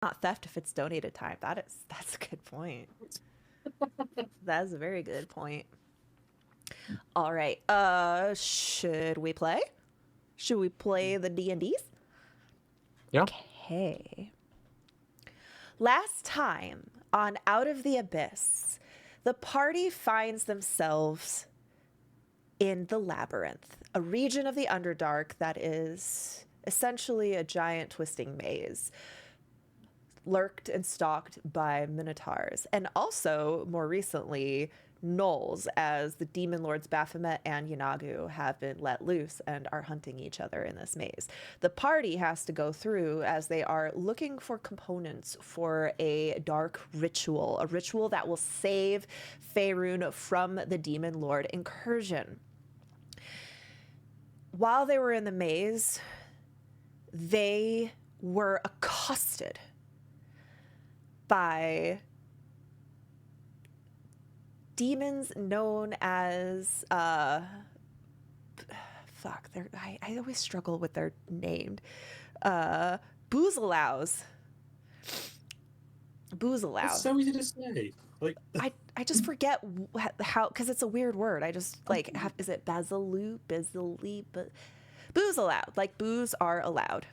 Not theft if it's donated time. That's a good point. That's a very good point. All right. Should we play? Should we play the D&Ds? Yeah. Okay. Last time on Out of the Abyss, the party finds themselves in the Labyrinth, a region of the Underdark that is essentially a giant twisting maze, lurked and stalked by minotaurs, and also, more recently, gnolls, as the demon lords Baphomet and Yanagu have been let loose and are hunting each other in this maze. The party has to go through as they are looking for components for a dark ritual, a ritual that will save Faerun from the demon lord incursion. While they were in the maze, they were accosted by demons known as fuck, I always struggle with their named Boozalaus. It's Boozalaus. so easy to say. Like, I just forget how, because it's a weird word. I just like is it Basilu, Basili, but Boozaloud, like booze are allowed.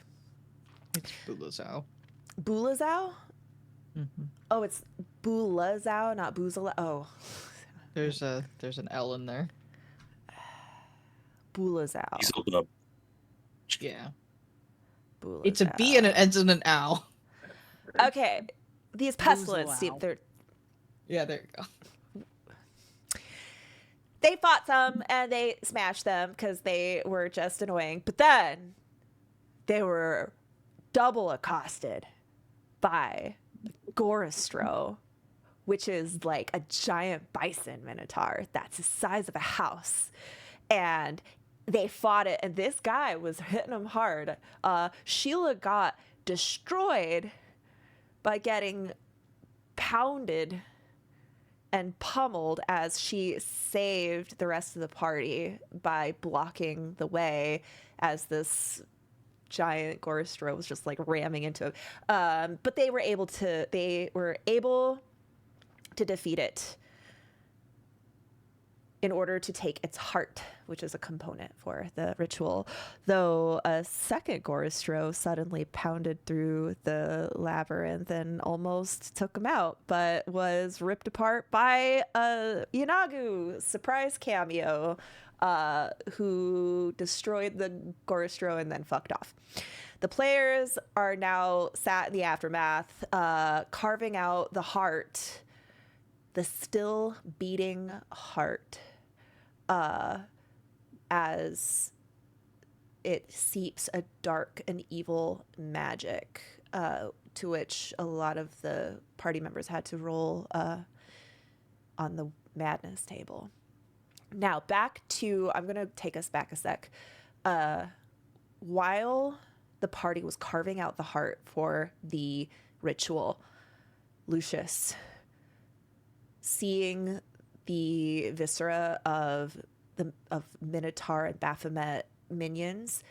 It's Bulazao. Boolazao. Mm-hmm. Oh, it's Boolazao, not Boozalao. Oh, There's an L in there. Boolazao. he's opened up. Yeah. Boolazao. It's a B and it ends in an ow. Okay, these pestilence, Steve, they're Yeah, there you go. they fought some and they smashed them because they were just annoying. But then they were double accosted by Goristro, which is like a giant bison minotaur that's the size of a house. And they fought it, and this guy was hitting them hard. Sheila got destroyed by getting pounded and pummeled as she saved the rest of the party by blocking the way as this giant Goristro was just like ramming into him. But they were able to defeat it in order to take its heart, which is a component for the ritual. Though a second Goristro suddenly pounded through the labyrinth and almost took him out, but was ripped apart by a Yanagu surprise cameo, who destroyed the Goristro and then fucked off. The players are now sat in the aftermath, carving out the heart, the still beating heart, as it seeps a dark and evil magic, to which a lot of the party members had to roll on the madness table. Now, I'm going to take us back a sec. While the party was carving out the heart for the ritual, Lucius, seeing the viscera of Minotaur and Baphomet minions,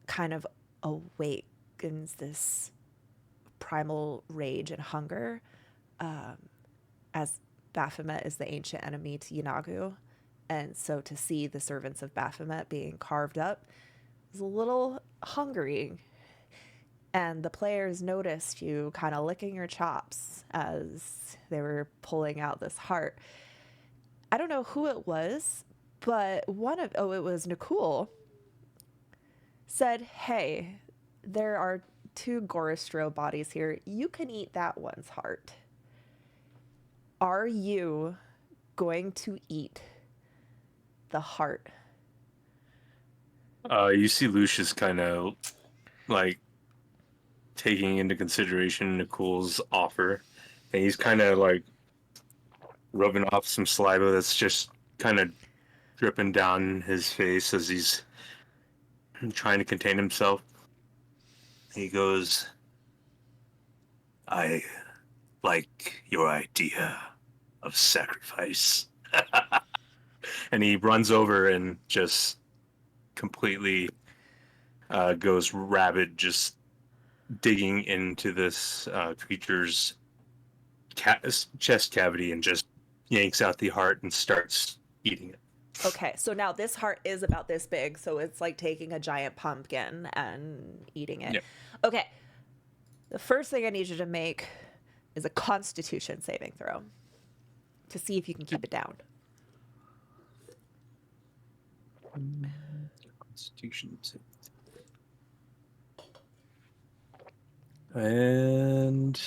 kind of awakens this primal rage and hunger, as Baphomet is the ancient enemy to Yanagu. And so to see the servants of Baphomet being carved up is a little hungry. And the players noticed you kind of licking your chops as they were pulling out this heart. I don't know who it was, but it was Nikul, said, hey, there are 2 Goristro bodies here. You can eat that one's heart. Are you going to eat the heart? You see Lucius kind of like taking into consideration Nicole's offer, and he's kind of like rubbing off some saliva that's just kind of dripping down his face as he's trying to contain himself. He goes, I like your idea of sacrifice. And he runs over and just completely goes rabid, just digging into this creature's chest cavity and just yanks out the heart and starts eating it. Okay, so now this heart is about this big, so it's like taking a giant pumpkin and eating it. Yep. Okay, the first thing I need you to make is a Constitution saving throw to see if you can keep it down. Constitution save. And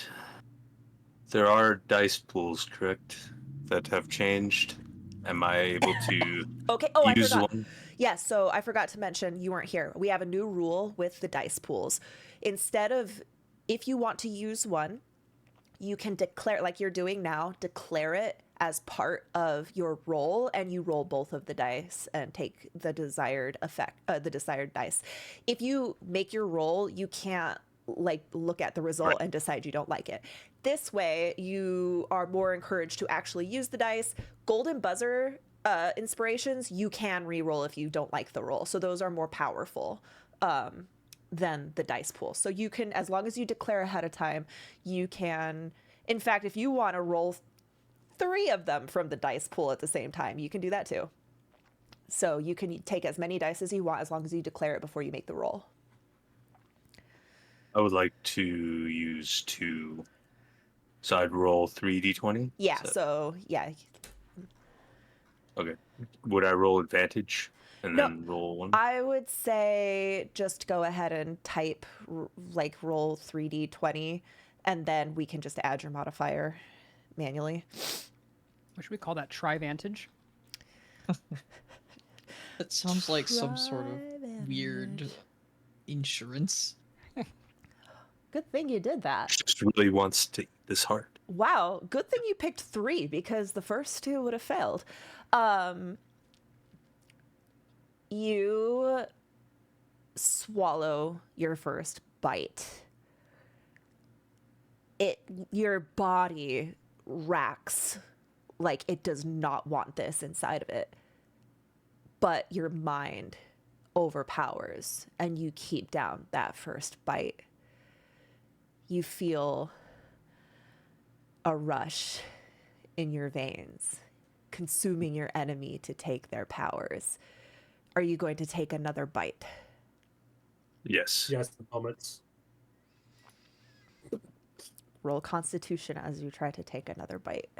there are dice pools, correct, that have changed. Am I able to Okay. Oh, I use forgot. one? Yes, so I forgot to mention you weren't here. We have a new rule with the dice pools. Instead of, if you want to use one, you can declare, like you're doing now, declare it as part of your roll, and you roll both of the dice and take the desired effect, the desired dice. If you make your roll, you can't like look at the result Right. and decide you don't like it. This way, you are more encouraged to actually use the dice. Golden buzzer inspirations, you can re-roll if you don't like the roll. So those are more powerful than the dice pool. So you can, as long as you declare ahead of time, you can, in fact, if you want to roll 3 of them from the dice pool at the same time, you can do that too. So you can take as many dice as you want as long as you declare it before you make the roll. I would like to use 2. So I'd roll 3d20? Yeah, So- so yeah. okay. Would I roll advantage and No, then roll 1? I would say just go ahead and type like roll 3d20 and then we can just add your modifier manually. What should we call that? Trivantage? That sounds like some sort of weird insurance. Good thing you did that. Just really wants to eat this heart. Wow, good thing you picked 3 because the first 2 would have failed. You swallow your first bite. Your body racks like it does not want this inside of it. But your mind overpowers and you keep down that first bite. You feel a rush in your veins, consuming your enemy to take their powers. Are you going to take another bite? Yes. Yes, the helmets. Roll Constitution as you try to take another bite.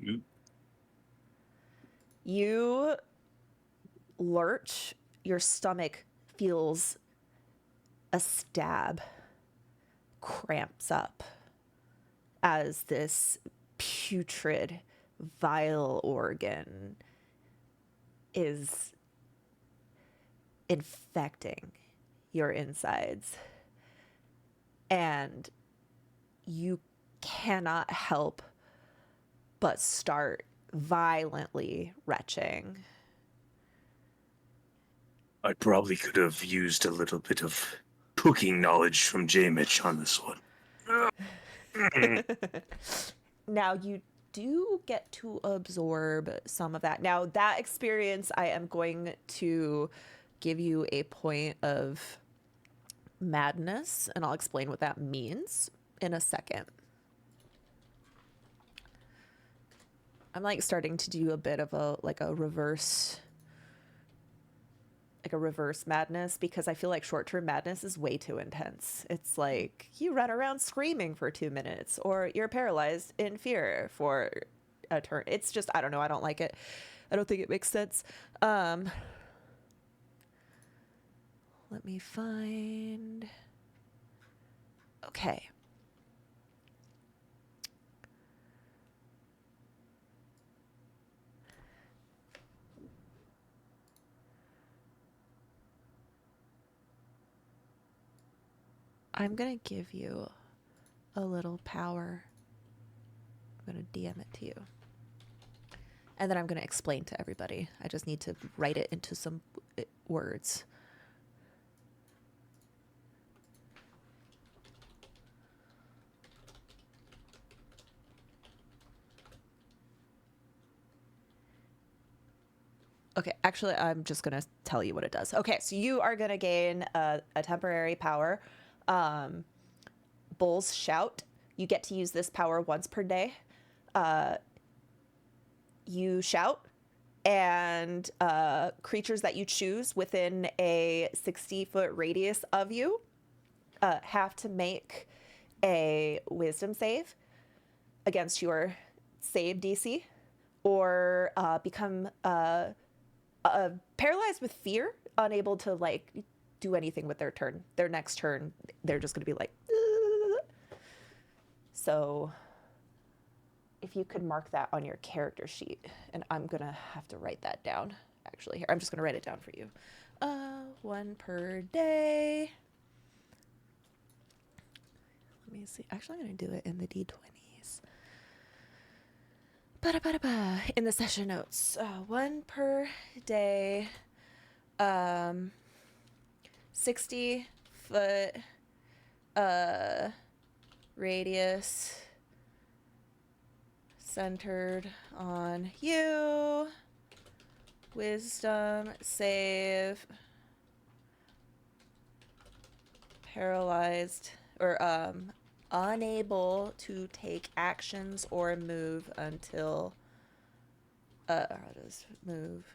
Ooh. You lurch, your stomach feels a stab, cramps up as this putrid, vile organ is infecting your insides. And you cannot help but start violently retching. I probably could have used a little bit of cooking knowledge from J-Mitch on this one. Now you do get to absorb some of that. Now that experience, I am going to give you a point of madness, and I'll explain what that means in a second. I'm like starting to do a bit of a reverse madness because I feel like short-term madness is way too intense. It's like you run around screaming for 2 minutes or you're paralyzed in fear for a turn. It's just, I don't know. I don't like it. I don't think it makes sense. Let me find. Okay. I'm going to give you a little power. I'm going to DM it to you. And then I'm going to explain to everybody. I just need to write it into some words. Okay, actually, I'm just gonna tell you what it does. Okay, so you are gonna gain a temporary power, Bull's Shout. You get to use this power once per day. You shout, and creatures that you choose within a 60-foot radius of you have to make a wisdom save against your save DC, or become paralyzed with fear, unable to like do anything with their turn. Their next turn, they're just going to be like, "Ugh." So if you could mark that on your character sheet, and I'm going to have to write that down actually here. I'm just going to write it down for you. 1 per day. Let me see. Actually, I'm going to do it in the D20s. Ba-da-ba-da-ba. In the session notes. 1 per day. 60-foot radius centered on you. Wisdom save. Paralyzed or unable to take actions or move until how does move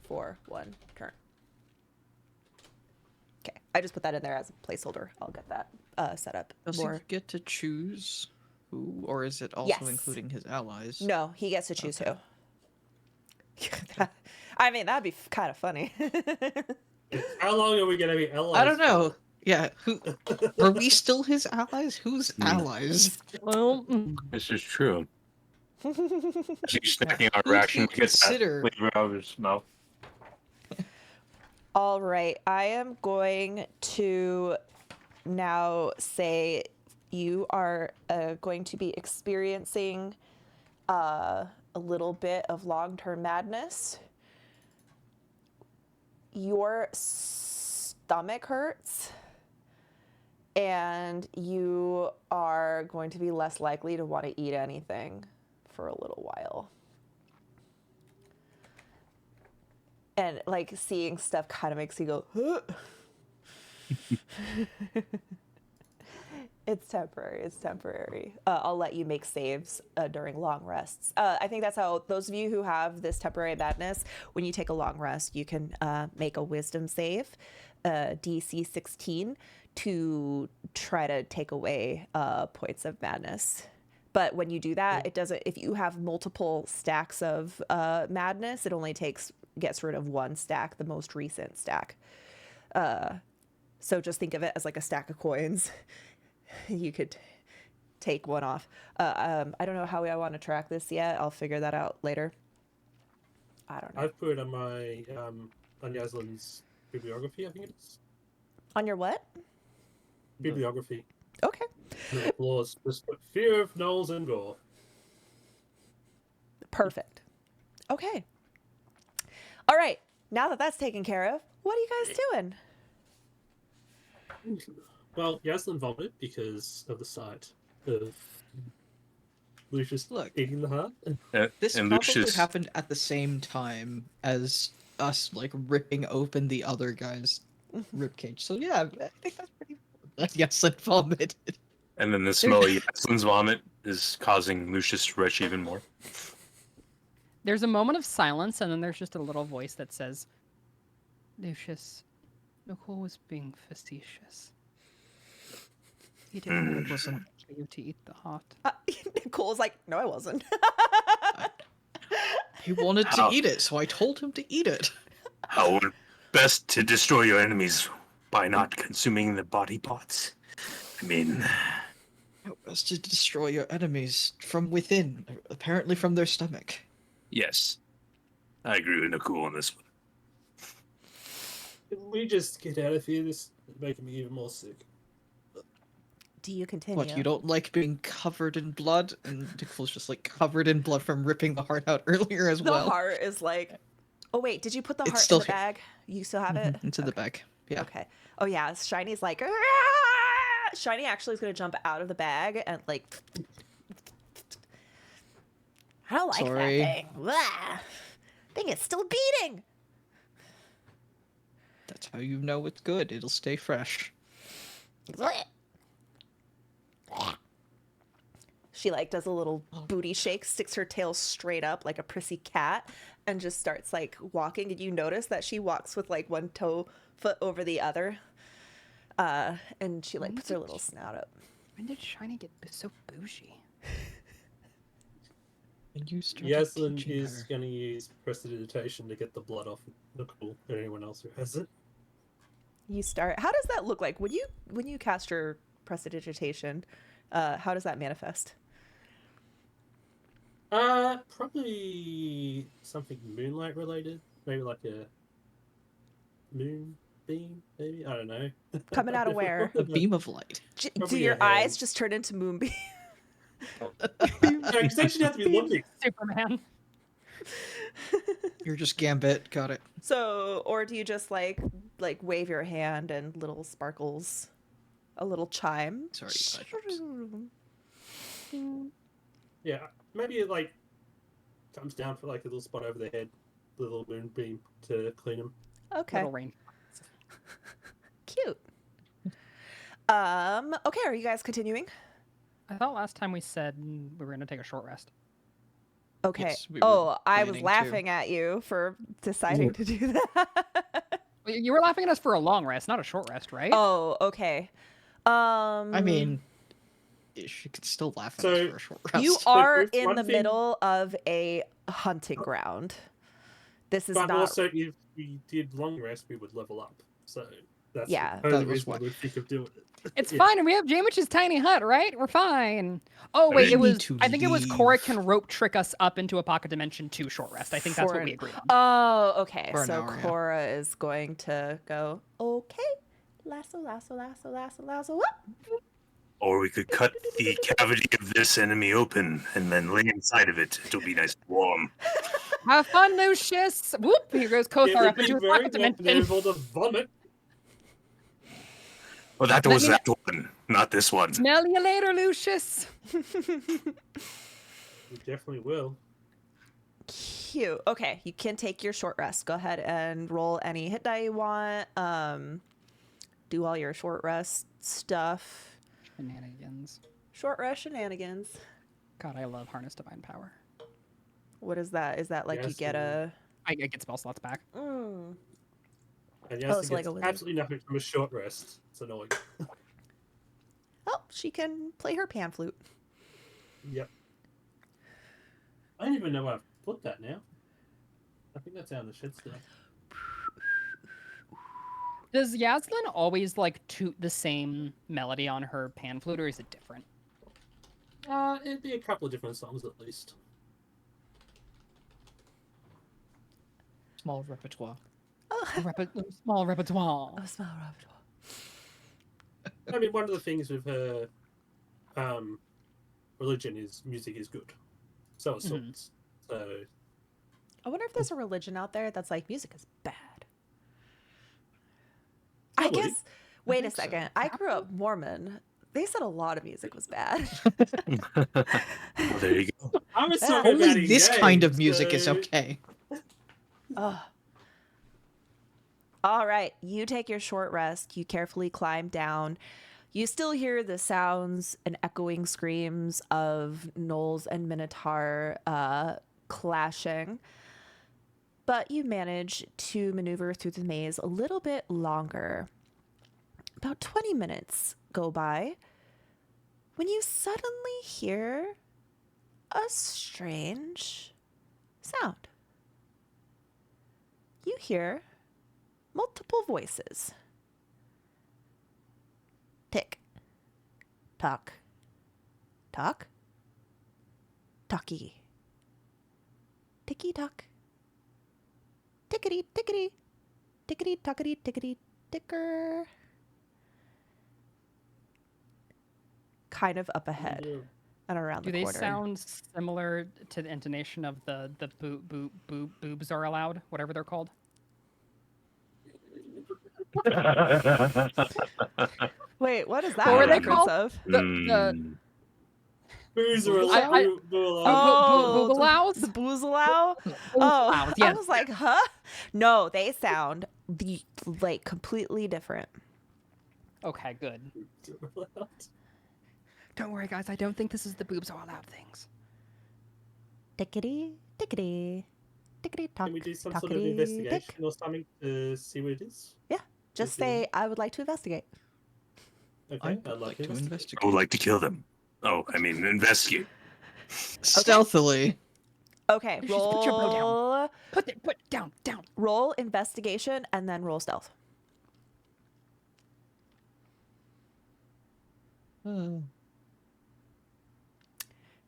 for 1 turn. Okay, I just put that in there as a placeholder. I'll get that set up Does more. he get to choose who, or is it also Yes. including his allies? No, he gets to choose Okay. who. I mean, that'd be kind of funny. How long are we gonna be allies? I don't know. Yeah, who are we still his allies? Who's allies? Well, This is true. As he's snacking on Who ration, to gets that consider? flavor out of his mouth. All right, I am going to now say you are going to be experiencing a little bit of long-term madness. Your stomach hurts, and you are going to be less likely to want to eat anything for a little while. And like seeing stuff kind of makes you go, huh? It's temporary. It's temporary. I'll let you make saves during long rests. I think that's how those of you who have this temporary madness, when you take a long rest, you can make a wisdom save, DC 16, to try to take away points of madness. But when you do that, it doesn't. If you have multiple stacks of madness, it only gets rid of 1 stack, the most recent stack. So just think of it as like a stack of coins. You could take 1 off. I don't know how I want to track this yet. I'll figure that out later. I don't know. I've put it on my on Yaslin's bibliography, I think it is. On your what? Bibliography. Okay. The laws. Just put fear of gnolls and gore. Perfect. Okay. All right. Now that that's taken care of, what are you guys doing? Well, Yaslin vomited because of the sight of Lucius Look. eating the heart. This and probably Lucius, happened at the same time as us, like, ripping open the other guy's ribcage. So yeah, I think that's pretty. Yes, it vomited. and then the smell of Yaslin's vomit is causing Lucius to retch even more. there's a moment of silence, and then there's just a little voice that says, Lucius, Nicole was being facetious. He didn't Wasn't. want you to eat the heart. Nicole's like, no, I wasn't. He wanted to How- eat it, so I told him to eat it. How best to destroy your enemies by not consuming the body parts? I mean, It was to destroy your enemies from within, apparently from their stomach. yes. I agree with Nicole on this one. Can we just get out of here? This is making me even more sick. Do you continue? What, you don't like being covered in blood? And Nicole's just like covered in blood from ripping the heart out earlier as The well. heart is like, oh wait, did you put the It's heart still in the here. bag? You still have it? Into the bag. Yeah. Okay. Oh yeah, Shiny's like, "Ah!" Shiny actually is gonna jump out of the bag and like, I don't like Sorry. that thing. Blah. Thing is still beating. That's how you know it's good. It'll stay fresh. She like does a little booty shake, sticks her tail straight up like a prissy cat, and just starts like walking. And you notice that she walks with like one foot over the other, and she like puts her little snout up. When did Shiny get so bougie? And you started Yaslin teaching is her. going to use prestidigitation to get the blood off Nicole and anyone else who has it. You start. How does that look like when you cast your prestidigitation? How does that manifest? Probably something moonlight related. Maybe like a moon beam, maybe? I don't know. Coming out of where? A beam of light. Do Probably your your eyes hands. just turn into moonbeams? No, because they should have to be looking. Superman. You're just Gambit. Got it. So, or do you just like wave your hand and little sparkles, a little chime? Sorry, Cyclops. Yeah, maybe it like comes down for like a little spot over their head, the little moonbeam to clean them. Okay, Little rain. cute. Okay, are you guys continuing? I thought last time we said we were going to take a short rest. Okay. Yes, we were Oh, I was planning to. laughing at you for deciding to do that. Well, you were laughing at us for a long rest, not a short rest, right? Oh, okay. I mean, she could still laugh at So, us for a short rest. you But are with in one the thing- middle of a hunting ground. This is But not. also, if we did long rest, we would level up. So that's Yeah. the only That was reason I why. would think of doing it. It's Yeah. fine, and we have Jamich's tiny hut, right? We're fine. Oh wait, We it was. need to I think it was Cora leave. can rope trick us up into a pocket dimension to short rest. I think that's For what we an- agreed on. Oh, okay. For an So hour, yeah. Cora is going to go. Okay, lasso, lasso, lasso, lasso, lasso. Whoop. Or we could cut the cavity of this enemy open and then lay inside of it. It'll be nice and warm. Have fun, Lucius. Whoop! Here goes It Kothar would up be into a very pocket dimension. painful to vomit. Well, that Let was me- that one, not this one. Smell you later, Lucius. We definitely will. Cute. Okay, you can take your short rest. Go ahead and roll any hit die you want. Do all your short rest stuff. Shenanigans. Short rest shenanigans. God, I love Harness Divine Power. What is that? Is that like you Yes, get it a? I get spell slots back. Mm. And Oh, yes, it's like gets a wizard. absolutely nothing from a short rest. It's annoying. Oh, she can play her pan flute. Yep. I don't even know where I've put that now. I think that's out in the shed still. Does Yaslin always like toot the same melody on her pan flute, or is it different? It'd be a couple of different songs at least. Small repertoire. Oh, Small repertoire. oh small repertoire. I mean, one of the things with her religion is music is good. So are songs. So I wonder if there's a religion out there that's like music is bad. I Probably. guess. Wait a think so. second. I grew up Mormon. They said a lot of music was bad. Well, there you go. I was Yeah. talking about Only this kind of games, music is so- okay. Ugh. All right, you take your short rest. You carefully climb down. You still hear the sounds and echoing screams of Knowles and Minotaur clashing, but you manage to maneuver through the maze a little bit longer. About 20 minutes go by when you suddenly hear a strange sound. You hear multiple voices. Tick. Tock. Tock. Talkie. Ticky tock. Tickety tickety. Tickety tockety tickety ticker. Kind of up ahead Yeah. and around Do the they corner. sound similar to the intonation of the boobs are allowed, whatever they're called? Wait, what is that What were a they reference called? of? The Mm. Boozer I- Oh, Boogalows? the boozalao. Oh, Boogalows, I yes. was like, huh? No, they sound like completely different. Okay, good. Don't worry, guys. I don't think this is the boobs all out things. Tickety, tickety, tickety talk. Can we do some sort of talkity investigation tick. or something to see what it is? Just Okay. say, I would like to investigate. Okay, I'd like to investigate. I would like to kill them. Oh, I mean, investigate. Stealthily. Okay, Lucius, put your bow down. roll, Put down. roll investigation and then roll stealth.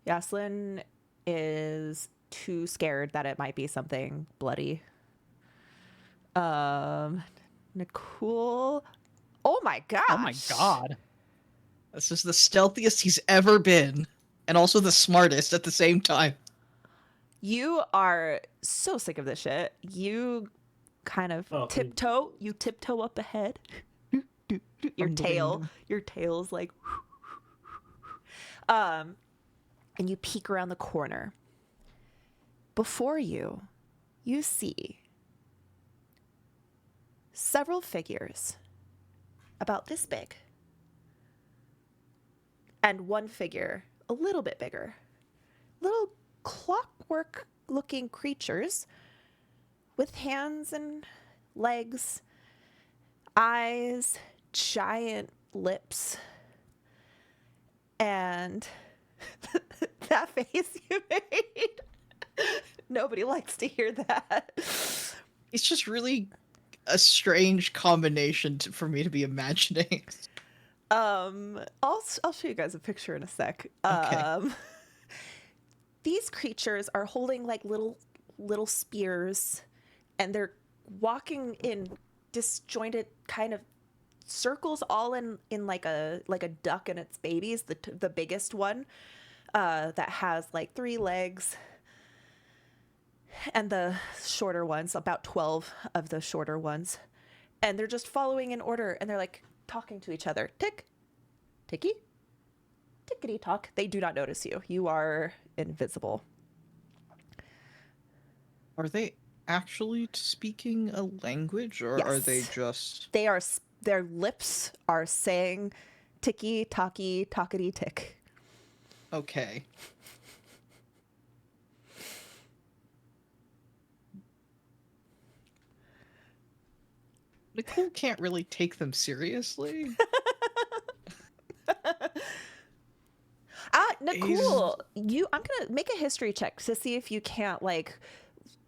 Yaslin is too scared that it might be something bloody. Nicole. Oh my gosh. Oh my god. This is the stealthiest he's ever been, and also the smartest at the same time. You are so sick of this shit. You kind of Oh, tiptoe. You tiptoe up ahead. Your tail's like, and you peek around the corner. Before you, you see several figures about this big, and one figure a little bit bigger. Little clockwork-looking creatures with hands and legs, eyes, giant lips, and that face you made. Nobody likes to hear that. It's just really a strange combination for me to be imagining. I'll show you guys a picture in a sec. Okay. These creatures are holding like little spears, and they're walking in disjointed kind of circles, all in like a duck and its babies. The biggest one that has like 3 legs, and the shorter ones, about 12 of the shorter ones, and they're just following in order, and they're like talking to each other. Tick, ticky, tickety talk. They do not notice you. You are invisible. Are they actually speaking a language, or are they Yes. just... They are. Their lips are saying ticky, talky, talkity, tick. Okay. Nicole can't really take them seriously. Nicole, I'm gonna make a history check to see if you can't like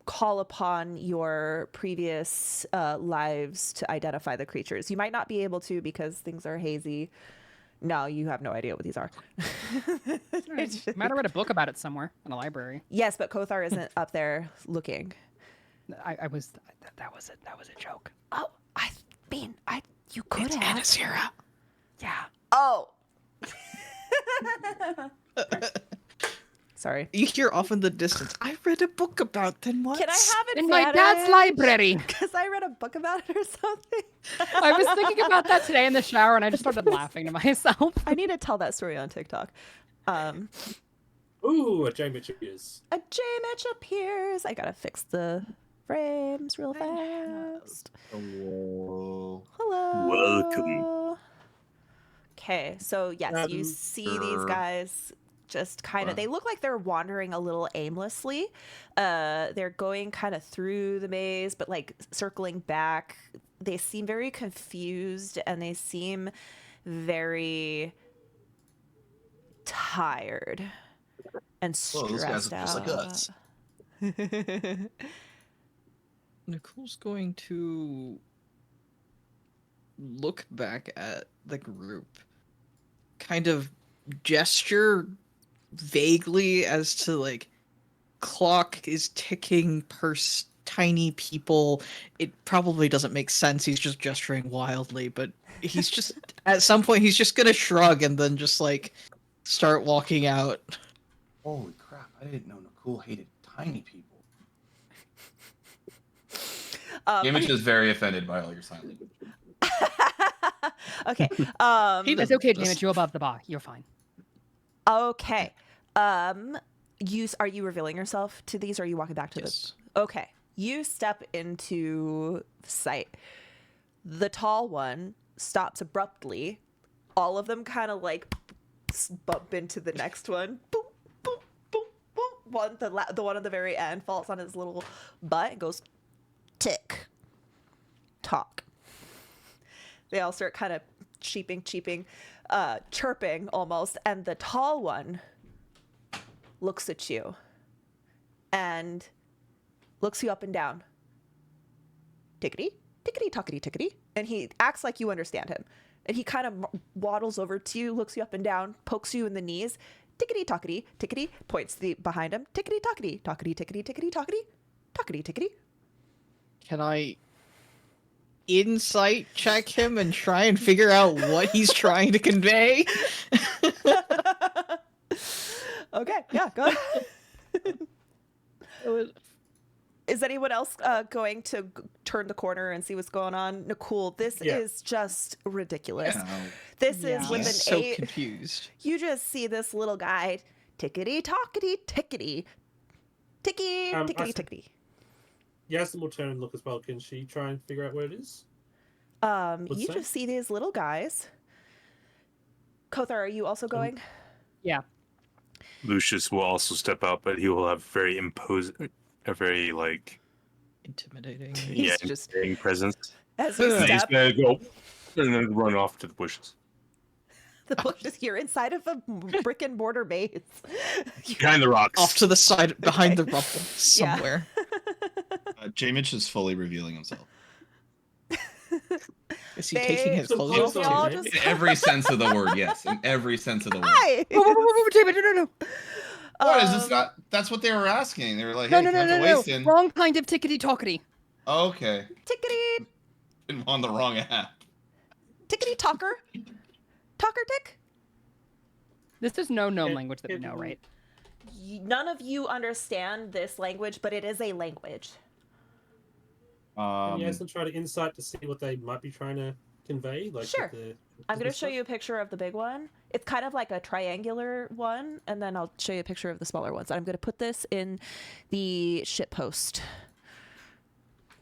call upon your previous lives to identify the creatures. You might not be able to because things are hazy. No, you have no idea what these are. It's just- Might have read a book about it somewhere in a library. Yes, but Kothar isn't up there looking. That was a joke. Oh, I mean, you could have. Anasira. Yeah. Oh. Sorry. You hear off in the distance, I read a book about them once. Can I have it In my dad's library. Because I read a book about it or something. I was thinking about that today in the shower, and I just started laughing to myself. I need to tell that story on TikTok. Ooh, a J Mitch is. A J Mitch appears. I gotta fix the frames real fast. Hello. Hello. Welcome. Okay, so yes, you see these guys just kind of, they look like they're wandering a little aimlessly. They're going kind of through the maze, but like circling back. They seem very confused, and they seem very tired and Whoa, those guys stressed are just like us. Nicole's going to look back at the group, kind of gesture vaguely as to like, clock is ticking per tiny people. It probably doesn't make sense. He's just gesturing wildly, but he's just at some point he's just gonna shrug and then just like start walking out. Holy crap! I didn't know Nicole hated tiny people. Image is very offended by all your sign language. Okay. He It's doesn't okay, just- Damage. You're above the bar. You're fine. Okay. Are you revealing yourself to these, or are you walking back to Yes. the? Okay, you step into sight. The tall one stops abruptly. All of them kind of like bump into the next one. Boom, boom, boom, boom. The one at the very end falls on his little butt and goes, tick, tock. They all start kind of cheeping, chirping almost, and the tall one looks at you and looks you up and down. Tickety, tickety, tockety, tickety. And he acts like you understand him. And he kind of waddles over to you, looks you up and down, pokes you in the knees. Tickety, tockety, tickety, points behind him. Tickety, tockety, tockety, tickety, tickety, tockety, tockety, tickety. Can I insight check him and try and figure out what he's trying to convey? Okay, yeah, go ahead. Is anyone else going to turn the corner and see what's going on? Nicole, this Yeah. is just ridiculous. Yeah. This Yeah. is with He's an so 8. confused. You just see this little guy, tickety, tockety, tickety, ticky, I tickety, see. tickety. Yasmin will turn and look as well. Can she try and figure out where it is? You that? just see these little guys. Kothar, are you also going? Yeah. Lucius will also step out, but he will have a very like Intimidating. yeah, just- intimidating presence. As you And he's step, gonna go and then run off to the bushes. the bushes, you're inside of a brick and mortar maze. Behind the rocks. Off to the side, behind the Okay. rubble, Yeah. somewhere. J-Mitch is fully revealing himself. Is he taking his They- clothes they off? all too? just- In every sense of the word, yes. In every sense of the word. Hi! David, no. What is this Um, not? That's what they were asking. They were like, No, "Hey, no, no, time's no, a no. wasting." Wrong kind of tickety-tockety. Oh, okay, Tickety, been on the wrong app. tickety, talker. Talker dick? This is no gnome It- language that we it- know, right? None of you understand this language, but it is a language. Can Yasmin try to insight to see what they might be trying to convey? Like Sure. with the I'm going to business show stuff? you a picture of the big one. It's kind of like a triangular one, and then I'll show you a picture of the smaller ones. I'm going to put this in the shit post.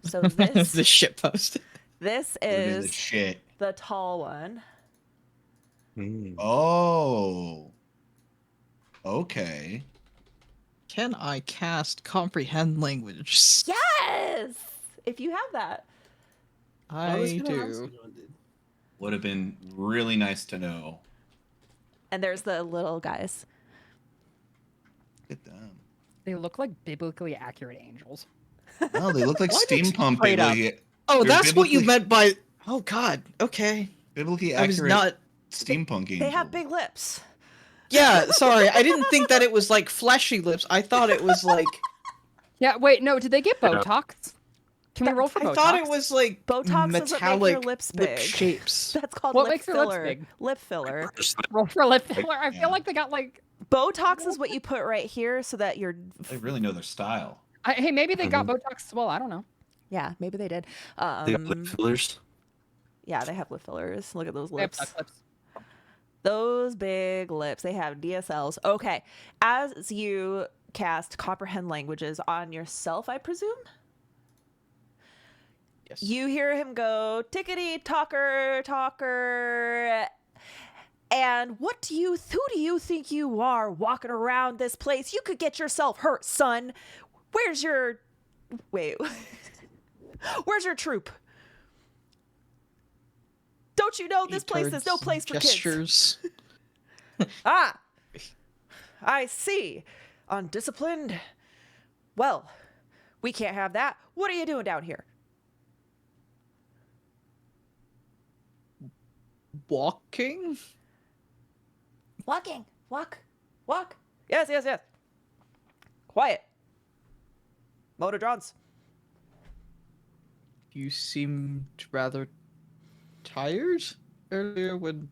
So this the shit post. this Put it in the is shit. the tall one. Mm. Oh. Okay. Can I cast comprehend language? Yes! If you have that. I was I gonna ask do. you one, dude. Would have been really nice to know. And there's the little guys. Look at them. They look like biblically accurate angels. No, they look like Why did you steampunk straight up- biblically, Oh, They're that's what you biblically- meant by. Oh God. Okay. biblically I was accurate not. steampunk They have angels. big lips. Yeah. Sorry, I didn't think that it was like fleshy lips. I thought it was like. Yeah, wait, no, did they get Botox? Can we roll for Botox? I thought it was like Botox doesn't make your metallic lips lip big. shapes. That's called What lip makes your lips filler. big? Lip filler. Roll for lip filler. I Yeah. feel like they got like. Botox is what you put right here so that you're. They really know their style. Hey, maybe they got Botox as well. I don't know. Yeah, maybe they did. They got lip fillers. Yeah, they have lip fillers. Look at those They have lips. duck lips. Those big lips. They have DSLs. Okay. As you cast comprehend languages on yourself, I presume, Yes. you hear him go, tickety talker, talker. And who do you think you are walking around this place? You could get yourself hurt, son. Where's your troop? Don't you know He this place is no turns place for kids? gestures. Ah, I see. Undisciplined. Well, we can't have that. What are you doing down here? Walking. Walking. Walk. Yes. Quiet. Motodrons. You seemed rather tired earlier when.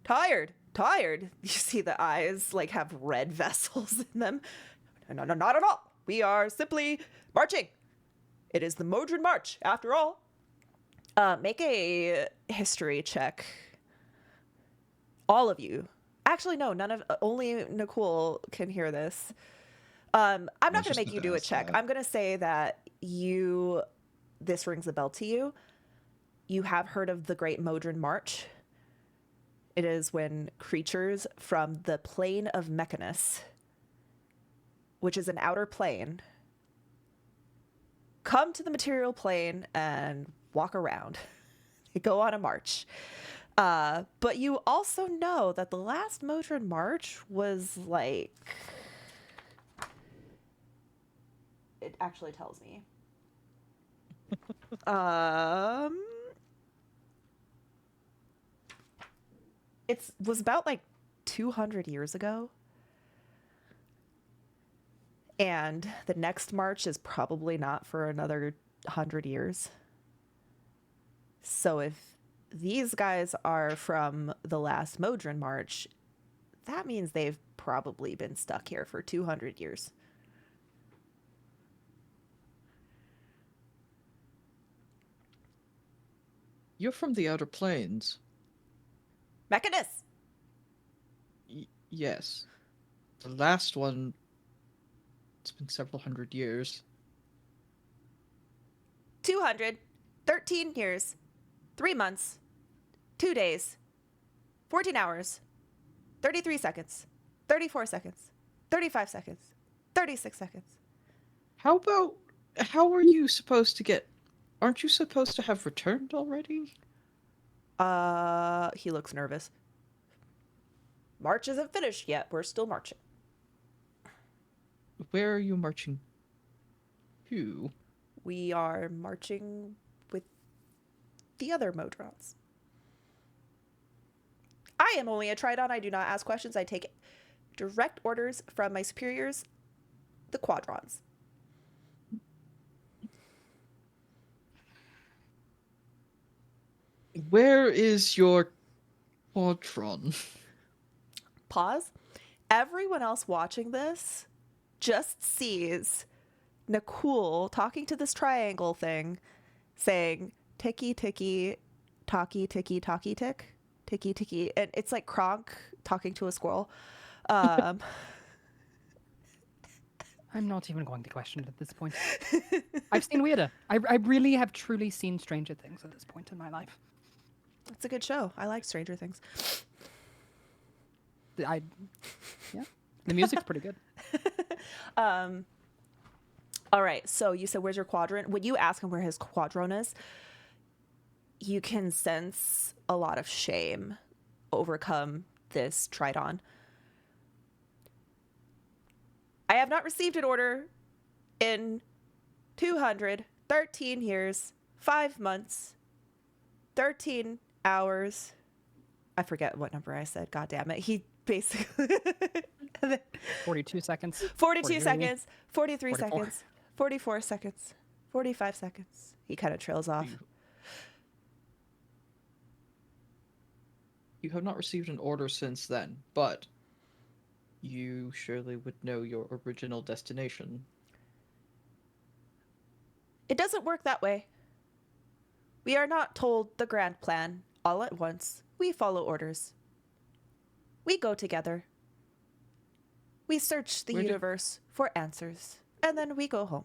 Tired. You see the eyes like have red vessels in them. No, not at all. We are simply marching. It is the Modron March, after all. Make a history check. All of you. Actually, no, none of only Nicole can hear this. I'm not was going to just make you about to do a ask check. that. I'm going to say that this rings a bell to you. You have heard of the Great Modron March. It is when creatures from the plane of Mechanus, which is an outer plane, come to the material plane and walk around. They go on a march. But you also know that the last Modron March was like... It actually tells me. It was about like 200 years ago. And the next march is probably not for another 100 years. So if these guys are from the last Modron March, that means they've probably been stuck here for 200 years. You're from the Outer Planes. Mechanus! Yes. The last one, it's been several hundred years. 213 years, 3 months, 2 days, 14 hours, 33 seconds, 34 seconds, 35 seconds, 36 seconds. How are you supposed to get... Aren't you supposed to have returned already? He looks nervous. March isn't finished yet. We're still marching. Where are you marching to? We are marching with the other Modrons. I am only a Tridon. I do not ask questions. I take direct orders from my superiors, the Quadrons. Where is your Quadron? Pause. Everyone else watching this just sees Nicole talking to this triangle thing, saying ticky ticky, talkie ticky talkie tick, ticky ticky, and it's like Kronk talking to a squirrel. I'm not even going to question it at this point. I've seen weirder. I really have truly seen stranger things at this point in my life. It's a good show. I like Stranger Things. Yeah, the music's pretty good. All right. So you said, where's your quadrant? When you ask him where his quadron is, you can sense a lot of shame overcome this Tridon. I have not received an order in 213 years, 5 months, 13 hours. I forget what number I said. God damn it. He basically 42 seconds. 42 43. seconds, 43 44. seconds, 44 seconds, 45 seconds. He kind of trails off. You have not received an order since then, but you surely would know your original destination. It doesn't work that way. We are not told the grand plan all at once. We follow orders. We go together. We search the Where did- universe for answers, and then we go home.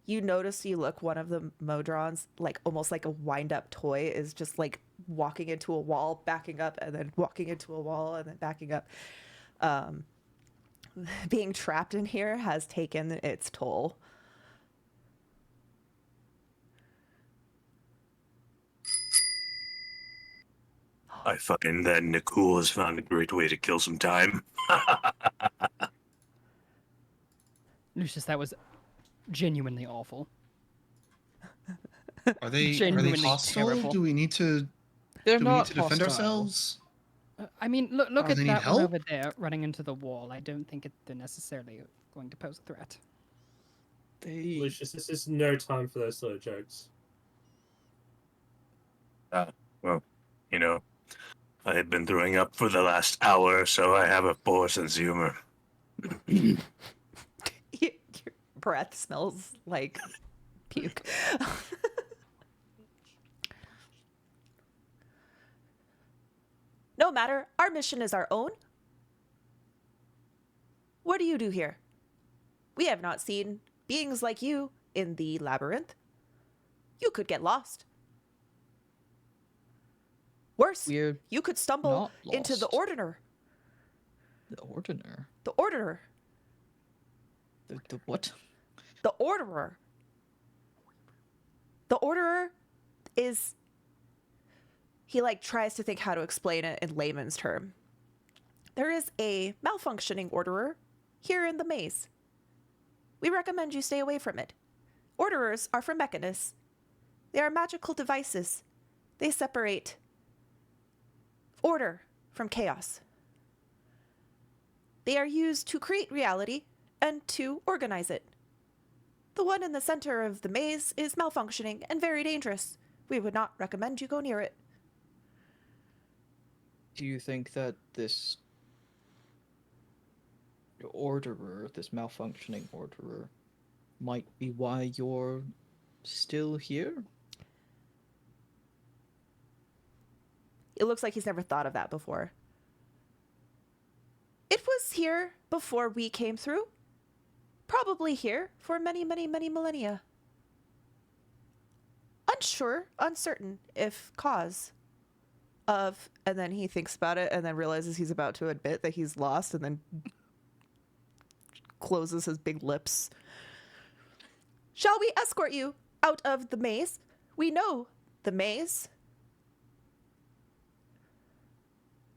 You notice, you look, one of the Modrons, like almost like a wind-up toy, is just like walking into a wall, backing up, and then walking into a wall, and then backing up. Being trapped in here has taken its toll. I find that Nicole has found a great way to kill some time. Lucius, that was genuinely awful. Are they Genuinely hostile? terrible. Do we need to They're do we need not to defend hostile. ourselves? I mean, look Oh, at they need that one help? over there running into the wall. I don't think they're necessarily going to pose a threat. They... Lucius, this is no time for those sort of jokes. Well, you know, I have been throwing up for the last hour, so I have a poor sense of humor. Your breath smells like puke. No matter, our mission is our own. What do you do here? We have not seen beings like you in the labyrinth. You could get lost. Worse, We're you could stumble not into the lost. Ordiner. the Ordiner. The Orderer. The what? The Orderer. The Orderer is... He, like, tries to think how to explain it in layman's term. There is a malfunctioning Orderer here in the maze. We recommend you stay away from it. Orderers are for mechanists. They are magical devices. They separate order from chaos. They are used to create reality and to organize it. The one in the center of the maze is malfunctioning and very dangerous. We would not recommend you go near it. Do you think that this Orderer, this malfunctioning Orderer, might be why you're still here? It looks like he's never thought of that before. It was here before we came through. Probably here for many, many, many millennia. Unsure, uncertain if cause of... And then he thinks about it and then realizes he's about to admit that he's lost and then closes his big lips. Shall we escort you out of the maze? We know the maze.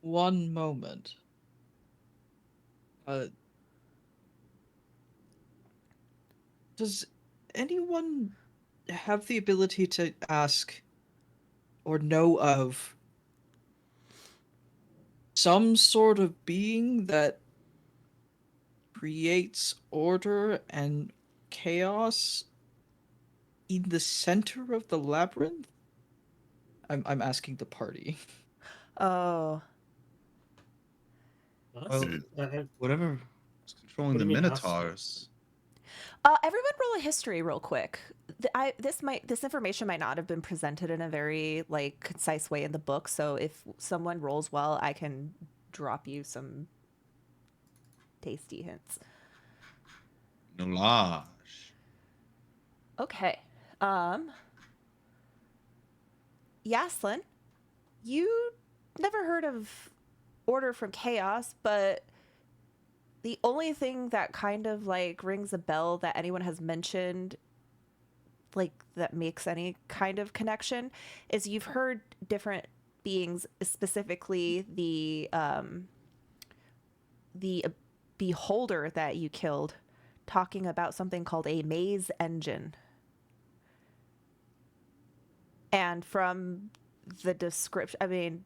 One moment. Does anyone have the ability to ask or know of some sort of being that creates order and chaos in the center of the labyrinth? I'm asking the party. Oh. Well, whatever is controlling What the do you mean, Minotaurs. Everyone roll a history real quick. This information might not have been presented in a very like concise way in the book, so if someone rolls well, I can drop you some tasty hints. Nolage. Okay. Yaslin, you never heard of Order from Chaos, but the only thing that kind of like rings a bell that anyone has mentioned, like that makes any kind of connection, is you've heard different beings, specifically the beholder that you killed, talking about something called a maze engine. And from the description, I mean,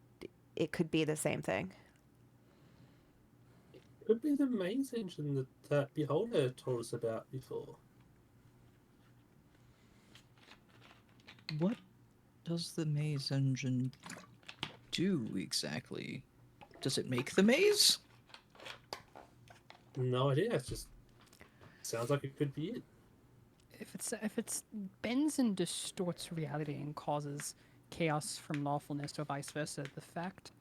it could be the same thing. Could be the maze engine that Beholder told us about before. What does the maze engine do exactly? Does it make the maze? No idea. It's just sounds like it could be it. If it's bends and distorts reality and causes chaos from lawfulness or vice versa, the fact.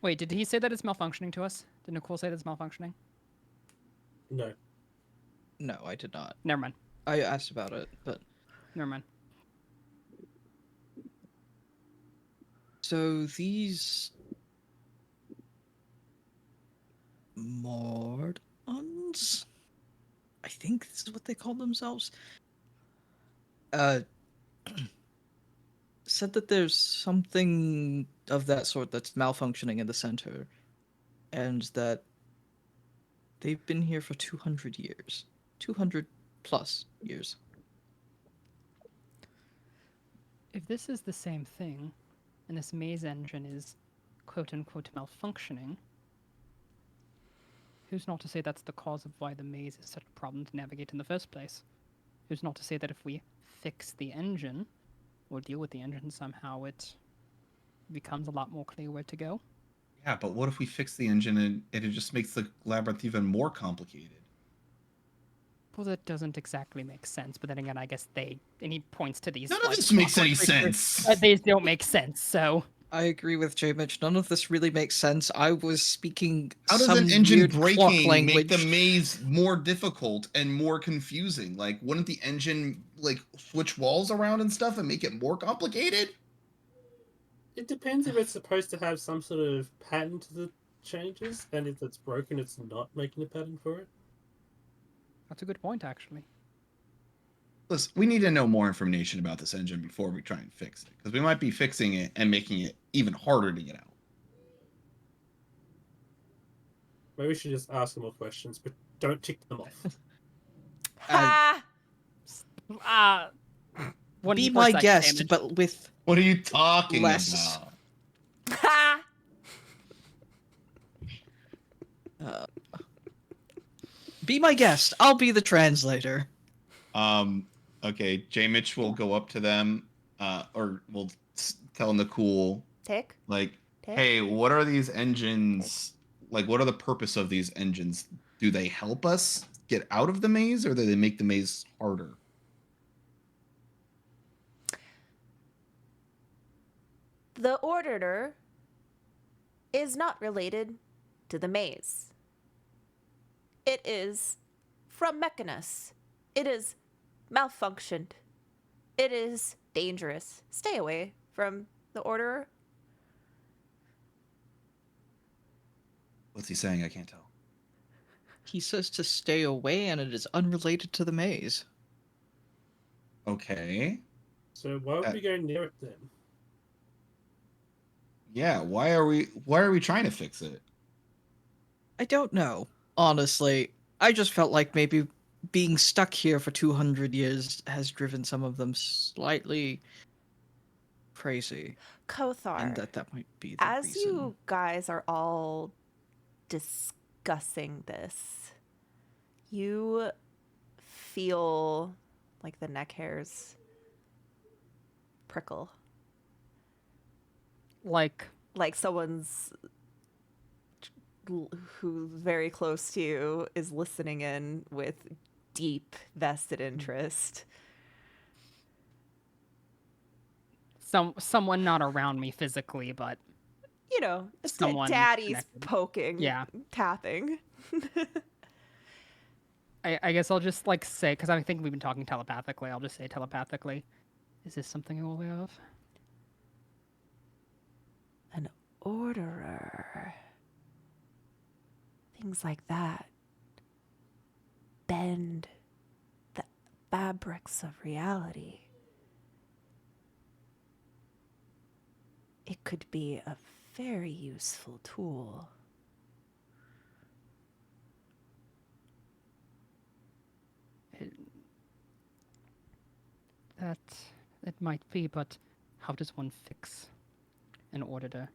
Wait, did he say that it's malfunctioning to us? Did Nicole say that it's malfunctioning? No. No, I did not. Never mind. I asked about it, but Never mind. so these Mordons, I think this is what they call themselves. Said that there's something of that sort that's malfunctioning in the center, and that they've been here for 200 years. 200 plus years. If this is the same thing, and this maze engine is quote unquote malfunctioning, who's not to say that's the cause of why the maze is such a problem to navigate in the first place? Who's not to say that if we fix the engine, or deal with the engine somehow, it becomes a lot more clear where to go? Yeah, but what if we fix the engine and it just makes the labyrinth even more complicated? Well, that doesn't exactly make sense, but then again, I guess and he points to these... None of like, this makes any clockwork creatures, sense. They don't make sense, so... I agree with J Mitch. None of this really makes sense. I was speaking How does some an engine weird clock breaking language. make the maze more difficult and more confusing? Like, wouldn't the engine like switch walls around and stuff and make it more complicated? It depends if it's supposed to have some sort of pattern to the changes, and if it's broken, it's not making a pattern for it. That's a good point, actually. Listen, we need to know more information about this engine before we try and fix it, because we might be fixing it and making it even harder to get out. Maybe we should just ask them more questions, but don't tick them off. Ha! One Be D4 my psychic guest, damage. but with What are you talking Less. about? Ha! be my guest. I'll be the translator. Okay, J Mitch will go up to them, or we'll tell Nicole, Tick. like, Tick. hey, what are these engines? Like, what are the purpose of these engines? Do they help us get out of the maze, or do they make the maze harder? The Orderer is not related to the maze. It is from Mechanus. It is malfunctioned. It is dangerous. Stay away from the Orderer. What's he saying? I can't tell. He says to stay away, and it is unrelated to the maze. Okay. So why would we go near it then? Yeah, why are we trying to fix it? I don't know. Honestly, I just felt like maybe being stuck here for 200 years has driven some of them slightly crazy. Kothar, And that might be the as reason. you guys are all discussing this, you feel like the neck hairs prickle. Like, Someone's who's very close to you is listening in with deep vested interest. someone not around me physically, but You know, Someone daddy's connected. poking, Yeah. tapping. I guess I'll just like say, because I think we've been talking telepathically, I'll just say telepathically, is this something you're aware of? An orderer. Things like that bend the fabrics of reality. It could be a very useful tool. That it might be, but how does one fix an order?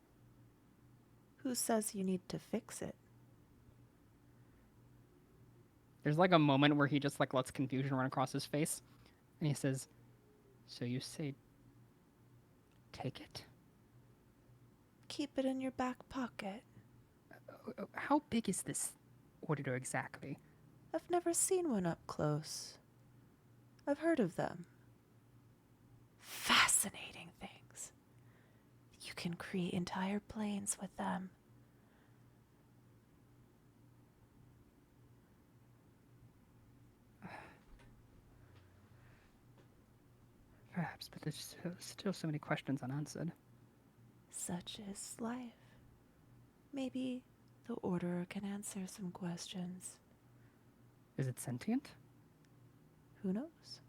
Who says you need to fix it? There's like a moment where he just like lets confusion run across his face, and he says, "So you say, take it? Keep it in your back pocket. How big is this order exactly?" I've never seen one up close. I've heard of them. Fascinating things. You can create entire planes with them. Perhaps, but there's still so many questions unanswered. Such is life. Maybe the Orderer can answer some questions. Is it sentient? Who knows?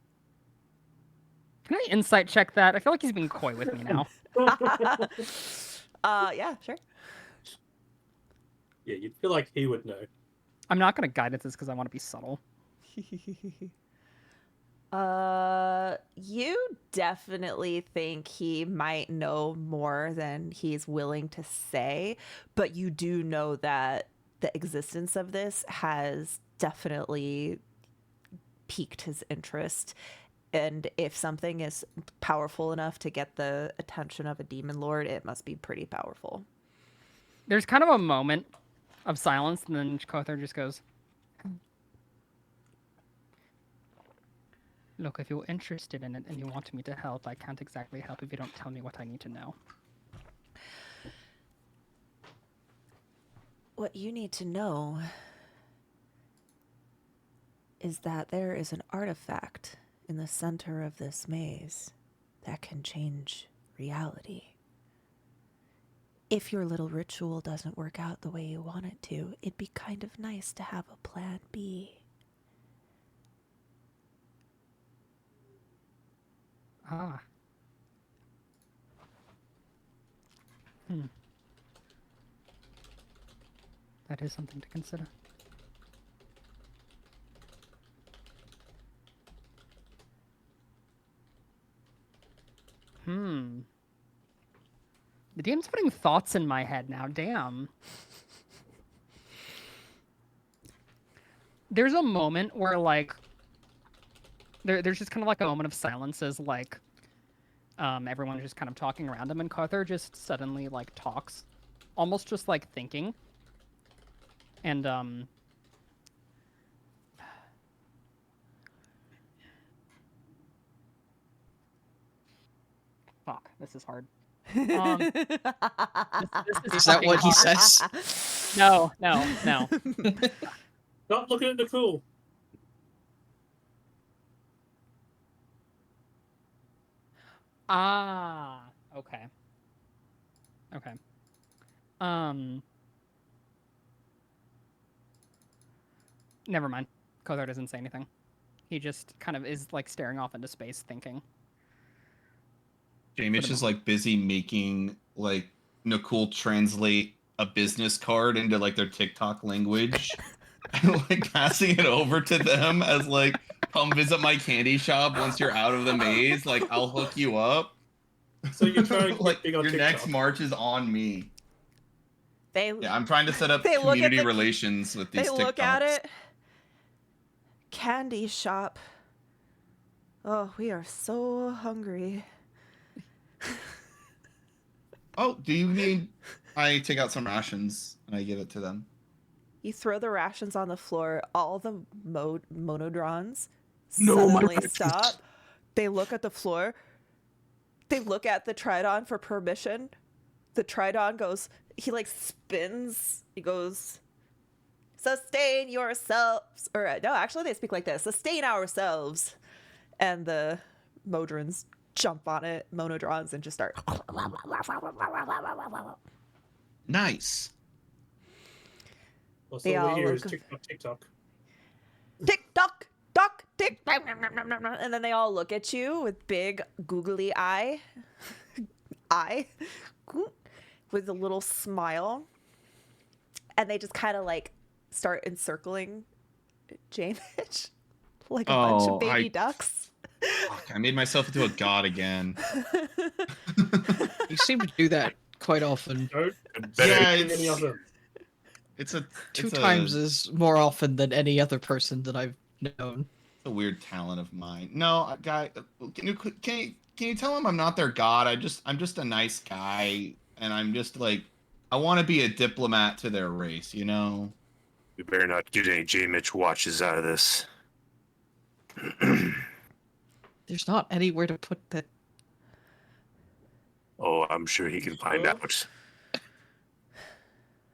Can I insight check that? I feel like he's being coy with me now. Yeah, sure. Yeah, you'd feel like he would know. I'm not going to guidance this because I want to be subtle. You definitely think he might know more than he's willing to say, but you do know that the existence of this has definitely piqued his interest. And if something is powerful enough to get the attention of a demon lord, it must be pretty powerful. There's kind of a moment of silence, and then Kothar just goes, "Look, if you're interested in it and you want me to help, I can't exactly help if you don't tell me what I need to know." What you need to know is that there is an artifact in the center of this maze that can change reality. If your little ritual doesn't work out the way you want it to, it'd be kind of nice to have a plan B. Ah. That is something to consider. The DM's putting thoughts in my head now. Damn. There's a moment where, like, there's just kind of like a moment of silence as, like, everyone's just kind of talking around him, and Carther just suddenly, like, talks. Almost just, like, thinking. And, fuck, this is hard. This Is that fucking what he hard. says? No. Not looking at Nicole. Ah, okay. Never mind. Kothar doesn't say anything. He just kind of is like staring off into space, thinking. Jamish is like busy making like Nicole translate a business card into like their TikTok language and like passing it over to them as like, come visit my candy shop once you're out of the maze. Like, I'll hook you up. So you're trying to Like, get big on your TikTok. next march is on me. They Yeah, I'm trying to set up They look at community the- relations with these they TikToks. look at it. Candy shop. Oh, we are so hungry. Oh, do you mean I take out some rations and I give it to them? You throw the rations on the floor. All the monodrons No, my suddenly rations. stop. They look at the floor. They look at the Tridon for permission. The Tridon goes, he like spins. He goes, sustain yourselves. Or no, actually they speak like this. Sustain ourselves. And the Modrons jump on it, monodrons, and just start. Nice. Also, They all all we hear is look- TikTok. Tick tock, tock, tick. And then they all look at you with big googly eye with a little smile. And they just kind of like start encircling Jamish like a bunch Oh, of baby ducks. Fuck, I made myself into a god again. You seem to do that quite often. Don't Better Yeah, than any it's- other. It's a Two it's times is more often than any other person that I've known. a weird talent of mine. No, guy, can you tell him I'm not their god? I'm just a nice guy, and I'm just like, I want to be a diplomat to their race, you know. We better not get any J. Mitch watches out of this. There's not anywhere to put that. Oh, I'm sure he can find Sure. out.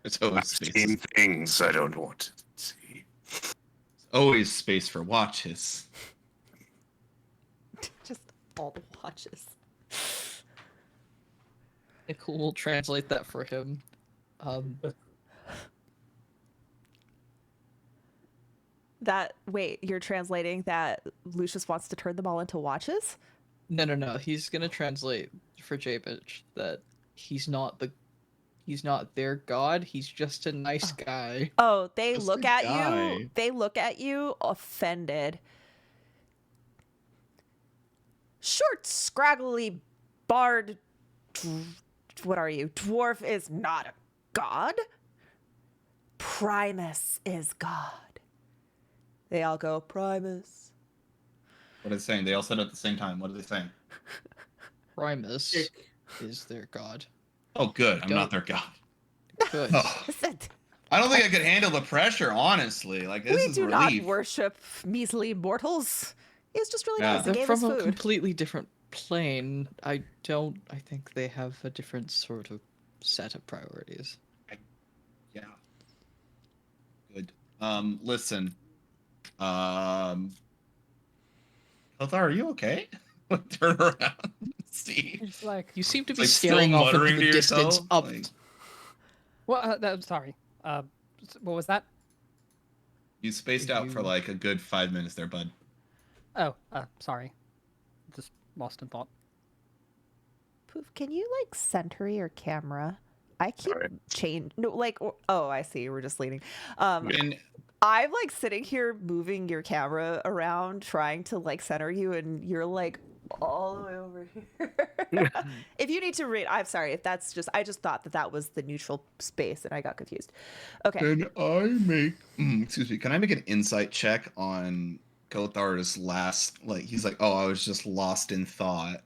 It's I've always seen space. things I don't want to see. Always space for watches. Just all the watches. Nicole will translate that for him. Wait, you're translating that Lucius wants to turn them all into watches? No. He's gonna translate for Jabich that he's not their god. He's just a nice guy. Oh, they Just look a at guy. you. They look at you offended. Short, scraggly, barred. What are you? Dwarf is not a god. Primus is God. They all go, Primus. What are they saying? They all said it at the same time. What are they saying? Primus Dick. is their god. Oh, good. I'm not Don't- their god. Good. Oh, Listen, I don't think I could handle the pressure, honestly. Like, this we is do relief. not worship measly mortals. He's just really Yeah. nice. He They're gave us from a food. completely different plane. I think they have a different sort of set of priorities. Yeah. Listen. Lothar, are you okay? Turn around. See. It's like, You seem to It's be like still staring off into muttering the to distance yourself. up. Like, well, I'm sorry. What was that? you spaced out for You- like a good 5 minutes there, bud. Oh, sorry. Just lost in thought. Poof, can you like center your camera? I keep Alright. oh, I see. We're just leaning. And I'm like sitting here moving your camera around, trying to like center you, and you're like all the way over here. If you need to read, I'm sorry. If that's just, I just thought that was the neutral space, and I got confused. Okay. can I make? Excuse me. Can I make an insight check on Kothar's last? Like, he's like, oh, I was just lost in thought,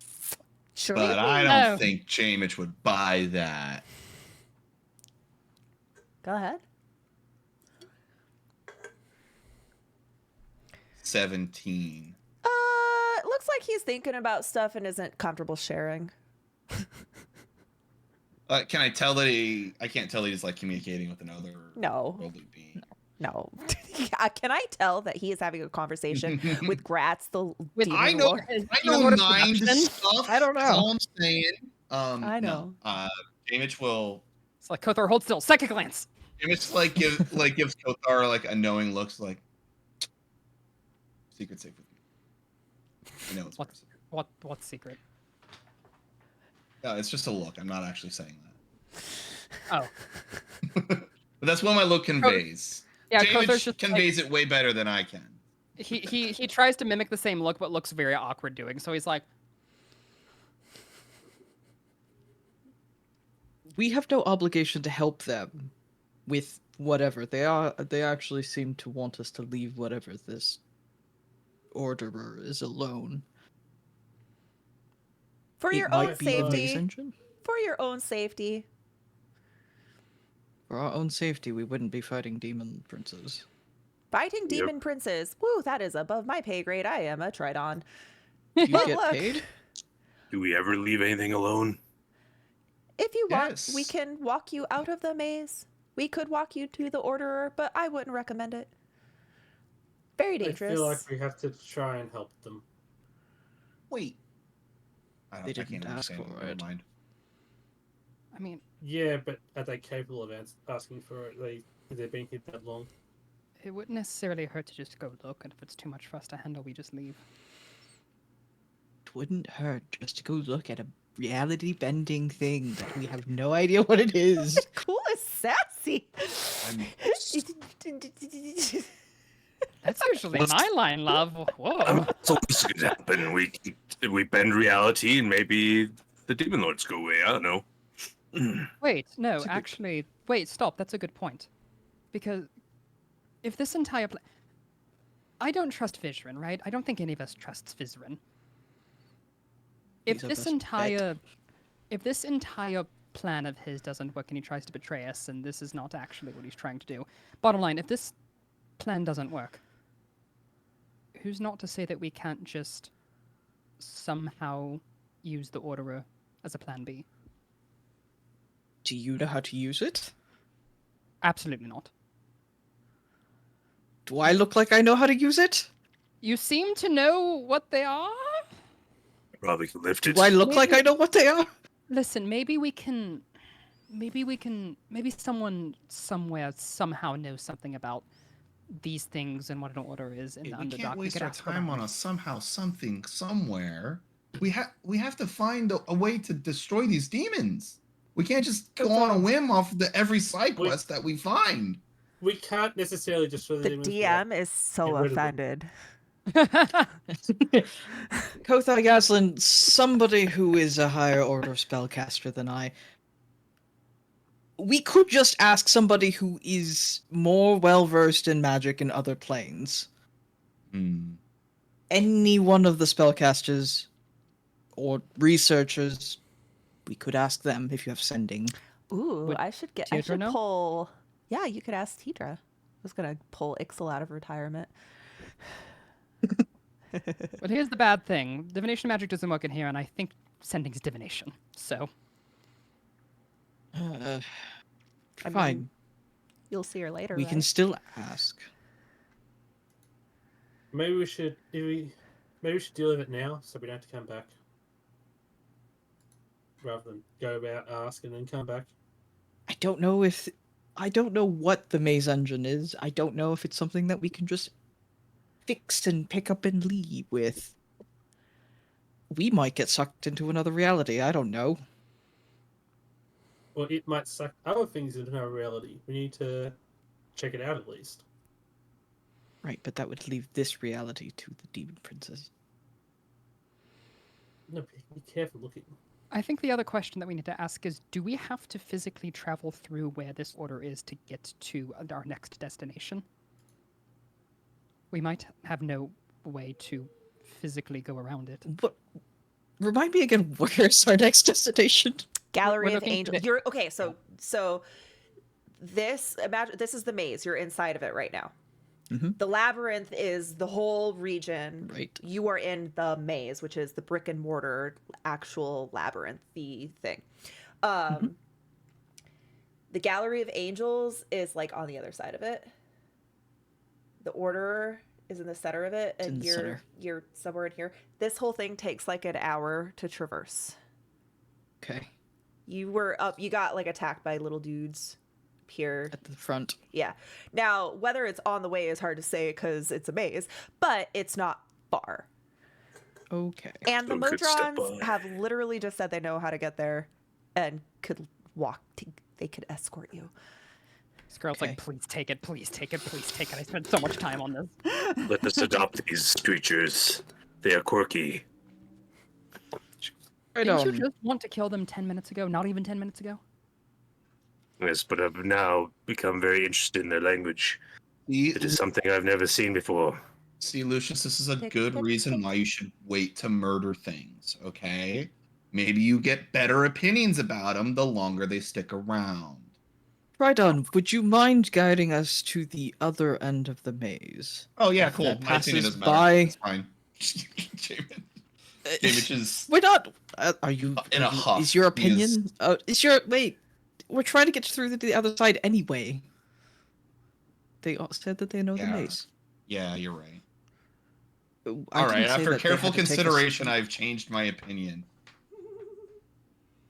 Sure. but I No. don't think Jamich would buy that. Go ahead. 17. It looks like he's thinking about stuff and isn't comfortable sharing. Can I tell that he? I can't tell he's like communicating with another No. worldly being. No. Yeah, can I tell that he is having a conversation with Gratz, the With- demon I know. lord? I Demon know Lord of mind Corruption? stuff. I don't know. That's all I'm saying. I know. No. Jamich will. It's like Kothar, hold still. Second glance. Jamich gives Kothar like a knowing looks like. Secret safe with you. I know it's What? secret. What's secret? No, it's just a look. I'm not actually saying that. Oh, But that's what my look conveys. yeah. Jamich Kothar's just conveys it way better than I can. he tries to mimic the same look, but looks very awkward doing. So he's like, We have no obligation to help them with whatever they are. They actually seem to want us to leave whatever this orderer is alone. For It your might own be the maze safety. engine. For your own safety. For our own safety, we wouldn't be fighting demon princes. Fighting Yep. demon princes. Woo, that is above my pay grade. I am a Tridon. Do you But get look, paid? Do we ever leave anything alone? If you want, we Yes. can walk you out of the maze. We could walk you to the Orderer, but I wouldn't recommend it. Very I dangerous. feel like we have to try and help them. Wait. They I didn't can't ask understand. for Never it. mind. I mean, Yeah, but are they capable of asking for it? They've been here that long. it wouldn't necessarily hurt to just go look, and if it's too much for us to handle, we just leave. It wouldn't hurt just to go look at a reality bending thing that we have no idea what it is. Cool is sassy. That's usually my line, love. Whoa. So this could happen. We bend reality, and maybe the demon lords go away. I don't know. Wait, no, That's a good- actually, wait, stop. That's a good point. Because if this entire I don't trust Vizrin, right? I don't think any of us trusts Vizrin. If He's our this best bet. entire plan of his doesn't work and he tries to betray us and this is not actually what he's trying to do. Bottom line, if this plan doesn't work, who's not to say that we can't just somehow use the Orderer as a plan B? Do you know how to use it? Absolutely not. Do I look like I know how to use it? You seem to know what they are? Probably could lift it. Do I look like I Maybe- know what they are? Listen, maybe someone somewhere somehow knows something about these things and what an order is in Hey, the we Underdark. can't waste could our ask time around. on a somehow something somewhere. We have to find a way to destroy these demons. We can't just go on a whim off every side Wait. quest that we find. We can't necessarily destroy the The demons. without- DM is so Get rid of them. offended. Kothar Yaslin, somebody who is a higher order spellcaster than I. We could just ask somebody who is more well versed in magic in other planes. Any one of the spellcasters or researchers, we could ask them if you have sending. Ooh, Would I should Teodra know? pull. Yeah, you could ask Teedra. I was gonna pull Ixel out of retirement. But here's the bad thing: divination magic doesn't work in here, and I think sending's divination. So Uh, I mean, fine. You'll see her later. We right? can still ask. Maybe we should maybe we should deal with it now, so we don't have to come back, rather than go about ask and then come back. I don't know what the maze engine is. I don't know if it's something that we can just fix and pick up and leave with. We might get sucked into another reality. I don't know. Well, it might suck other things into our reality. We need to check it out at least. Right, but that would leave this reality to the demon princess. No, be careful looking. I think the other question that we need to ask is, do we have to physically travel through where this order is to get to our next destination? We might have no way to physically go around it. But remind me again, where's our next destination? Gallery we're of looking Angels. to- You're okay. So this this is the maze. You're inside of it right now. Mhm. The labyrinth is the whole region. Right. You are in the maze, which is the brick and mortar actual labyrinthy thing. The Gallery of Angels is like on the other side of it. The Order is in the center of it, It's in and the you're center. you're somewhere in here. This whole thing takes like an hour to traverse. Okay, You were up. You got like attacked by little dudes up here. at the front. Yeah. Now, whether it's on the way is hard to say because it's a maze, but it's not far. Okay. And the So good step Modrons by. have literally just said they know how to get there and could walk. They could escort you. This girl's Okay. like, please take it, please take it, please take it. I spent so much time on this. Let us adopt these creatures. They are quirky. Right Didn't you on. just want to kill them 10 minutes ago? Not even 10 minutes ago? Yes, but I've now become very interested in their language. See, It is something I've never seen before. see, Lucius, this is a Tick, good tick, reason tick. why you should wait to murder things, okay? Maybe you get better opinions about them the longer they stick around. Right on. Would you mind guiding us to the other end of the maze? Oh, yeah, If cool. that My opinion passes doesn't matter. by- It's fine. Jamin. Jamin is... We're not. Are you In a are you- huff. Is your He opinion? is- Is your wait? We're trying to get through to the other side anyway. They all said that they know the Yeah. maze. Yeah, you're right. I All right, didn't say after that they careful had to take us- consideration, I've changed my opinion.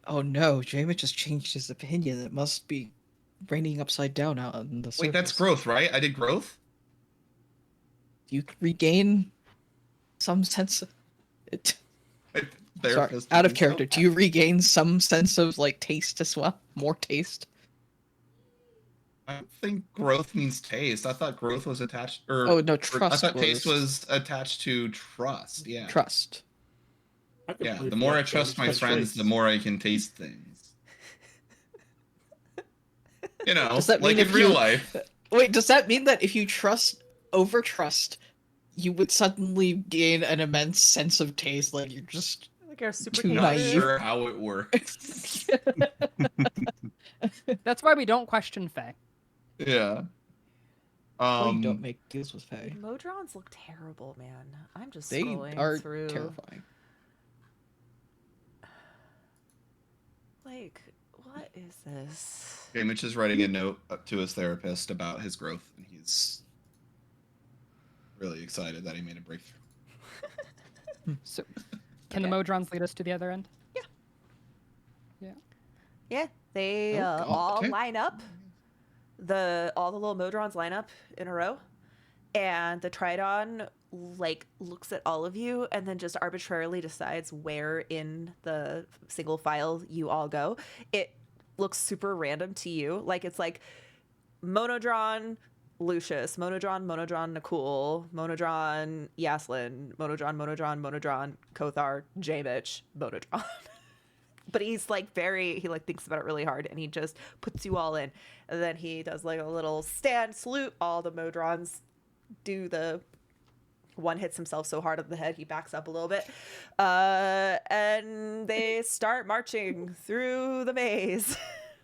Oh no, Jamin just changed his opinion. It must be raining upside down out on the surface. Wait, that's growth, right? I did growth? You regain some sense of it. Sorry, Therapist out of did character. so. Do you regain some sense of like taste as well? More taste? I don't think growth means taste. I thought growth was attached, or Oh no, I trust. thought taste was attached to trust. Yeah, trust. I yeah. completely The more I forgot trust my James' friends, choice. the more I can taste things. You know, Does that like mean in if real you- life. Wait, does that mean that if you trust over trust, you would suddenly gain an immense sense of taste? Like you're just Like you're super Too Not naive. sure how it works. That's why we don't question Faye. Yeah. well, you don't make deals with Faye. Modrons look terrible, man. I'm just They scrolling are through. terrifying. Like, what is this? Mitch is writing a note up to his therapist about his growth, and he's really excited that he made a breakthrough. So, can the Modrons lead us to the other end? Yeah, they Oh, uh, God. all Okay. line up. All the little Modrons line up in a row, and the Tridon like looks at all of you and then just arbitrarily decides where in the single file you all go. It looks super random to you, like it's like Monodron Lucius, Monodron Nakul, Monodron Yaslin, Monodron Kothar, Jamich, Monodron. But he's like he like thinks about it really hard, and he just puts you all in, and then he does like a little stand salute. All the Modrons do the one, hits himself so hard on the head he backs up a little bit, and they start marching through the maze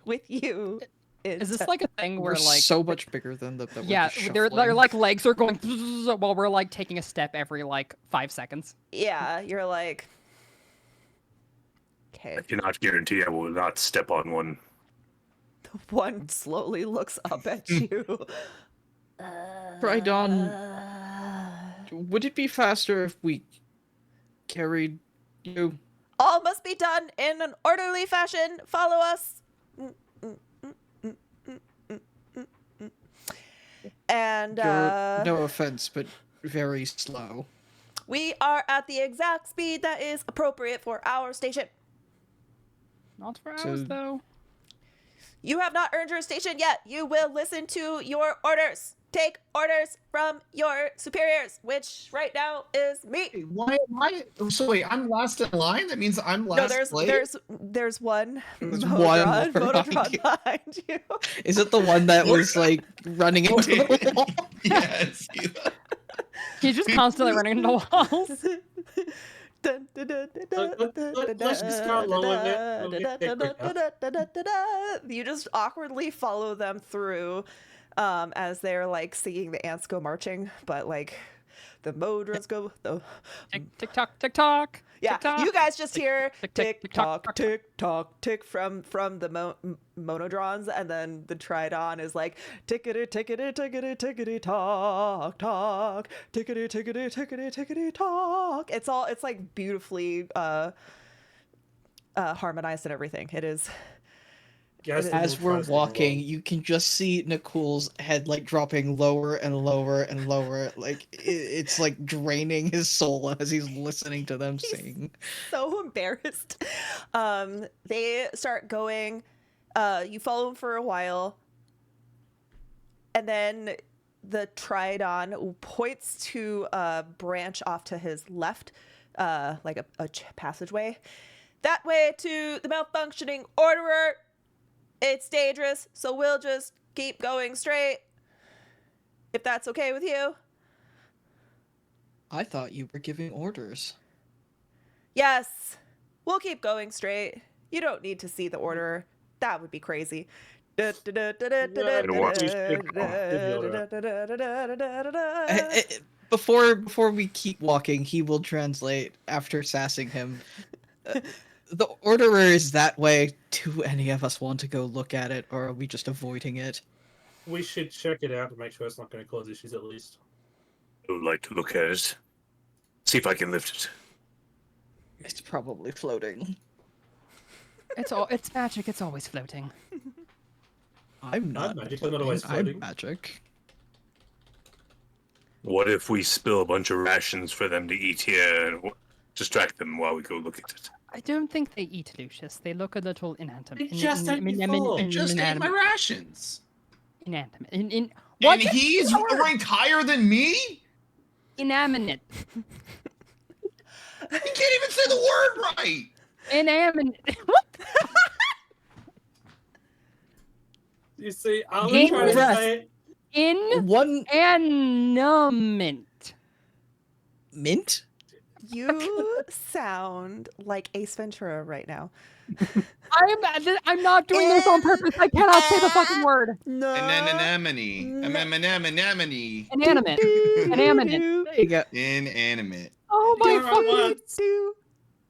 with you. Is this like a thing We're where like so much bigger than the. That we're yeah, just their shuffling. like legs are going while we're like taking a step every like 5 seconds. Yeah, you're like, okay. I cannot guarantee I will not step on one. One slowly looks up at you. Trydon, would it be faster if we carried you? All must be done in an orderly fashion. Follow us. And You're, no offense, but very slow. we are at the exact speed that is appropriate for our station. Not for So- ours, though. You have not earned your station yet. You will listen to your orders. Take orders from your superiors, which right now is me. Why? So wait, I'm last in line. That means I'm last. No, there's one There's Monodron, one more Monodron behind you. Is it the one that was like running into the wall? Yes. He's just constantly running into walls. Let's just go along with it. We'll get there quicker. You just awkwardly follow them through as they're like singing the ants go marching, but like the Modrons go Tick tock, tick tock. yeah, tick-tock. you guys just hear tick, tick tick, tock, tock, tick tock, tick from the Monodrons, and then the Tridon is like tickety tickety tickety tickety tock tock tickety tickety tickety tickety tock. It's like beautifully harmonized and everything. It is. Guys, As the we're little walking, you can just see Nicole's head like dropping lower and lower and lower. Like it's like draining his soul as he's listening to them sing. So embarrassed. They start going. You follow them for a while, and then the Tridon points to a branch off to his left, like a passageway. That way to the malfunctioning Orderer. It's dangerous, so we'll just keep going straight. If that's okay with you. I thought you were giving orders. Yes, we'll keep going straight. You don't need to see the Orderer. That would be crazy. Before we keep walking, he will translate after sassing him. The Orderer is that way. Do any of us want to go look at it, or are we just avoiding it? We should check it out and make sure it's not going to cause issues at least. I would like to look at it. See if I can lift it. It's probably floating. It's magic. It's always floating. I'm not magic, I'm not always I'm floating. magic. What if we spill a bunch of rations for them to eat here and distract them while we go look at it? I don't think they eat, Lucius. They look a little inanimate. They just ate before. Just ate my rations. Inanimate. And he's ranked higher than me? Inanimate. He can't even say the word right. Inanimate. What? You see, I was Game trying to rest. say One Inanimate. mint? You sound like Ace Ventura right now. I'm not doing this on purpose. I cannot say the fucking word. No. Anemone. Inanimate. Inanimate. There you go. Inanimate. Oh my You're fucking. right.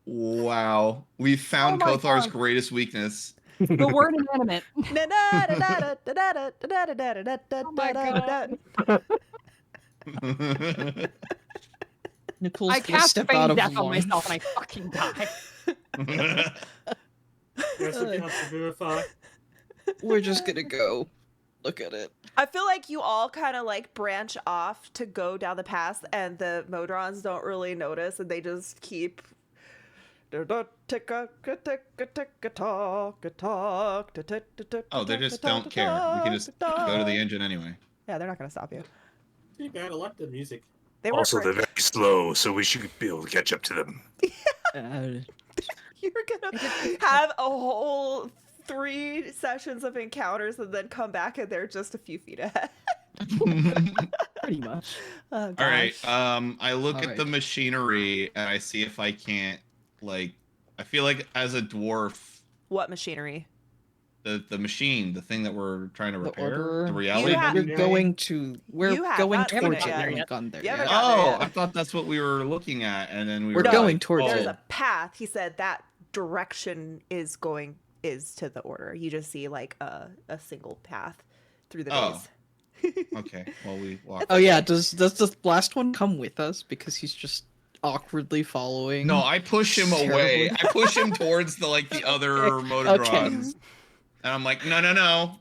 Wow. We found Oh my Kothar's God. greatest weakness. The word inanimate. Oh my God. Nicole's I gonna cast step feign out of death on line. myself and I fucking die. recipe has to verify. We're just gonna go look at it. I feel like you all kind of like branch off to go down the path, and the Modrons don't really notice, and they just keep. Oh, they just don't care. We can just go to the engine anyway. Yeah, they're not gonna stop you. Too bad, I like the music. They were Also, they're very slow, so we should be able to catch up to them. You're gonna have a whole 3 sessions of encounters and then come back and they're just a few feet ahead. Pretty much. Oh, All right. gosh. I look All at right. the machinery and I see if I can't like. I feel like as a dwarf, What machinery? the machine, the thing that we're trying to The repair, order. the reality. You have- We're Yeah. going to. We're You have going not seen towards it it. yet. We haven't gone there You haven't yet. gotten there Oh, yet. I thought that's what we were looking at, and then we We're were going like, towards oh. There's it. a path. He said that direction is going is to the order. You just see like a single path through the Oh. maze. Okay. Well, we walk. Oh yeah, does the last one come with us because he's just awkwardly following? No, I push him away. Terribly. I push him towards the other Motodrons. And I'm like, no.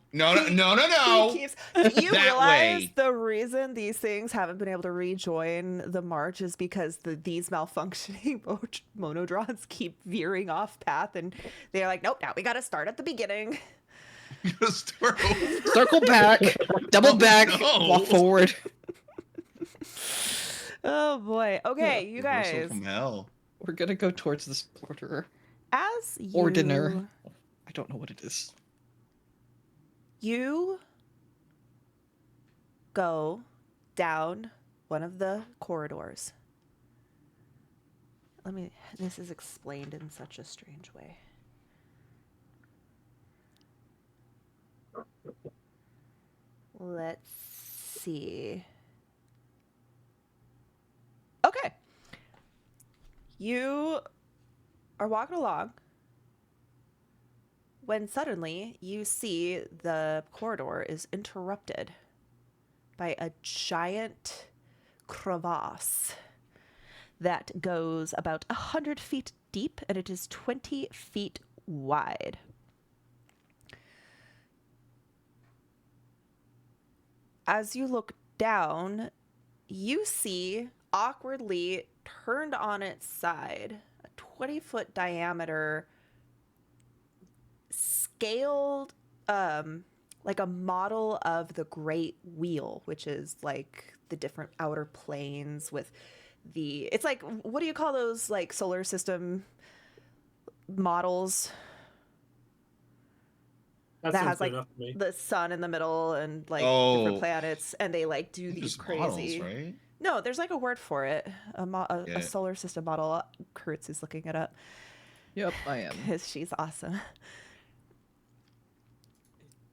He keeps, you That realize way. the reason these things haven't been able to rejoin the march is because these malfunctioning monodrons keep veering off path, and they're like, nope, now we got to start at the beginning. Just start over. Circle back, double back, no. walk forward. Oh boy. Okay, you Reversal guys. from hell. We're gonna go towards this order. As you Ordiner. I don't know what it is. You go down one of the corridors. This is explained in such a strange way. Let's see. Okay. You are walking along when suddenly you see the corridor is interrupted by a giant crevasse that goes about 100 feet deep, and it is 20 feet wide. As you look down, you see, awkwardly turned on its side, a 20-foot diameter scaled, like a model of the Great Wheel, which is like the different outer planes with it's like, what do you call those like solar system models? That That sounds has good like enough for me. the sun in the middle and like Oh. different planets, and they like do They're these just crazy. models, right? No, there's like a word for it. Yeah. A solar system model. Kurtz is looking it up Yep, I am. because she's awesome.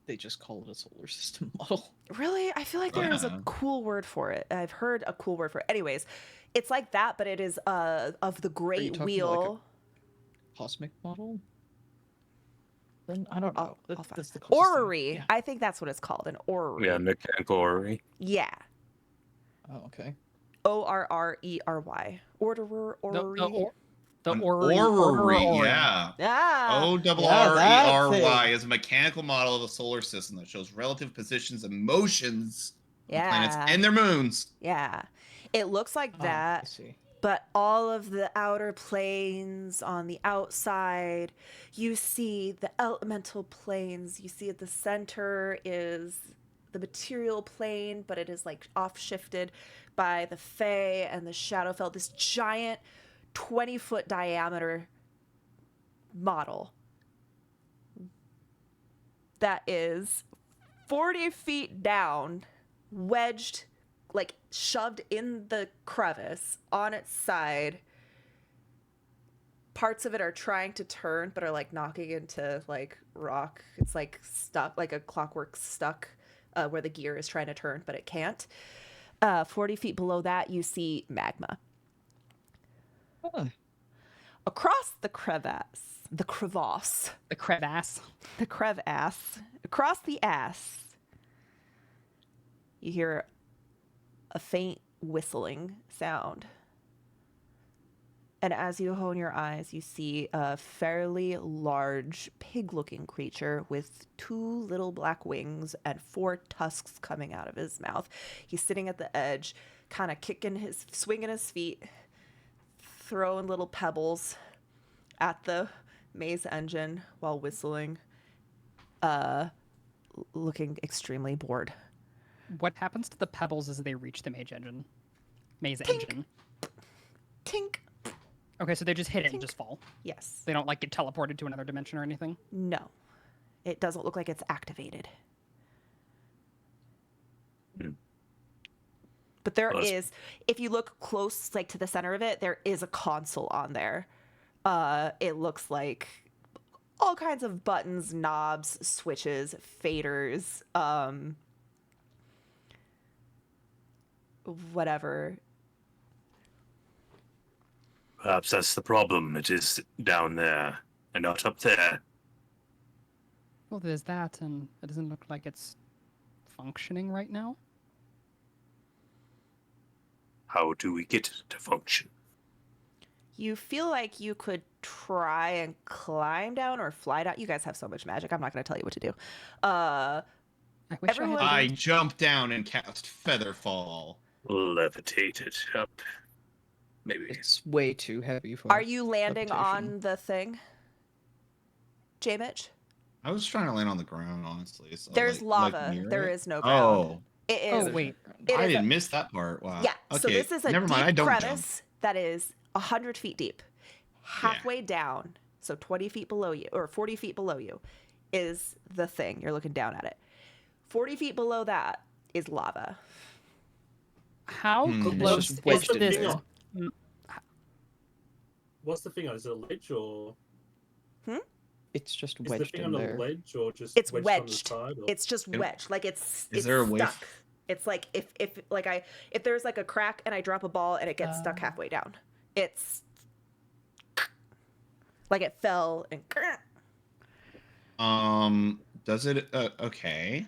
They just call it a solar system model. Really? I feel like there is a Yeah. cool word for it. I've heard a cool word for it. Anyways, it's like that, but it is of the Great talking Wheel. like Cosmic model? Then I don't know. I'll find- That's the closest thing. Orrery. Yeah. I think that's what it's called. An orrery. Yeah, mechanical orrery. Yeah. Oh, okay. Orrery. Orderer. Orrery. The An orrery. orrery, orrery. yeah. Ah. ORRERY is a mechanical model of the solar system that shows relative positions and motions of Yeah. planets and their moons. Yeah. It looks like Oh, I that. see. But all of the outer planes on the outside, you see the elemental planes. You see at the center is the material plane, but it is like off shifted by the Fae and the Shadowfell. This giant 20-foot diameter model that is 40 feet down, wedged, like shoved in the crevice on its side. Parts of it are trying to turn but are like knocking into like rock. It's like stuck, like a clockwork stuck, where the gear is trying to turn but it can't. 40 feet below that you see magma. Huh. Across the crevasse, The crevasse. across the ass, you hear a faint whistling sound. And as you hone your eyes, you see a fairly large pig-looking creature with 2 little black wings and 4 tusks coming out of his mouth. He's sitting at the edge, kind of swinging his feet, throwing little pebbles at the maze engine while whistling, looking extremely bored. What happens to the pebbles as they reach the maze engine? Tink. Engine. Tink. Okay, so they just hit it and Tink. just fall. Yes. They don't like get teleported to another dimension or anything. No. It doesn't look like it's activated. Hmm. But there Well, is, if you look close, like to the center of it, there is a console on there. It looks like all kinds of buttons, knobs, switches, faders, whatever. Perhaps that's the problem. It is down there and not up there. Well, there's that, and it doesn't look like it's functioning right now. How do we get it to function? You feel like you could try and climb down or fly down. You guys have so much magic. I'm not going to tell you what to do. I wish Everyone- I I had. jump down and cast Featherfall. Levitate it up. Maybe. It's way too heavy for. Are you landing levitation. on the thing, J-Mitch? I was trying to land on the ground, honestly. So, There's like lava. near There it. is no ground. Oh, It is. Oh wait, It I is a- didn't miss that part. Wow. Yeah. Okay. So this is a never mind. I deep don't crevice that is 100 feet deep. Halfway down, so 20 feet below you, or 40 feet below you, is the thing. You're looking down at it. 40 feet below that is lava. how Hmm. close Just is wedged What's the in this? thing there. on? What's the thing on? Is it a ledge or It's just is the wedged thing in on there. the ledge or just It's wedged, wedged. on the side? Or... It's just It- wedged, like it's Is there a way stuck. It's like if there's like a crack and I drop a ball and it gets stuck Oh. halfway down. It's like it fell and Does it? Okay.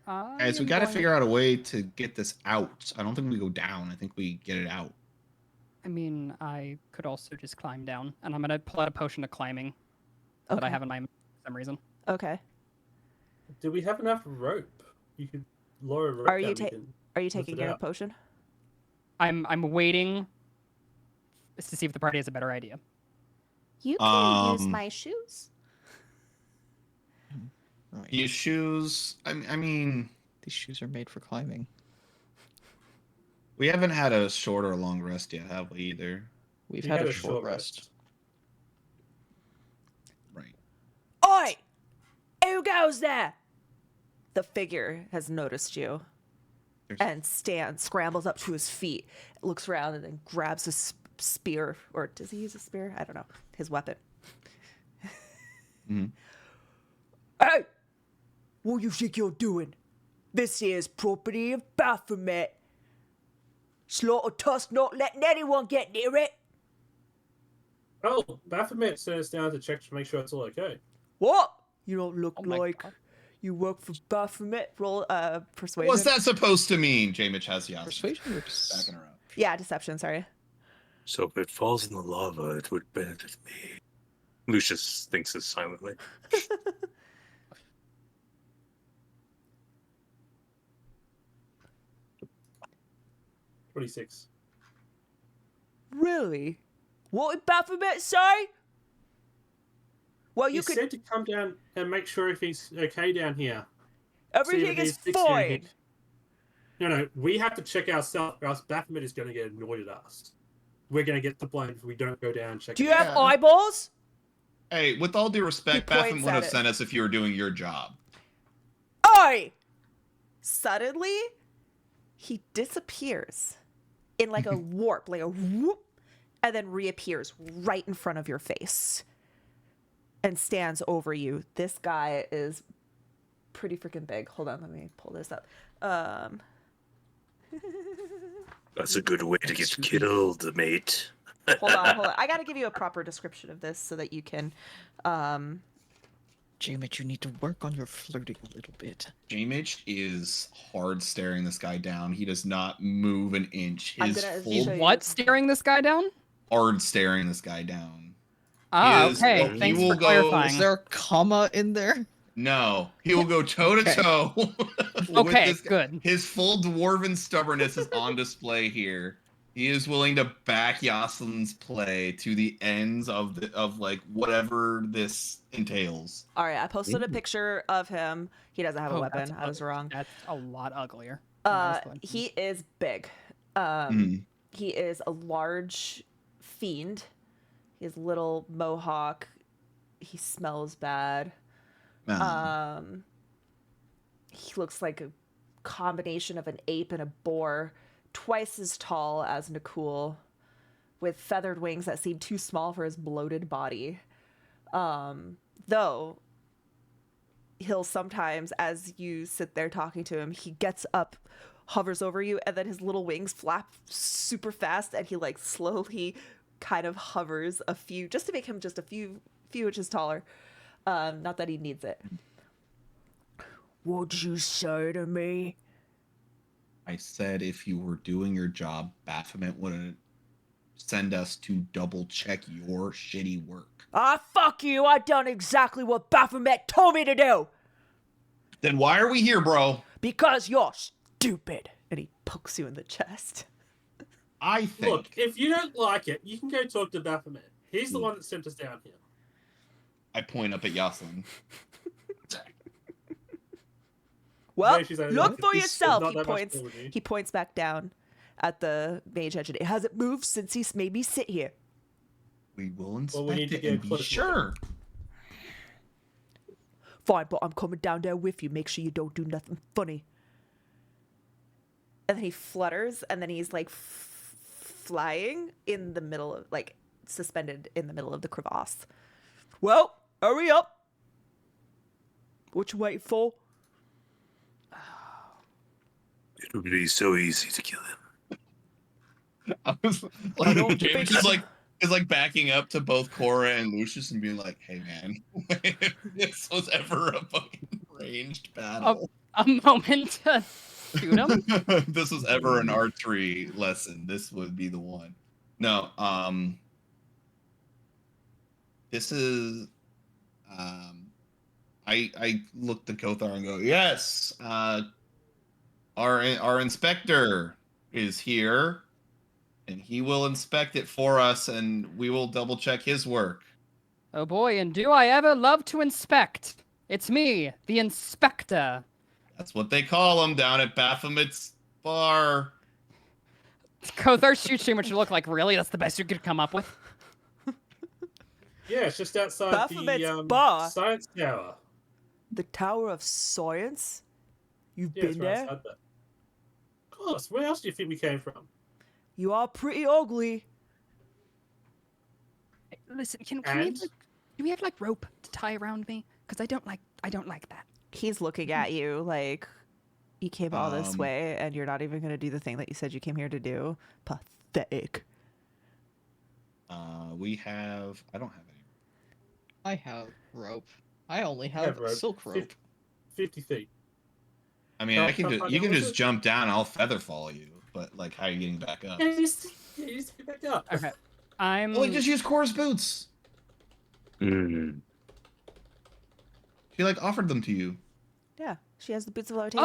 I Guys, we am got to going- figure out a way to get this out. I don't think we go down. I think we get it out. I mean, I could also just climb down, and I'm gonna pull out a potion of climbing that I Okay. have in my for some reason. Okay. Do we have enough rope? You could lower a rope Are you down. We ta- can... Are you Lift taking it your out. potion? I'm waiting to see if the party has a better idea. You can use Um, my shoes. Right. Your shoes. I mean, These shoes are made for climbing. we haven't had a short or long rest yet, have we? Either. We've We had had a short rest. Right. Oi! Who goes there? The figure has noticed you There's- and scrambles up to his feet, looks around, and then grabs a spear. Or does he use a spear? I don't know. His weapon. Mhm. Hey! What you think you're doing? This here's property of Baphomet. Slaughter Tusk not letting anyone get near it. Oh, Baphomet sent us down to check to make sure it's all okay. What? You don't look Oh my like God. you work for Baphomet. Roll persuasion. What's that supposed to mean? J-Mitch has the Persuasion or backing her up. Yeah, deception. Sorry. So if it falls in the lava, it would benefit me. Lucius thinks this silently. 26. Really? What did Baphomet say? Well, You you could. said to come down and make sure everything's okay down here. Everything See if is there's fixing fine. anything. No, we have to check ourselves, or else Baphomet is going to get annoyed at us. We're going to get the blame if we don't go down and check Do you it have out. Yeah. eyeballs? Hey, with all due respect, He points Baphomet would at have it. sent us if you were doing your job. Oi! Suddenly, he disappears in like a warp, like a whoop, and then reappears right in front of your face and stands over you. This guy is pretty freaking big. Hold on, let me pull this up. That's a good way to get killed, mate. Hold on. I got to give you a proper description of this so that you can. J-Mitch, you need to work on your flirting a little bit. J-Mitch is hard staring this guy down. He does not move an inch. I'm His gonna full show you. What? Staring this guy down? hard staring this guy down. Ah, is- okay. he Thanks will for go- clarifying. Is there a comma in there? No, he will go toe to toe. Okay, good. His full dwarven stubbornness is on display here. He is willing to back Yocelyn's play to the ends of like whatever this entails. All right, I posted a picture of him. He doesn't have a Oh, weapon. that's I was wrong. That's a lot uglier. than I was going. He is big. Hmm. He is a large fiend. He has little mohawk. He smells bad. He looks like a combination of an ape and a boar, twice as tall as Nakul, with feathered wings that seem too small for his bloated body. Though he'll sometimes, as you sit there talking to him, he gets up, hovers over you, and then his little wings flap super fast, and he like slowly kind of hovers a few, just to make him just a few inches taller. Not that he needs it. What'd you say to me? I said if you were doing your job, Baphomet wouldn't send us to double check your shitty work. Ah, fuck you! I done exactly what Baphomet told me to do! Then why are we here, bro? Because you're stupid! And he pokes you in the chest. I think. Look, if you don't like it, you can go talk to Baphomet. He's the Hmm. one that sent us down here. I point up at Yoslin. Well, No, she's only look like, for "He's yourself, not he that much points. more than you." He points back down at the mage engine. It hasn't moved since he's made me sit here. We will inspect Well, we need to it get and be close look. sure. Fine, but I'm coming down there with you. Make sure you don't do nothing funny. And then he flutters, and then he's like flying in the middle of, like, suspended in the middle of the crevasse. Well, hurry up. What you waiting for? It would be so easy to kill him. I was I don't James think is so. like backing up to both Cora and Lucius and being like, "Hey man, if this was ever a fucking ranged battle, A moment to shoot him. if this was ever an archery lesson, this would be the one." No, this is I looked at Kothar and go, "Yes, our inspector is here, and he will inspect it for us, and we will double check his work." Oh boy, and do I ever love to inspect. It's me, the inspector. That's what they call him down at Baphomet's bar. Kothar shoots you, which you look like, really? That's the best you could come up with? Yeah, it's just outside Baphomet's the bar. science tower. The Tower of Science? You've Yeah, it's been right there? outside that. Of course. Where else do you think we came from? You are pretty ugly. Listen, do we have like rope to tie around me? Because I don't like that. He's looking at you like you came all this Um, way and you're not even going to do the thing that you said you came here to do. Pathetic. I don't have any. I have rope. I only have have rope. silk rope. 50 feet. I mean, How- I can how just far you down can was just it? jump down. I'll feather fall you, but like, how are you getting back up? Yeah, you just get back up. Okay. I'm Well, like, just use Cora's boots. Mm. She like offered them to you. Yeah, she has the boots of levitation.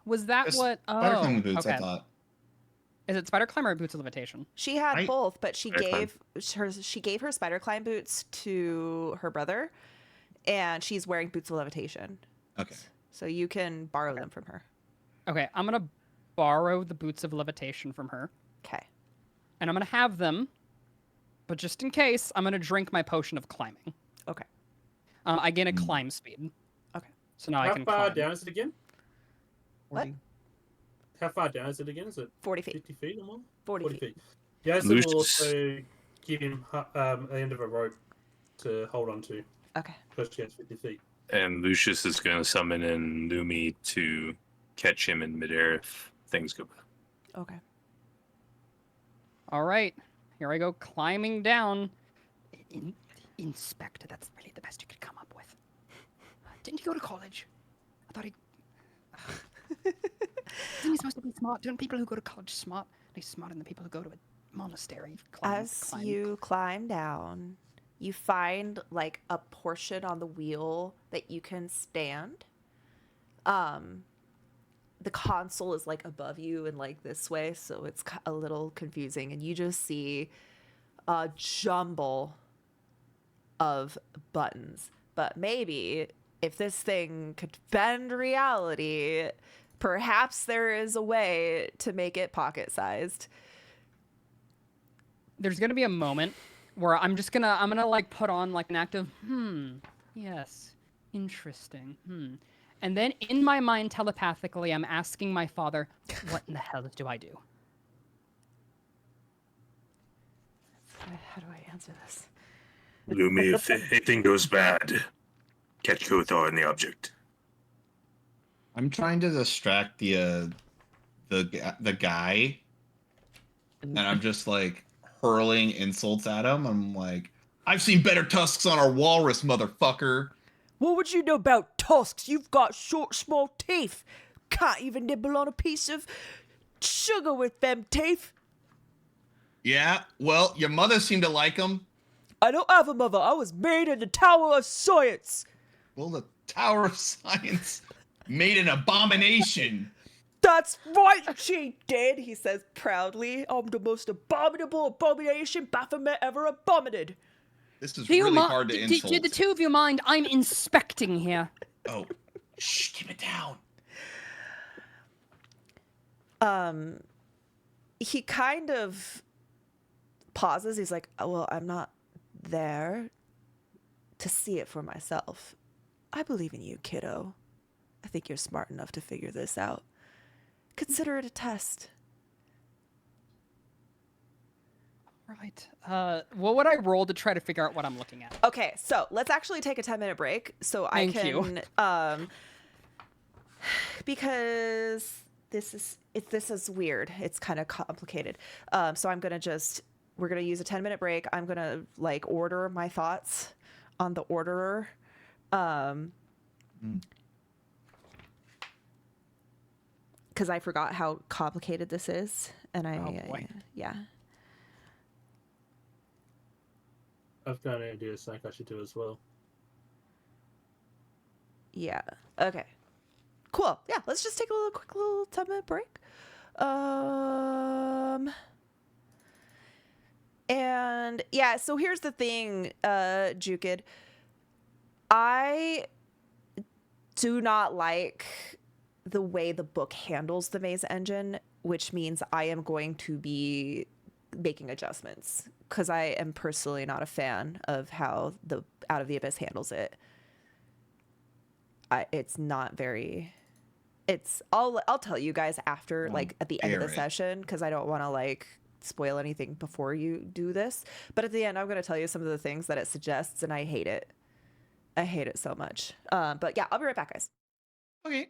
was that Just what Spider climbing boots, okay. I thought. Is it spider climber or boots of levitation? She had I- both, but she Spider gave her spider climb boots to her brother, and she's wearing boots of levitation. Okay. So you can borrow them from her. Okay, I'm gonna borrow the boots of levitation from her, Okay. and I'm gonna have them, but just in case, I'm gonna drink my potion of climbing. Okay. I gain a climb speed. Okay. So now I How can far climb. down is it again? What? 40. How far down is it again? Is it 40 feet. 50 feet or more? 40 feet. Jason Lucius- will also give him the end of a rope to hold on to Okay. because she has 50 feet. And Lucius is going to summon in Lumi to catch him in midair if things go bad. Okay. All right, here I go climbing down. Inspector, that's really the best you could come up with. Didn't you go to college? I thought he. Isn't he supposed to be smart? Don't people who go to college smart? They're smarter than the people who go to a monastery. As you climb down, you find like a portion on the wheel that you can stand. The console is like above you and like this way, so it's a little confusing, and you just see a jumble of buttons. But maybe if this thing could bend reality, perhaps there is a way to make it pocket-sized. There's gonna be a moment where I'm gonna like put on like an active yes, interesting, and then in my mind telepathically I'm asking my father, what in the hell do I do? How do I answer this? Lumi, if anything goes bad, catch Kothar in the object. I'm trying to distract the guy, and I'm just like hurling insults at him. I'm like, "I've seen better tusks on our walrus, motherfucker." What would you know about tusks. You've got short, small teeth. Can't even nibble on a piece of sugar with them teeth. Yeah, well, your mother seemed to like them. I don't have a mother. I was made in the Tower of Science. Well, the Tower of Science made an abomination. That's right, she did, he says proudly. I'm the most abominable abomination Baphomet ever abominated. This is Do you really mi- hard to do, insult. do the two of you mind? I'm inspecting here. Oh, shh, keep it down. He kind of pauses. He's like, oh, well, I'm not there to see it for myself. I believe in you, kiddo. I think you're smart enough to figure this out. Consider it a test. Right. What would I roll to try to figure out what I'm looking at? Okay, so let's actually take a 10-minute break so Thank I you. can because this is weird. It's kind of complicated. So we're gonna use a 10-minute break. I'm gonna like order my thoughts on the orderer. Because I forgot how complicated this is, and boy. yeah. I've got an idea. Something I should do as well. Yeah. Okay. Cool. Yeah. Let's just take a quick little 10-minute break. And yeah. So here's the thing, Jukid. I do not like the way the book handles the maze engine, which means I am going to be making adjustments because I am personally not a fan of how the Out of the Abyss handles it. It's not very. I'll tell you guys after, Well, like at the end of the bear it. session, because I don't want to like spoil anything before you do this. But at the end, I'm going to tell you some of the things that it suggests, and I hate it. I hate it so much. But yeah, I'll be right back, guys. Okay.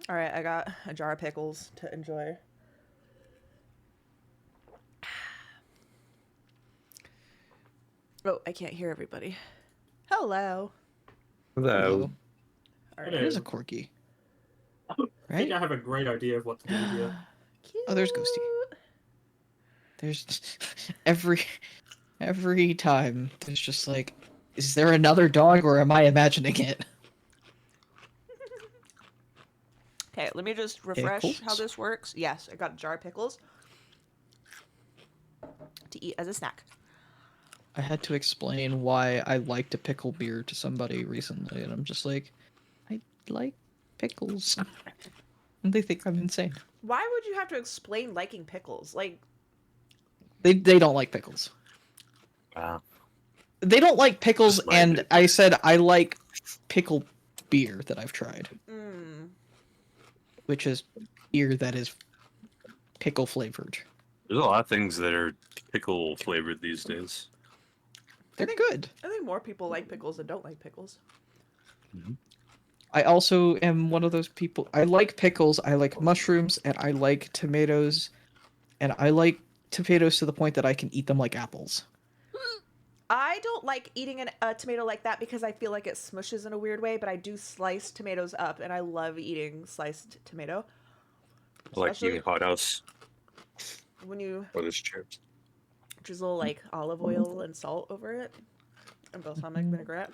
All right, I got a jar of pickles to enjoy. Oh, I can't hear everybody. Hello. Hello. All Hello. right. It is a corgi. I think Right? I have a great idea of what to do here. Oh, there's Ghosty. There's every time there's just like, is there another dog or am I imagining it? Okay, let me just refresh how Pickles? this works. Yes, I got a jar of pickles to eat as a snack. I had to explain why I liked a pickle beer to somebody recently, and I'm just like, I like pickles. And they think I'm insane. Why would you have to explain liking pickles? Like, They don't like pickles. Wow. They don't like pickles, Just my and opinion. I said I like pickle beer that I've tried, which is beer that is pickle flavored. There's a lot of things that are pickle flavored these days. They're good. I think more people like pickles than don't like pickles. I also am one of those people. I like pickles, I like mushrooms, and I like tomatoes. And I like tomatoes to the point that I can eat them like apples. I don't like eating a tomato like that because I feel like it smushes in a weird way, but I do slice tomatoes up, and I love eating sliced tomato. I like Especially eating hot house when you or those chips. drizzle like olive oil and salt over it and balsamic vinaigrette.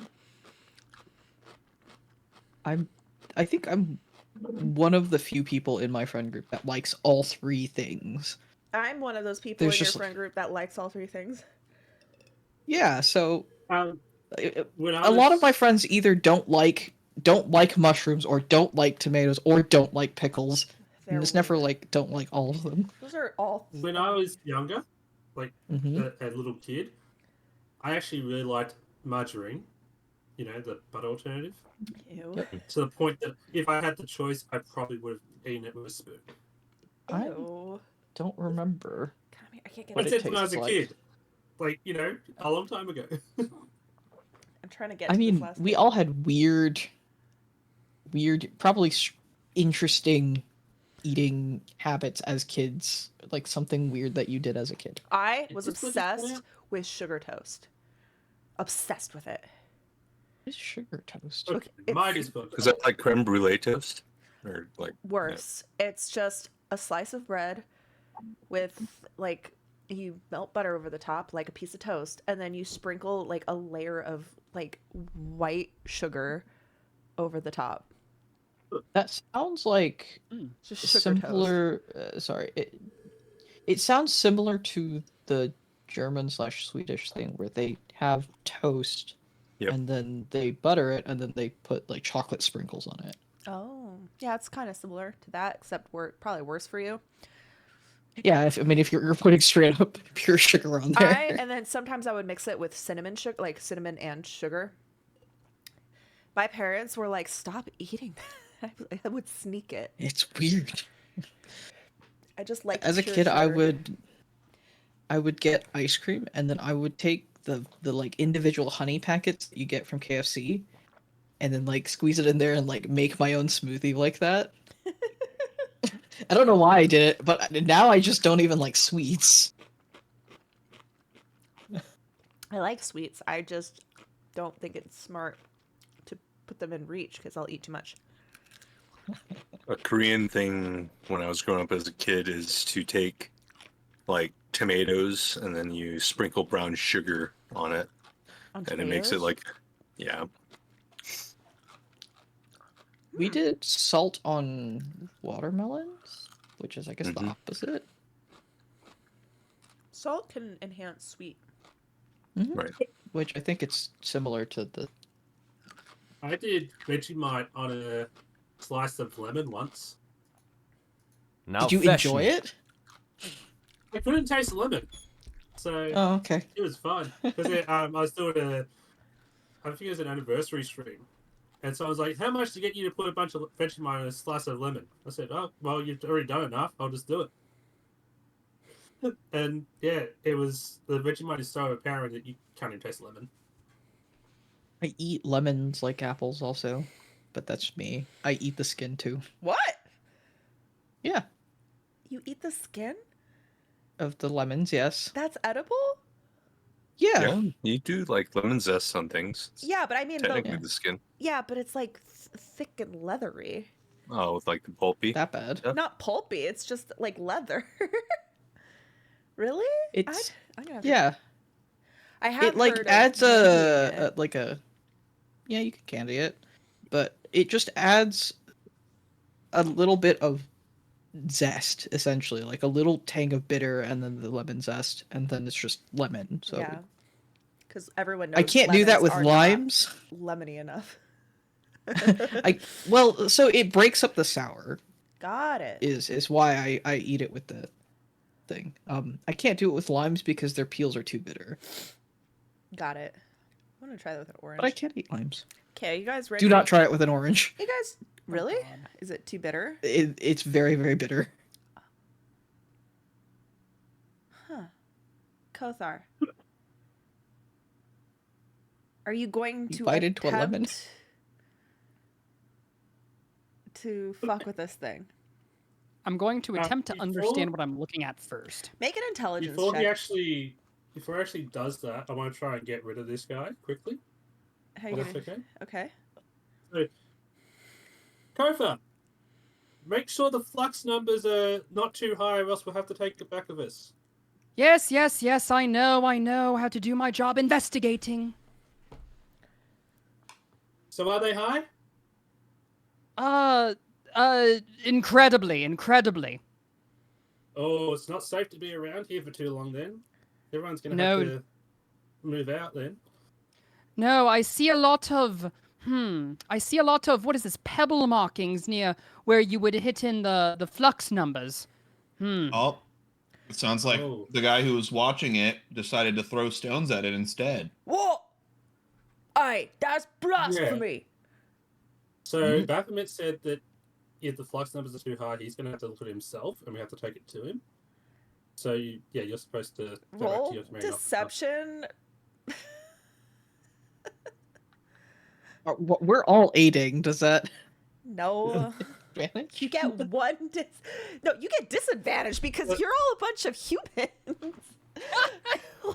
I think I'm one of the few people in my friend group that likes all three things. I'm one of those people There's in your just- friend group that likes all three things. Yeah, so When I a lot of was- my friends either don't like mushrooms or don't like tomatoes or don't like pickles. They're And it's never weird. like don't like all of them. Those are all. When I was younger, like Hmm. a little kid, I actually really liked margarine. You know, the butter alternative. Ew. Yep. To the point that if I had the choice, I probably would have eaten it with a spoon. I Ew. don't remember. Come here, I can't get What I it. it said when I was a tastes like. kid. Like, you know, a long time ago. I'm trying to get I to this mean, last we thing. all had weird, probably interesting eating habits as kids. Like something weird that you did as a kid. I was Is this what it's obsessed called? with sugar toast. Obsessed with it. What is sugar toast? Okay, it's- mine is good. Is that like creme brulee toast? Or like Worse. It's just a slice of bread with like you melt butter over the top like a piece of toast, and then you sprinkle like a layer of like white sugar over the top. That sounds like It's just sugar toast. simpler. Sorry, it sounds similar to the German/Swedish thing where they have toast, Yep. and then they butter it, and then they put like chocolate sprinkles on it. Oh, yeah, it's kind of similar to that, except probably worse for you. Yeah, if you're putting straight up pure sugar on there. And then sometimes I would mix it with cinnamon sugar, like cinnamon and sugar. My parents were like, "Stop eating that." I would sneak it. It's weird. I just like As a pure kid, sugar. I would get ice cream, and then I would take the like individual honey packets that you get from KFC, and then like squeeze it in there and like make my own smoothie like that. I don't know why I did it, but now I just don't even like sweets. I like sweets. I just don't think it's smart to put them in reach because I'll eat too much. a Korean thing when I was growing up as a kid is to take like tomatoes and then you sprinkle brown sugar on it, On and it makes it tomatoes? like, yeah. We did salt on watermelons, which is I guess the Mhm. opposite. Salt can enhance sweet. Right. Which I think it's similar to the. I did Vegemite on a slice of lemon once. Now Did you enjoy it? I couldn't taste the lemon. So Oh, okay. it was fun. Because I was doing I think it was an anniversary stream. And so I was like, how much to get you to put a bunch of Vegemite on a slice of lemon? I said, oh, well, you've already done enough. I'll just do it. And yeah, it was, the Vegemite is so apparent that you can't even taste lemon. I eat lemons like apples also, but that's me. I eat the skin too. What? Yeah, You eat the skin? of the lemons, yes. That's edible? Yeah. Yeah, you do like lemon zest on things. It's Yeah, but I mean, technically Yeah. the skin. yeah, but it's like thick and leathery. Oh, with like the pulpy. That bad. Yeah. Not pulpy. It's just like leather. Really? It's I'm gonna have to- yeah. I have It like heard of adds candying a it. like a yeah, you can candy it, but it just adds a little bit of zest essentially, like a little tang of bitter and then the lemon zest and then it's just lemon. So Yeah, because everyone knows I can't do that lemons with are not limes. lemony enough. Well, so it breaks up the sour Got it. is why I eat it with the thing. I can't do it with limes because their peels are too bitter. Got it. I'm gonna try that with an orange. But I can't eat limes. Okay, you guys ready? Do not try it with an orange. You guys really? God. Is it too bitter? It's very, very bitter. Huh. Kothar. Are you going You to bite into a lemon? attempt to fuck with this thing? I'm going to attempt to before- understand what I'm looking at first. Make an intelligence Before check. he actually does that, I want to try and get rid of this guy quickly. How you If that's gonna- okay. Okay. Kofa, make sure the flux numbers are not too high, or else we'll have to take it back of us. Yes, yes, yes, I know how to do my job investigating. So are they high? Incredibly. Oh, it's not safe to be around here for too long then. Everyone's gonna No. have to move out then. No, I see a lot of what is this, pebble markings near where you would hit in the flux numbers. Oh, it sounds like Oh. the guy who was watching it decided to throw stones at it instead. What? Aye, that's blasphemy. So Baphomet said that if the flux numbers are too high, he's gonna have to look at himself, and we have to take it to him. So you're supposed to go back Roll to your main officer. deception. We're all aiding. Does that No. advantage? You get no, you get disadvantage because you're all a bunch of humans.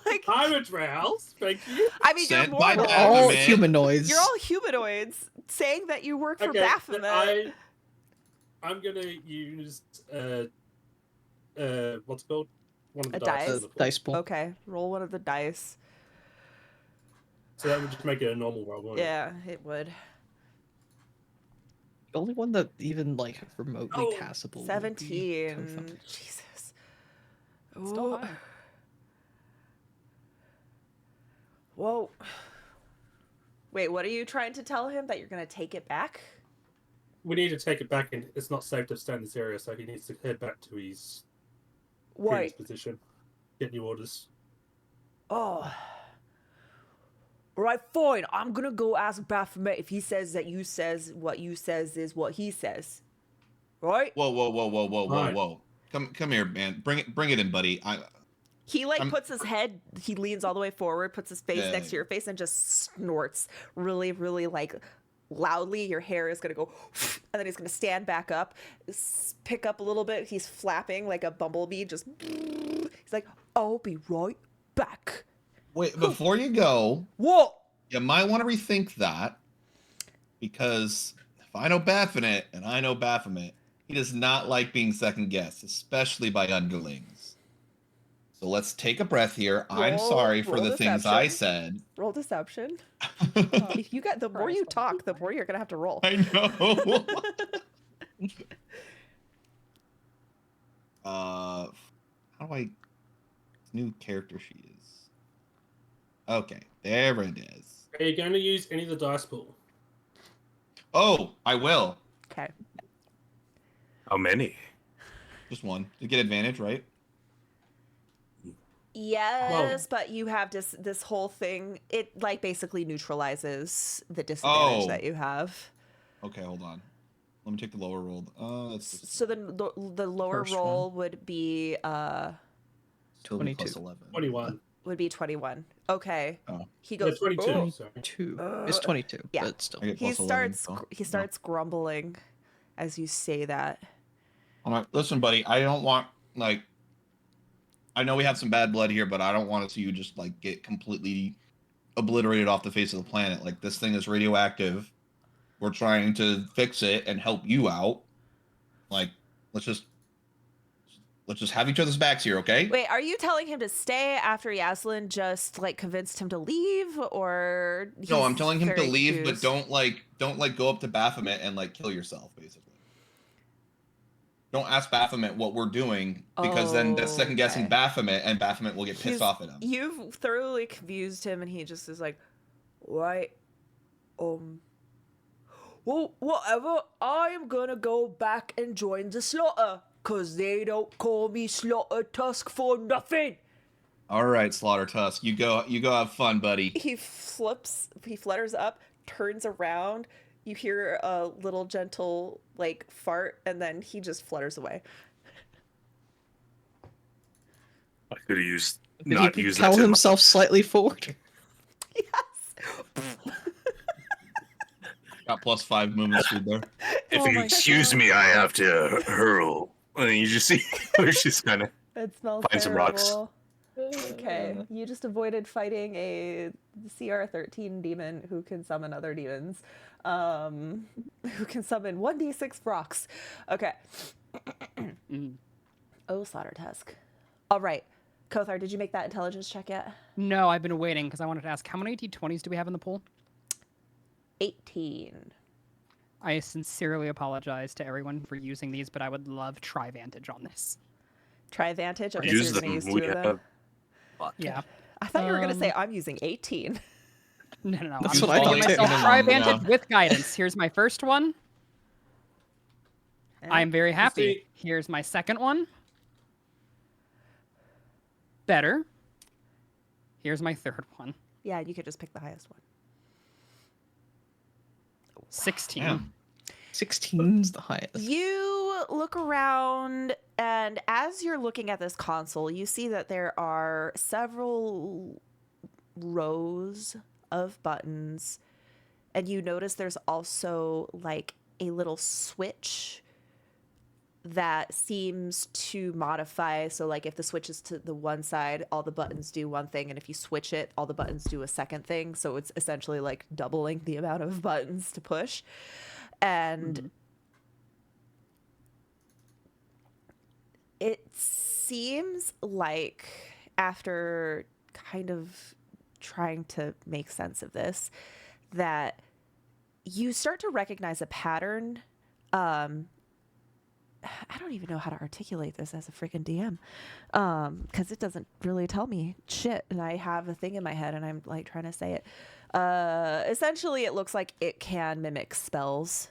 Like, I'm a Drows, thank you. I mean, you're Sent by mortal. Baphomet. All humanoids. You're all humanoids saying that you work for Okay, then Baphomet. I'm gonna use what's it called? One of the A dice. dice? Dice pool. Okay, roll one of the dice. So that would just make it a normal roll, wouldn't it? Yeah, it would. The only one that even like remotely Oh, passable. would be 17. Kofa. Jesus. Still Ooh. high. Whoa. Wait, what are you trying to tell him? That you're going to take it back? We need to take it back, and it's not safe to stay in this area, so he needs to head back to his previous Wait. position. Get new orders. Oh. Alright, fine. I'm gonna go ask Baphomet if he says that you says what you says is what he says. Right? Whoa. Right. Come here, man. Bring it in, buddy. He like I'm- puts his head, he leans all the way forward, puts his face Yeah. next to your face and just snorts really, really like loudly. Your hair is gonna go and then he's gonna stand back up, pick up a little bit. He's flapping like a bumblebee, just he's like, I'll be right back. Wait, before you go, What? you might want to rethink that because if I know Baphomet and I know Baphomet, he does not like being second guessed, especially by underlings. So let's take a breath here. I'm Roll- sorry for roll the things I deception. said. Roll deception. Oh, If you get the more you Christ. talk, the more you're gonna have to roll. I know. How do I new character sheet is? Okay, there it is. Are you going to use any of the dice pool? Oh, I will. Okay. How many? Just one to get advantage, right? Yes, but you have this whole thing. It like basically neutralizes the disadvantage Oh. that you have. Okay, hold on. Let me take the lower roll. That's just So the lower First roll would be 22. 22. 21. 21. Okay. Oh. He No, goes 22. "Oh." Sorry. It's 22. yeah. But still. I get He plus 11, starts so- he starts grumbling as you say that. I'm like, listen, buddy, I don't want like. I know we have some bad blood here, but I don't want to see you just like get completely obliterated off the face of the planet. Like this thing is radioactive. We're trying to fix it and help you out. Like, let's just have each other's backs here, okay? Wait, are you telling him to stay after Yaslin just like convinced him to leave, or No, I'm he's telling him to very leave, but confused? don't go up to Baphomet and like kill yourself, basically. Don't ask Baphomet what we're doing because then that's second guessing Okay. Baphomet, and Baphomet will get pissed He's- off at him. You've thoroughly confused him, and he just is like, right, well, whatever. I'm gonna go back and join the slaughter, cause they don't call me Slaughter Tusk for nothing. All right, Slaughter Tusk, you go have fun, buddy. He flutters up, turns around. You hear a little gentle like fart, and then he just flutters away. I could have used Did not he use propel that. To himself slightly forward? Yes. Got +5 movement speed there. if Oh you my excuse God. me, I have to hurl. And then you just see she's kind of It smells Find some rocks. terrible. Okay, you just avoided fighting a CR13 demon who can summon other demons, who can summon 1d6 rocks. Okay. Oh, Slaughter Tusk. All right, Kothar, did you make that intelligence check yet? No, I've been waiting because I wanted to ask how many d20s do we have in the pool? 18. I sincerely apologize to everyone for using these, but I would love Trivantage on this. Try advantage. Okay, use so you're gonna them. use We 2 of them. have Yeah. I thought you were gonna say I'm using 18. No. That's I'm what I calling thought too. myself Trivantage Yeah. with guidance. Here's my first one. I'm very happy. see- Here's my second one. Better. Here's my third one. Yeah, you could just pick the highest one. 16. Damn. 16's the highest. You look around, and as you're looking at this console, you see that there are several rows of buttons, and you notice there's also like a little switch that seems to modify. So, like, if the switch is to the one side, all the buttons do one thing, and if you switch it, all the buttons do a second thing. So, it's essentially like doubling the amount of buttons to push. And it seems like after kind of trying to make sense of this, that you start to recognize a pattern. I don't even know how to articulate this as a freaking DM, because it doesn't really tell me shit, and I have a thing in my head, and I'm like trying to say it. Essentially, it looks like it can mimic spells.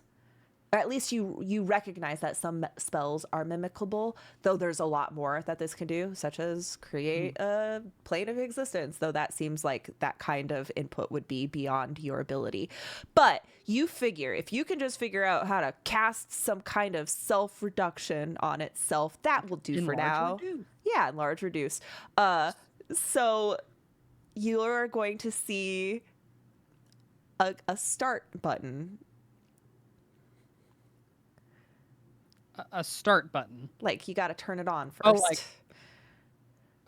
Or at least you recognize that some spells are mimicable, though there's a lot more that this can do, such as create a plane of existence, though that seems like that kind of input would be beyond your ability. But you figure if you can just figure out how to cast some kind of self-reduction on itself, that will do for Enlarge, now. reduce. Yeah, enlarge, reduce. So you're going to see a start button. A start button. Like, you got to turn it on first. Oh, like-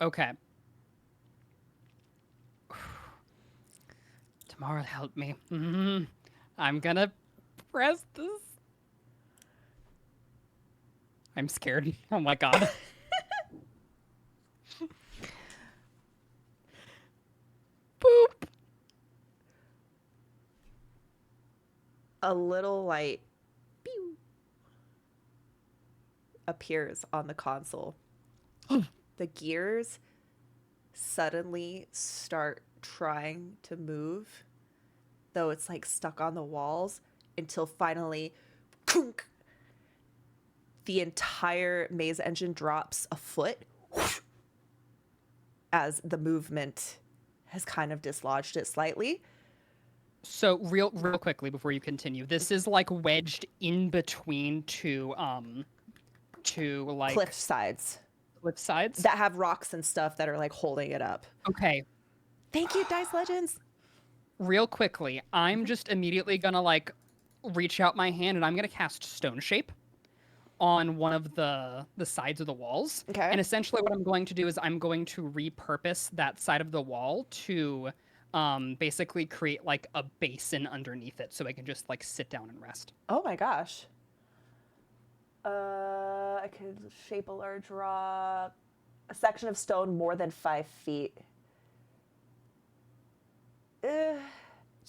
Okay. Tomorrow help me. I'm gonna press this. I'm scared. Oh my god. Boop. A little light pew, appears on the console. The gears suddenly start trying to move, though it's like stuck on the walls, until finally kunk, the entire maze engine drops a foot as the movement has kind of dislodged it slightly. So real quickly before you continue, this is like wedged in between two like Cliff sides cliff sides. that have rocks and stuff that are like holding it up. Okay. Thank you, Dice Legends. Real quickly, I'm just immediately gonna like reach out my hand and I'm gonna cast Stone Shape on one of the sides of the walls. Okay. And essentially what I'm going to do is I'm going to repurpose that side of the wall to basically create like a basin underneath it so I can just like sit down and rest. Oh my gosh. I could shape a large rock, a section of stone more than 5 feet. So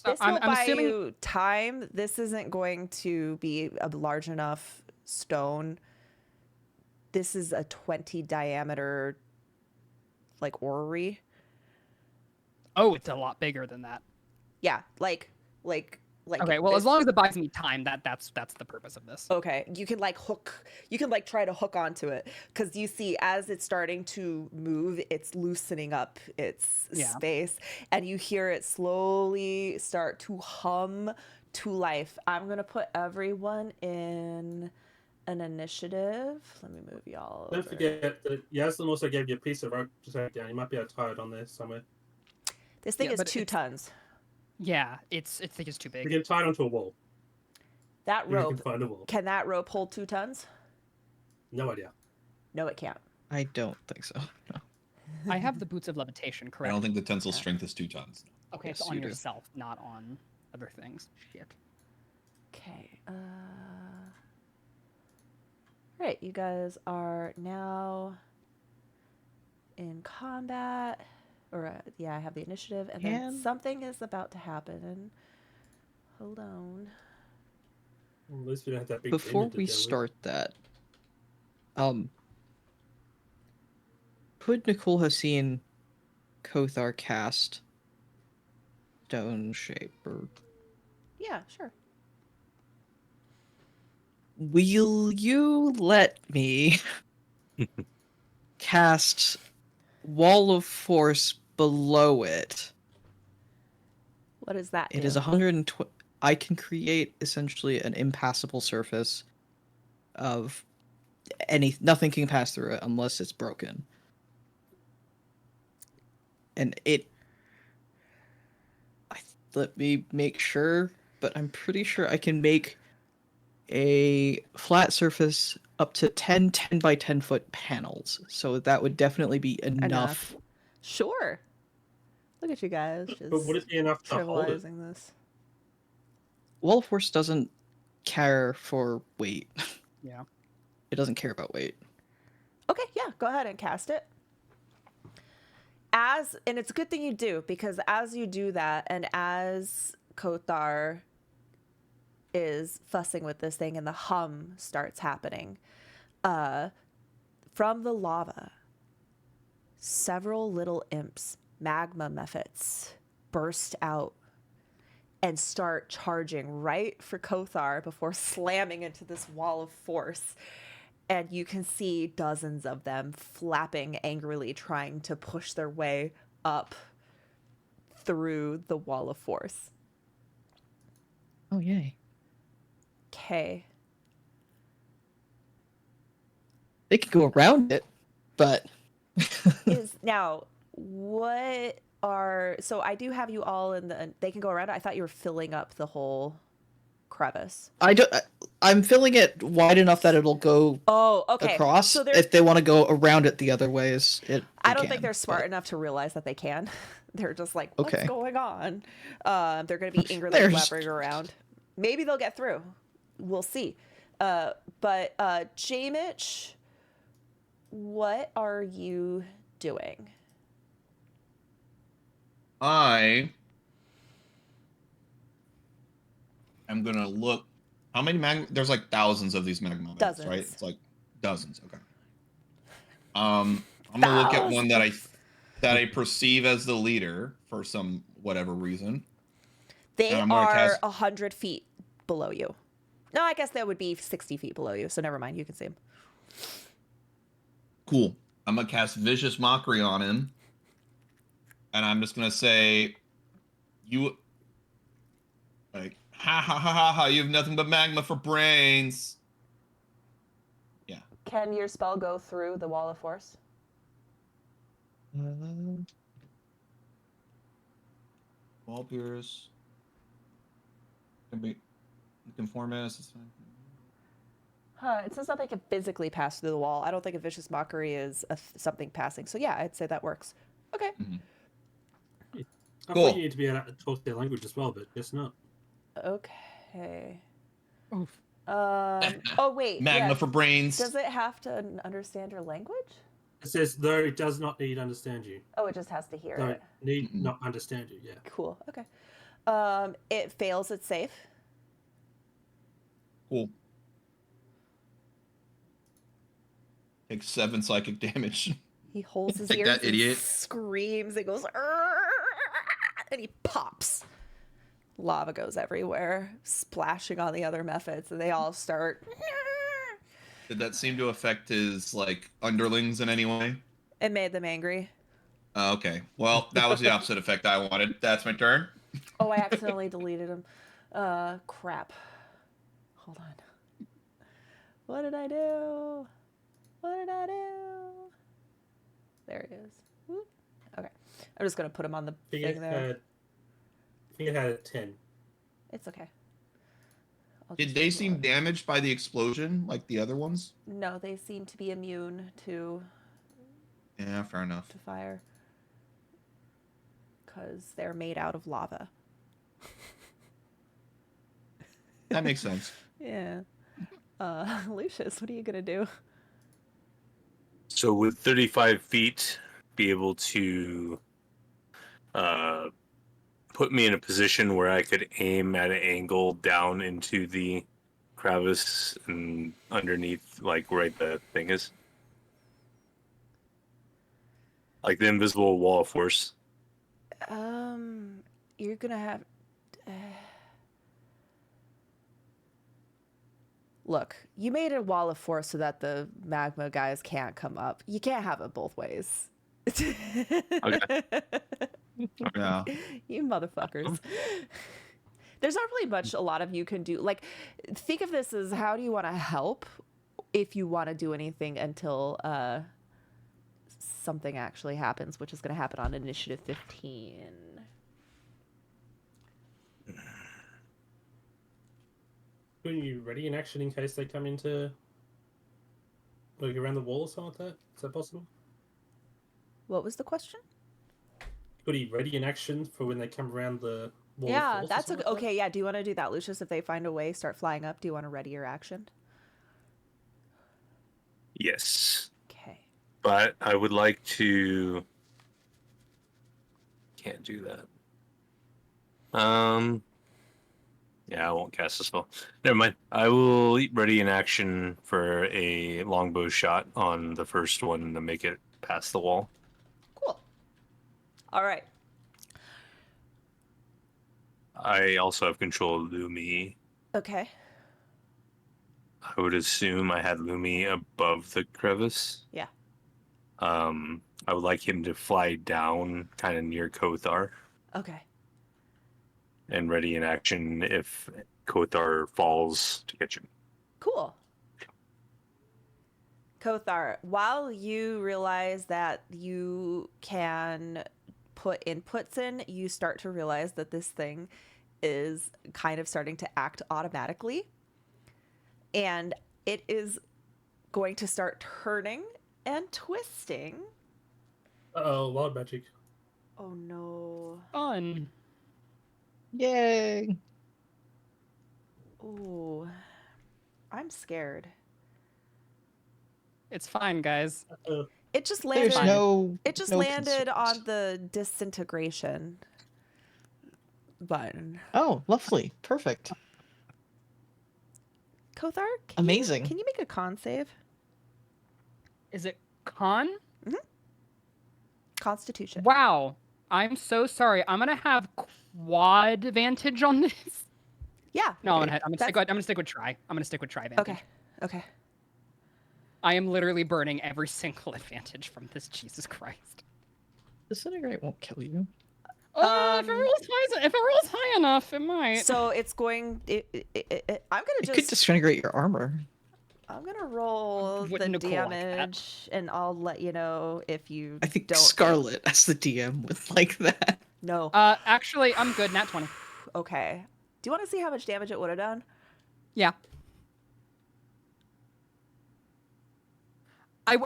This will I'm buy assuming you time. This isn't going to be a large enough stone. This is a 20 diameter, like orrery. oh, it's a lot bigger than that. Yeah, like. Okay, well, as long as it buys me time, that's the purpose of this. Okay, you can like try to hook onto it because you see as it's starting to move, it's loosening up its space, and you hear it slowly start to hum to life. I'm gonna put everyone in an initiative. Let me move y'all. Don't over. forget that Yaslim also gave you a piece of rope to take down. You might be able to tie it on there somewhere. This thing Yeah, is but 2 it's- tons. Yeah, it's think it's too You big. can tie it onto a wall. That If you rope can find a wall. can that rope hold 2 tons? No idea. No, it can't. I don't think so. No. I have the boots of levitation, I correct? don't think the tensile strength is 2 tons. Okay, it's Yes, on you do. yourself, not on other things. Shit. Okay. All right, you guys are now in combat. Or, yeah, I have the initiative, and then Can- something is about to happen. Hold on. Well, at least we don't have that big Before demon to we deal with. start that, could Nicole have seen Kothar cast Stone Shape? Or Yeah, sure. will you let me cast Wall of Force below it? What does that It do? is 120. I can create essentially an impassable surface of nothing can pass through it unless it's broken. And let me make sure, but I'm pretty sure I can make a flat surface up to 10 by 10 foot panels. So that would definitely be enough. Sure. Look at you guys just But would it be enough to hold it? trivializing this. Wall of Force doesn't care for weight. Yeah. It doesn't care about weight. Okay, yeah, go ahead and cast it. And it's a good thing you do, because as you do that, and as Kothar is fussing with this thing and the hum starts happening, from the lava, several little imps, magma mephits, burst out and start charging right for Kothar before slamming into this wall of force. And you can see dozens of them flapping angrily, trying to push their way up through the wall of force. Oh, yay. Okay. They can go around it, but Now, what are... So I do have you all in the... They can go around it. I thought you were filling up the whole crevice. I'm filling it wide enough that it'll go Oh, okay. across. So there's... If they want to go around it the other ways, I don't think they're smart enough to realize that they can. They're just like, what's Okay. going on? They're going to be angrily They're flapping around. Maybe they'll get through. We'll see. But Jamich, what are you doing? I am gonna look. How many There's like thousands of these magma vents, Dozens. right? It's like dozens. Okay. I'm gonna look at one that I perceive as the leader for some whatever reason. They And I'm gonna are cast- 100 feet below you. No, I guess that would be 60 feet below you, so never mind. You can see him. Cool. I'm gonna cast Vicious Mockery on him, and I'm just gonna say, "You, like, ha ha ha ha ha! You have nothing but magma for brains." Yeah. Can your spell go through the wall of force? Wall Pierce. Can be conformist. It's fine. It says nothing can physically pass through the wall. I don't think a vicious mockery is something passing. So yeah, I'd say that works. Okay. I Cool. thought you need to be able to talk their language as well, but guess not. Okay. Oof. Oh wait. Magma yeah. for brains. Does it have to understand your language? It says, though it does not need to understand you. Oh, it just has to hear Though it. it need not understand you, yeah. Cool. Okay. It fails its save. Cool. Takes 7 psychic damage. He holds his Take ears that, and idiot. screams and goes, "Arr!" and he pops. Lava goes everywhere, splashing on the other methods, and they all start. Did that seem to affect his like underlings in any way? It made them angry. Okay. Well, that was the opposite effect I wanted. That's my turn. Oh, I accidentally deleted him. Crap. Hold on. What did I do? What did I do? There he is. Whoop. Okay. I'm just going to put him on the I think thing there. I think it had a 10. It's okay. I'll Did just they ignore seem it. damaged by the explosion like the other ones? No, they seem to be immune to Yeah, fair enough. fire. Because they're made out of lava. That makes sense. Yeah. Lucius, what are you going to do? So with 35 feet, be able to put me in a position where I could aim at an angle down into the crevice and underneath, like right the thing is, like the invisible wall of force. You're going to have... Look, you made a wall of force so that the magma guys can't come up. You can't have it both ways. Yeah. You motherfuckers. There's not really much a lot of you can do. Like, think of this as how do you want to help if you want to do anything until something actually happens, which is going to happen on initiative 15. Are you ready in action in case they come into, like, around the wall or something like that? Is that possible? What was the question? Could he ready in action for when they come around the wall? of Yeah, force or that's something okay. like that? Okay, yeah. Do you want to do that, Lucius? If they find a way, start flying up, do you want to ready your action? Yes, Okay. but I would like to. Can't do that. Yeah, I won't cast a spell. Never mind. I will ready in action for a longbow shot on the first one to make it past the wall. Cool. All right. I also have control of Lumi. Okay. I would assume I had Lumi above the crevice. Yeah. I would like him to fly down kind of near Kothar Okay. and ready in action if Kothar falls to catch him. Cool. Kothar, while you realize that you can put inputs in, you start to realize that this thing is kind of starting to act automatically. And it is going to start turning and twisting. Uh-oh, wild magic. Oh no. Fun. Yay! Ooh. I'm scared. It's fine, guys. It just There's landed. no. It just no landed concerns. on the disintegration button. Oh, lovely. Perfect. Kothar, Amazing. Can you make a con save? Is it con? Constitution. Wow. I'm so sorry. I'm gonna have quad advantage on this. Yeah. No, I'm gonna That's- stick with try. I'm gonna stick with try advantage. Okay. Okay. I am literally burning every single advantage from this. Jesus Christ. Disintegrate won't kill you. If it rolls high enough, it might. So it's going. I'm gonna It could just. disintegrate your armor. I'm gonna roll the Wouldn't Nicole like that? damage, and I'll let you know if you I think don't. Scarlet, as the DM, would like that. No. Actually, I'm good. Nat 20. Okay. Do you want to see how much damage it would have done? Yeah.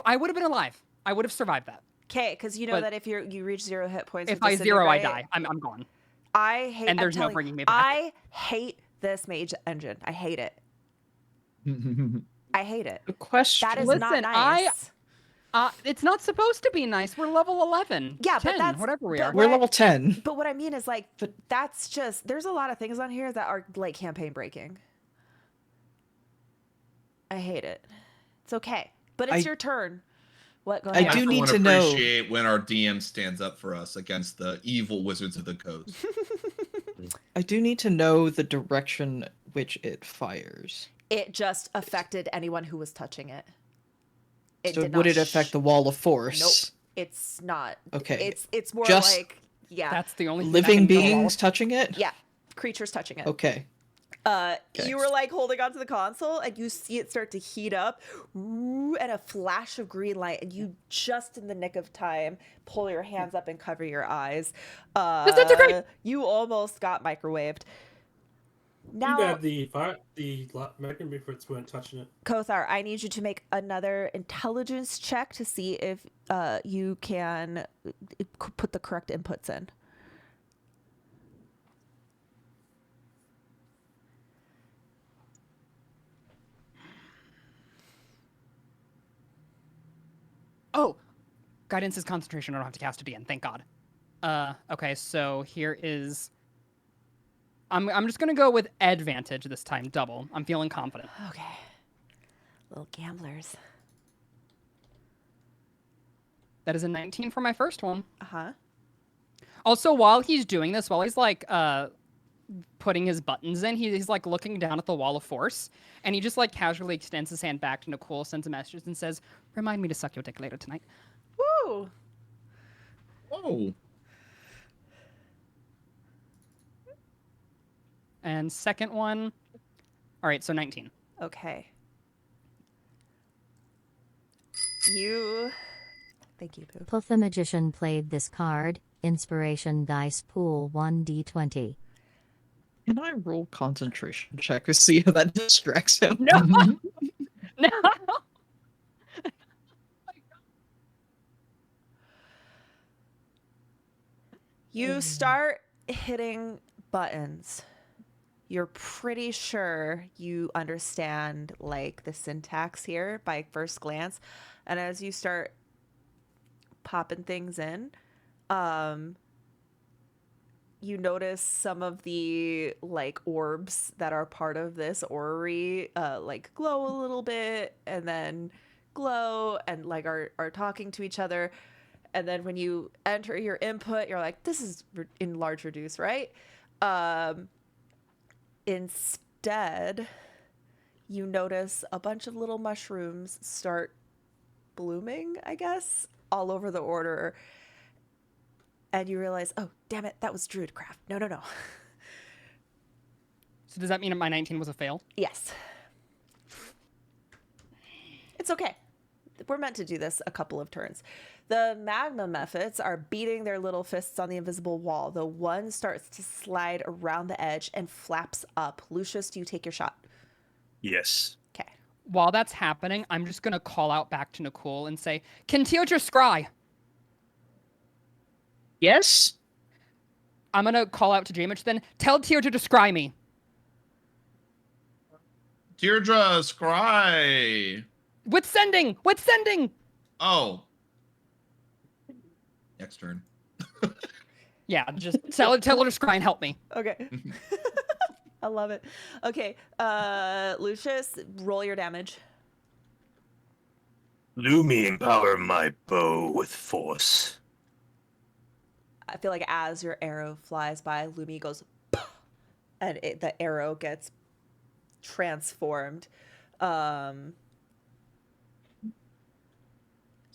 I would have been alive. I would have survived that. Okay, because you know But that if you reach 0 hit points, If with I zero, I disintegrate, die. I'm gone. I hate. And I'm there's no telling- bringing me back. I hate this mage engine. I hate it. I hate it. A question. That is Listen, not nice. It's not supposed to be nice. We're level 11. Yeah, but 10, that's- whatever we but are. We're what- level 10. But what I mean is like But- that's just there's a lot of things on here that are like campaign breaking. I hate it. It's okay, but it's I- your turn. What? Go I ahead. do for need one to know- appreciate when our DM stands up for us against the evil wizards of the coast. I do need to know the direction which it fires. It just affected anyone who was touching it. It So did would not it affect the wall of force? Nope. It's not. Okay. It's more Just like yeah, That's the only thing that Living can go wrong. beings touching it? yeah, creatures touching it. Okay. Okay. You were like holding onto the console and you see it start to heat up and a flash of green light and you just in the nick of time pull your hands up and cover your eyes. Disintegrate! You almost got microwaved. Too Now, bad the Megan Bigfoots weren't touching it. Kothar, I need you to make another intelligence check to see if you can put the correct inputs in. Oh, guidance is concentration. I don't have to cast it again. Thank God. Okay, so here is. I'm just gonna go with advantage this time, double. I'm feeling confident. Okay. Little gamblers. That is a 19 for my first one. Uh-huh. Also, while he's doing this, while he's like putting his buttons in, he's like looking down at the wall of force, and he just like casually extends his hand back to Nicole, sends a message, and says, "Remind me to suck your dick later tonight." Woo! Oh. And second one, all right, so 19. Okay. Thank you, Pooh. Puff the Magician played this card, Inspiration Dice Pool 1d20. Can I roll concentration check to see how that distracts him? No, no. You start hitting buttons. You're pretty sure you understand like the syntax here by first glance. And as you start popping things in, you notice some of the like orbs that are part of this orrery like glow a little bit and then glow and like are talking to each other. And then when you enter your input, you're like, this is enlarge reduce, right? Instead, you notice a bunch of little mushrooms start blooming, I guess, all over the order. And you realize, oh, damn it, that was Druidcraft. No. So does that mean my 19 was a fail? Yes. It's okay. We're meant to do this a couple of turns. The magma methods are beating their little fists on the invisible wall. The one starts to slide around the edge and flaps up. Lucius, do you take your shot? Yes. Okay. While that's happening, I'm just gonna call out back to Nicole and say, "Can Teodra scry?" Yes? I'm gonna call out to Jamich then. Tell Teodra to scry me. Deirdre, scry. With sending. Oh. Next turn. Yeah, just tell her to scry and help me. Okay. I love it. Okay. Lucius, roll your damage. Lumi empower my bow with force. I feel like as your arrow flies by, Lumi goes, and the arrow gets transformed.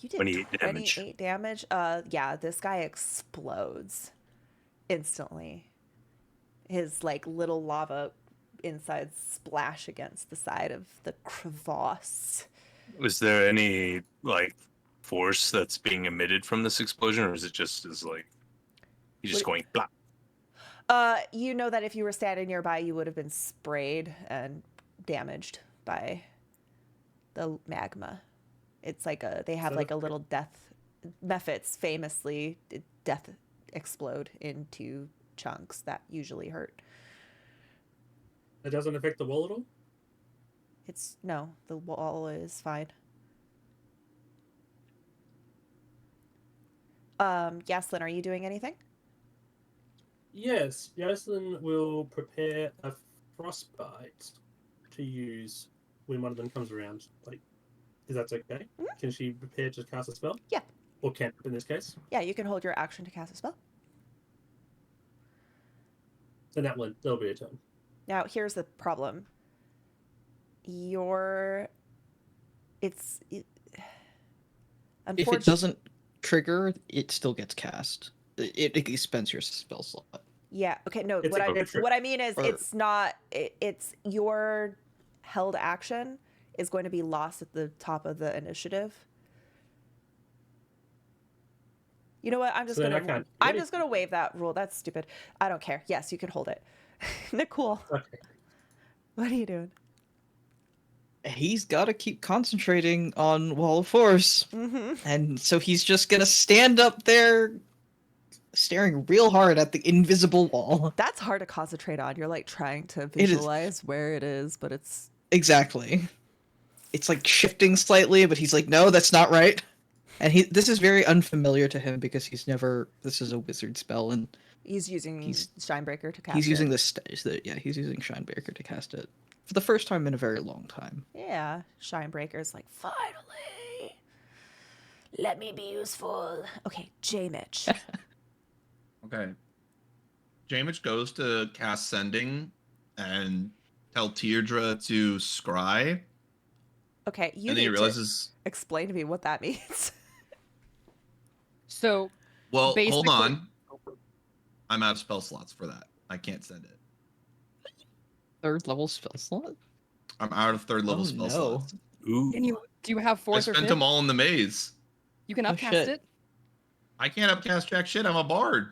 You did 28 damage. 28 damage. Yeah, this guy explodes instantly. His like little lava insides splash against the side of the crevasse. Was there any like force that's being emitted from this explosion, or is it just like he's just going blah? You know that if you were standing nearby, you would have been sprayed and damaged by the magma. It's like they have So like a that's little death. Mephits famously death explode into chunks that usually hurt. It doesn't affect the wall at all? No, the wall is fine. Yaslin, are you doing anything? Yes, Yoslin will prepare a frostbite to use when one of them comes around. Like, is that okay? Can she prepare to cast a spell? Yeah. Or can't in this case? Yeah, you can hold your action to cast a spell. Then that'll be a turn. Now, here's the problem. If it doesn't trigger, it still gets cast. It expends your spell slot. Yeah. Okay. No. It's What I mean is, or- it's not. It's your held action is going to be lost at the top of the initiative. You know what? I'm just So then I gonna. can't I'm hit it. just gonna waive that rule. That's stupid. I don't care. Yes, you can hold it. Nicole, Okay. what are you doing? He's got to keep concentrating on Wall of Force. Mm-hmm. And so he's just gonna stand up there, staring real hard at the invisible wall. That's hard to concentrate on. You're like trying to is. visualize where it is, but it's Exactly. It's like shifting slightly, but he's like, no, that's not right. And this is very unfamiliar to him because this is a wizard spell, and he's using Shinebreaker to cast. he's using it. he's using Shinebreaker to cast it for the first time in a very long time. Yeah, Shinebreaker's like, finally, let me be useful. Okay, J. Mitch. Okay. Jamich goes to cast Sending and tell Teardra to scry, Okay, you and then need he to realizes, explain to me what that means. So well, hold basically- on. I'm out of spell slots for that. I can't send it. Third level spell slot? I'm out of third level Oh, spell no. slots. Ooh. do you have I fourth or spent fifth? them all in the maze. You can Oh, upcast shit. it. I can't upcast jack shit. I'm a bard.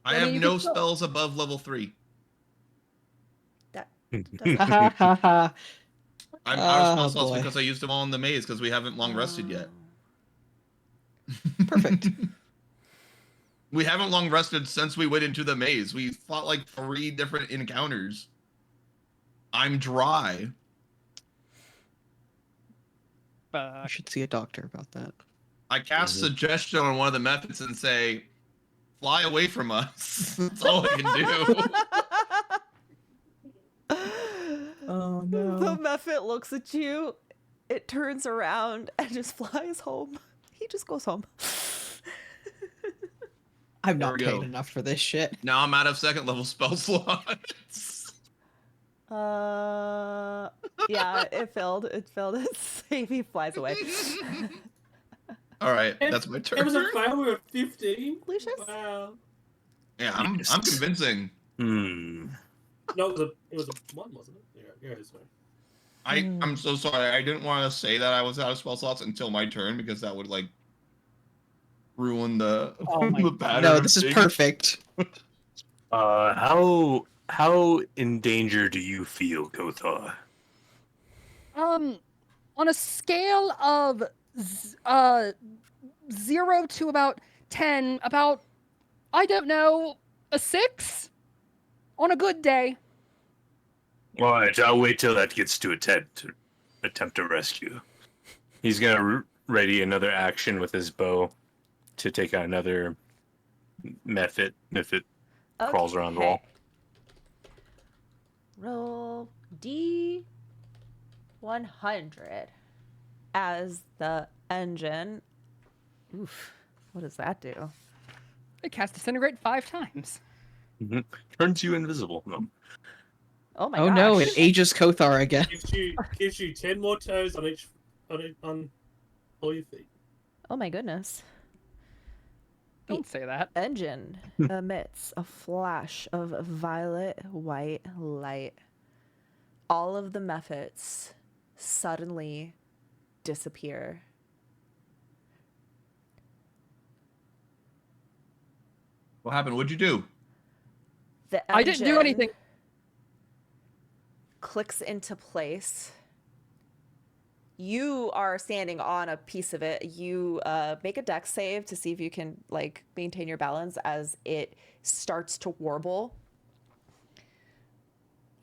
I I mean, have you no could still- spells above level 3. That Ha ha ha ha. I'm out of spell Oh, slots boy. because I used them all in the maze because we haven't long rested yet. Perfect. We haven't long rested since we went into the maze. We fought like 3 different encounters. I'm dry. I should see a doctor about that. I cast suggestion on one of the methods and say, fly away from us. That's all I can do. Oh The Mephit looks at you, it turns around and just flies home. He just goes home. I'm There not we paid go. enough for this shit. Now I'm out of second level spell slots. Yeah, it failed. It failed. Its save. He flies away. All right, that's my turn. It was a failure of 15? Lucius? Wow. Yeah, I'm convincing. No, it was a 1, wasn't it? Yeah, sorry. I'm so sorry. I didn't want to say that I was out of spell slots until my turn because that would like ruin the, Oh my the pattern. No, of this is things. perfect. How in danger do you feel, Kothar? On a scale of 0 to about 10, about, I don't know, a 6 on a good day. All right, I'll wait till that gets to a 10 to attempt to rescue. He's gonna ready another action with his bow to take out another Mephit if it crawls around the wall. Roll D100 as the engine. Oof. What does that do? It cast Disintegrate 5 times. Turns you invisible. No. Oh my Oh gosh. no, it ages Kothar again. Gives you 10 more toes on all your feet. Oh my goodness. Don't say that. Engine emits a flash of violet white light. All of the Mephits suddenly disappear. What happened? What'd you do? The I didn't do engine anything. Clicks into place. you are standing on a piece of it. You make a dex save to see if you can like maintain your balance as it starts to warble.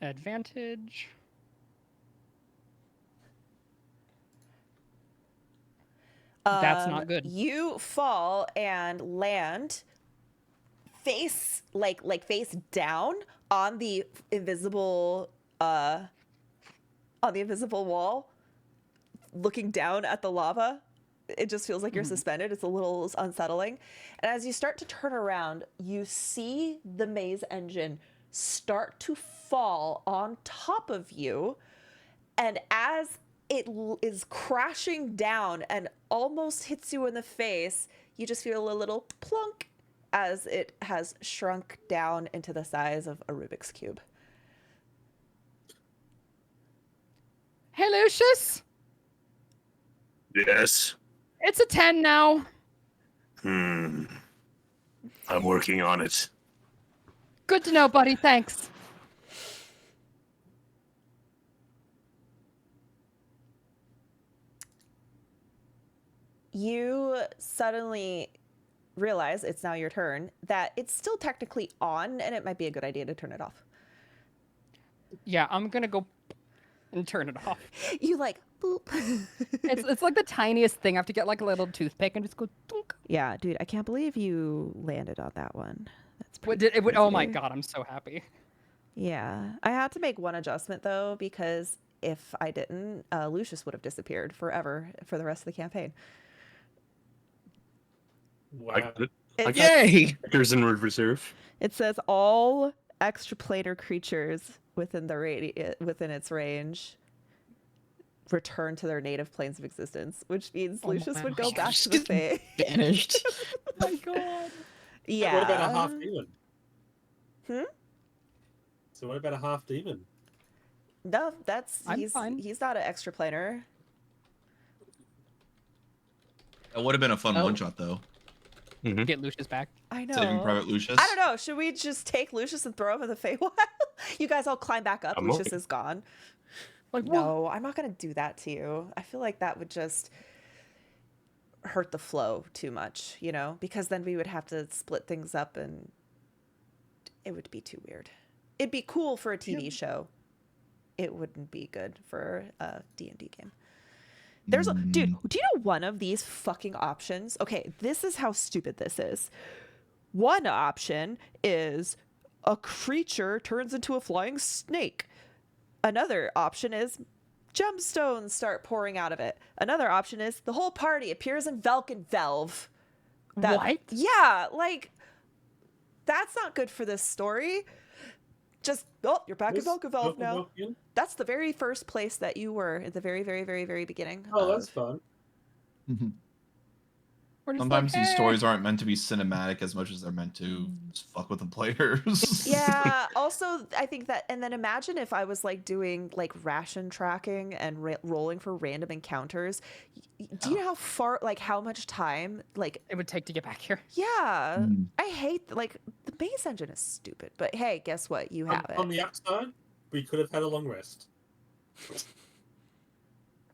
Advantage. That's not good. You fall and land face face down on the invisible wall, looking down at the lava. It just feels like you're suspended. It's a little unsettling. And as you start to turn around, you see the maze engine start to fall on top of you. And as it is crashing down and almost hits you in the face, you just feel a little plunk as it has shrunk down into the size of a Rubik's Cube. Hey, Lucius. Yes. It's a 10 now. I'm working on it. Good to know, buddy. Thanks. You suddenly realize it's now your turn, that it's still technically on and it might be a good idea to turn it off. Yeah, I'm gonna go and turn it off. You like boop. It's like the tiniest thing. I have to get like a little toothpick and just go dunk. Yeah, dude, I can't believe you landed on that one. That's What pretty did it? Oh my crazy. god, I'm so happy. Yeah, I had to make one adjustment though, because if I didn't, Lucius would have disappeared forever for the rest of the campaign. Wow. I got it. I It's- got Yay! characters in reserve. It says all extraplanar creatures within the within its range return to their native planes of existence, which means Oh Lucius my would go back gosh. to the Fae. Banished. Oh my god. Yeah. What about a half demon? Hmm? So what about a half demon? No, that's I'm he's fine. he's not an extraplanar. That would have been a fun Oh. one shot though. Get Lucius back. I know. Saving Private Lucius. I don't know. Should we just take Lucius and throw him in the Feywild? You guys all climb back up. I'm Lucius okay. is gone. Like what? No, I'm not gonna do that to you. I feel like that would just hurt the flow too much, you know? Because then we would have to split things up and it would be too weird. It'd be cool for a TV show. It wouldn't be good for a D&D game. There's a, dude, do you know one of these fucking options? Okay, this is how stupid this is. One option is a creature turns into a flying snake. Another option is gemstones start pouring out of it. Another option is the whole party appears in Velk and Velv. What? Yeah, like that's not good for this story. Just you're back in Velk and Velv now. That's the very first place that you were at the very, very, very, very beginning. Oh, that's of- fun. We're just Sometimes like, these "Eh." stories aren't meant to be cinematic as much as they're meant to just fuck with the players. Yeah. Also, I think that, and then imagine if I was like doing like ration tracking and rolling for random encounters. Do you know how far, like how much time, like, It would take to get back here. yeah, Mm. I hate, like, the base engine is stupid, but hey, guess what? You have On it. the upside, we could have had a long rest.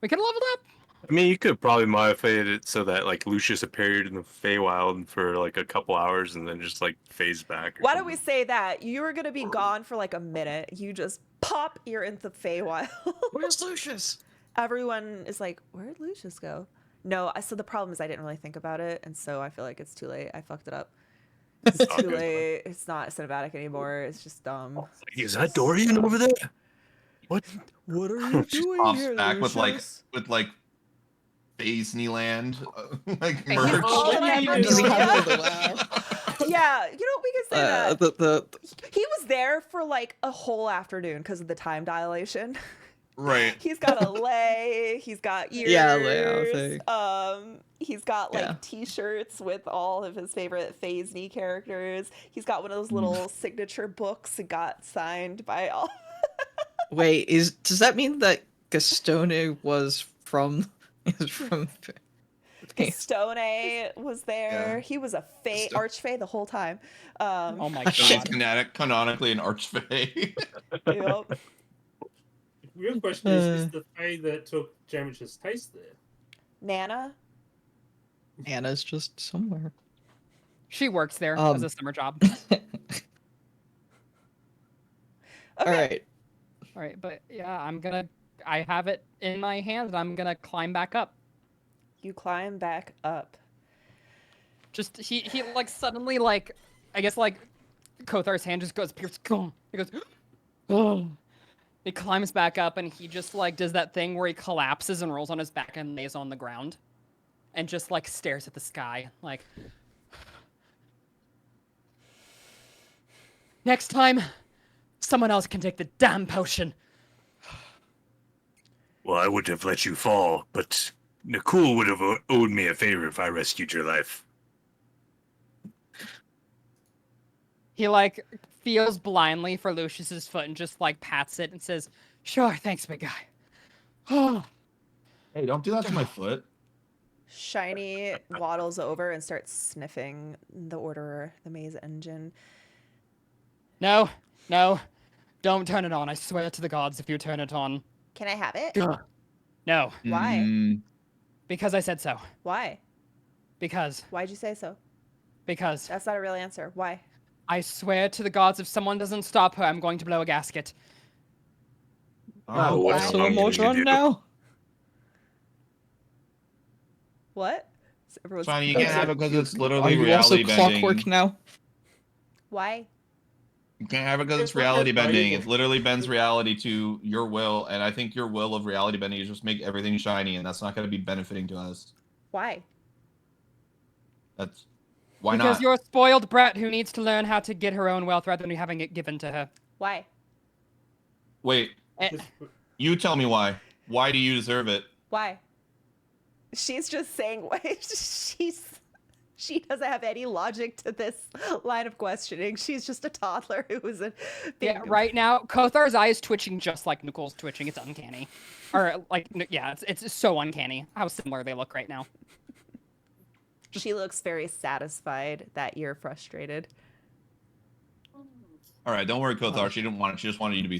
We could have leveled up. I mean, you could probably modify it so that like Lucius appeared in the Feywild for like a couple hours and then just like phased back. or Why don't we something. say that? You're going to be gone for like a minute. You just pop, you're in the Feywild. Where's Lucius? Everyone is like, where'd Lucius go? No, so the problem is I didn't really think about it, and so I feel like it's too late. I fucked it up. It's Oh, too good. late. It's not cinematic anymore. It's just dumb. Like, is that Dorian over there? What? What are Just pops back with like Disneyland, like Hey, merch. Oh, All yeah, the you do. memories. Yeah, you know, we can say that. The He was there for like a whole afternoon because of the time dilation. Right. He's got a lei. He's got ears. Yeah, lei, thing. He's got like Yeah. T-shirts with all of his favorite Phase Knee characters. He's got one of those little signature books that got signed by all. Wait, does that mean that Gastone was from is from Gastone was there. Yeah. He was a Fae, Gasto- Archfey the whole time. Oh my He's god. canonically an archfey. Yep. real question is the Fae that took Jamish's taste there? Nana? Anna's just somewhere. She works there as a summer job. All right. All right, but yeah, I have it in my hand and I'm gonna climb back up. You climb back up. Just he like suddenly like I guess like Kothar's hand just goes pierce. He goes oh. He climbs back up and he just like does that thing where he collapses and rolls on his back and lays on the ground and just like stares at the sky like next time someone else can take the damn potion. Well, I wouldn't have let you fall, but Nicole would have owed me a favor if I rescued your life. He like feels blindly for Lucius's foot and just like pats it and says, "Sure, thanks, big guy." Oh, Hey, don't do that to my foot. Shiny waddles over and starts sniffing the Orderer, the maze engine. no, don't turn it on. I swear to the gods, if you turn it on, Can I have it? no, Why? Mm, because I said so. Why? Because Why'd you say so? That's not a real answer. Why? I swear to the gods, if someone doesn't stop her, I'm going to blow a gasket. oh, what's Also, wrong with you, Mordron dude? now. What? Everyone's Shiny, you can't have it because it's Are literally you also reality bending. clockwork now? Why? You can't have it because it's It's not reality that bending. valuable. It literally bends reality to your will, and I think your will of reality bending is just make everything shiny, and that's not going to be benefiting to us. Why? That's why Because not? you're a spoiled brat who needs to learn how to get her own wealth rather than having it given to her. Why? Wait, Eh, you tell me why. Why do you deserve it? Why? She's just saying why. She doesn't have any logic to this line of questioning. She's just a toddler who was Yeah, right now, Kothar's eye is twitching just like Nicole's twitching. It's uncanny. Or, like, yeah, it's so uncanny how similar they look right now. She looks very satisfied that you're frustrated. All right, don't worry, Kothar. She didn't want it. She just wanted you to be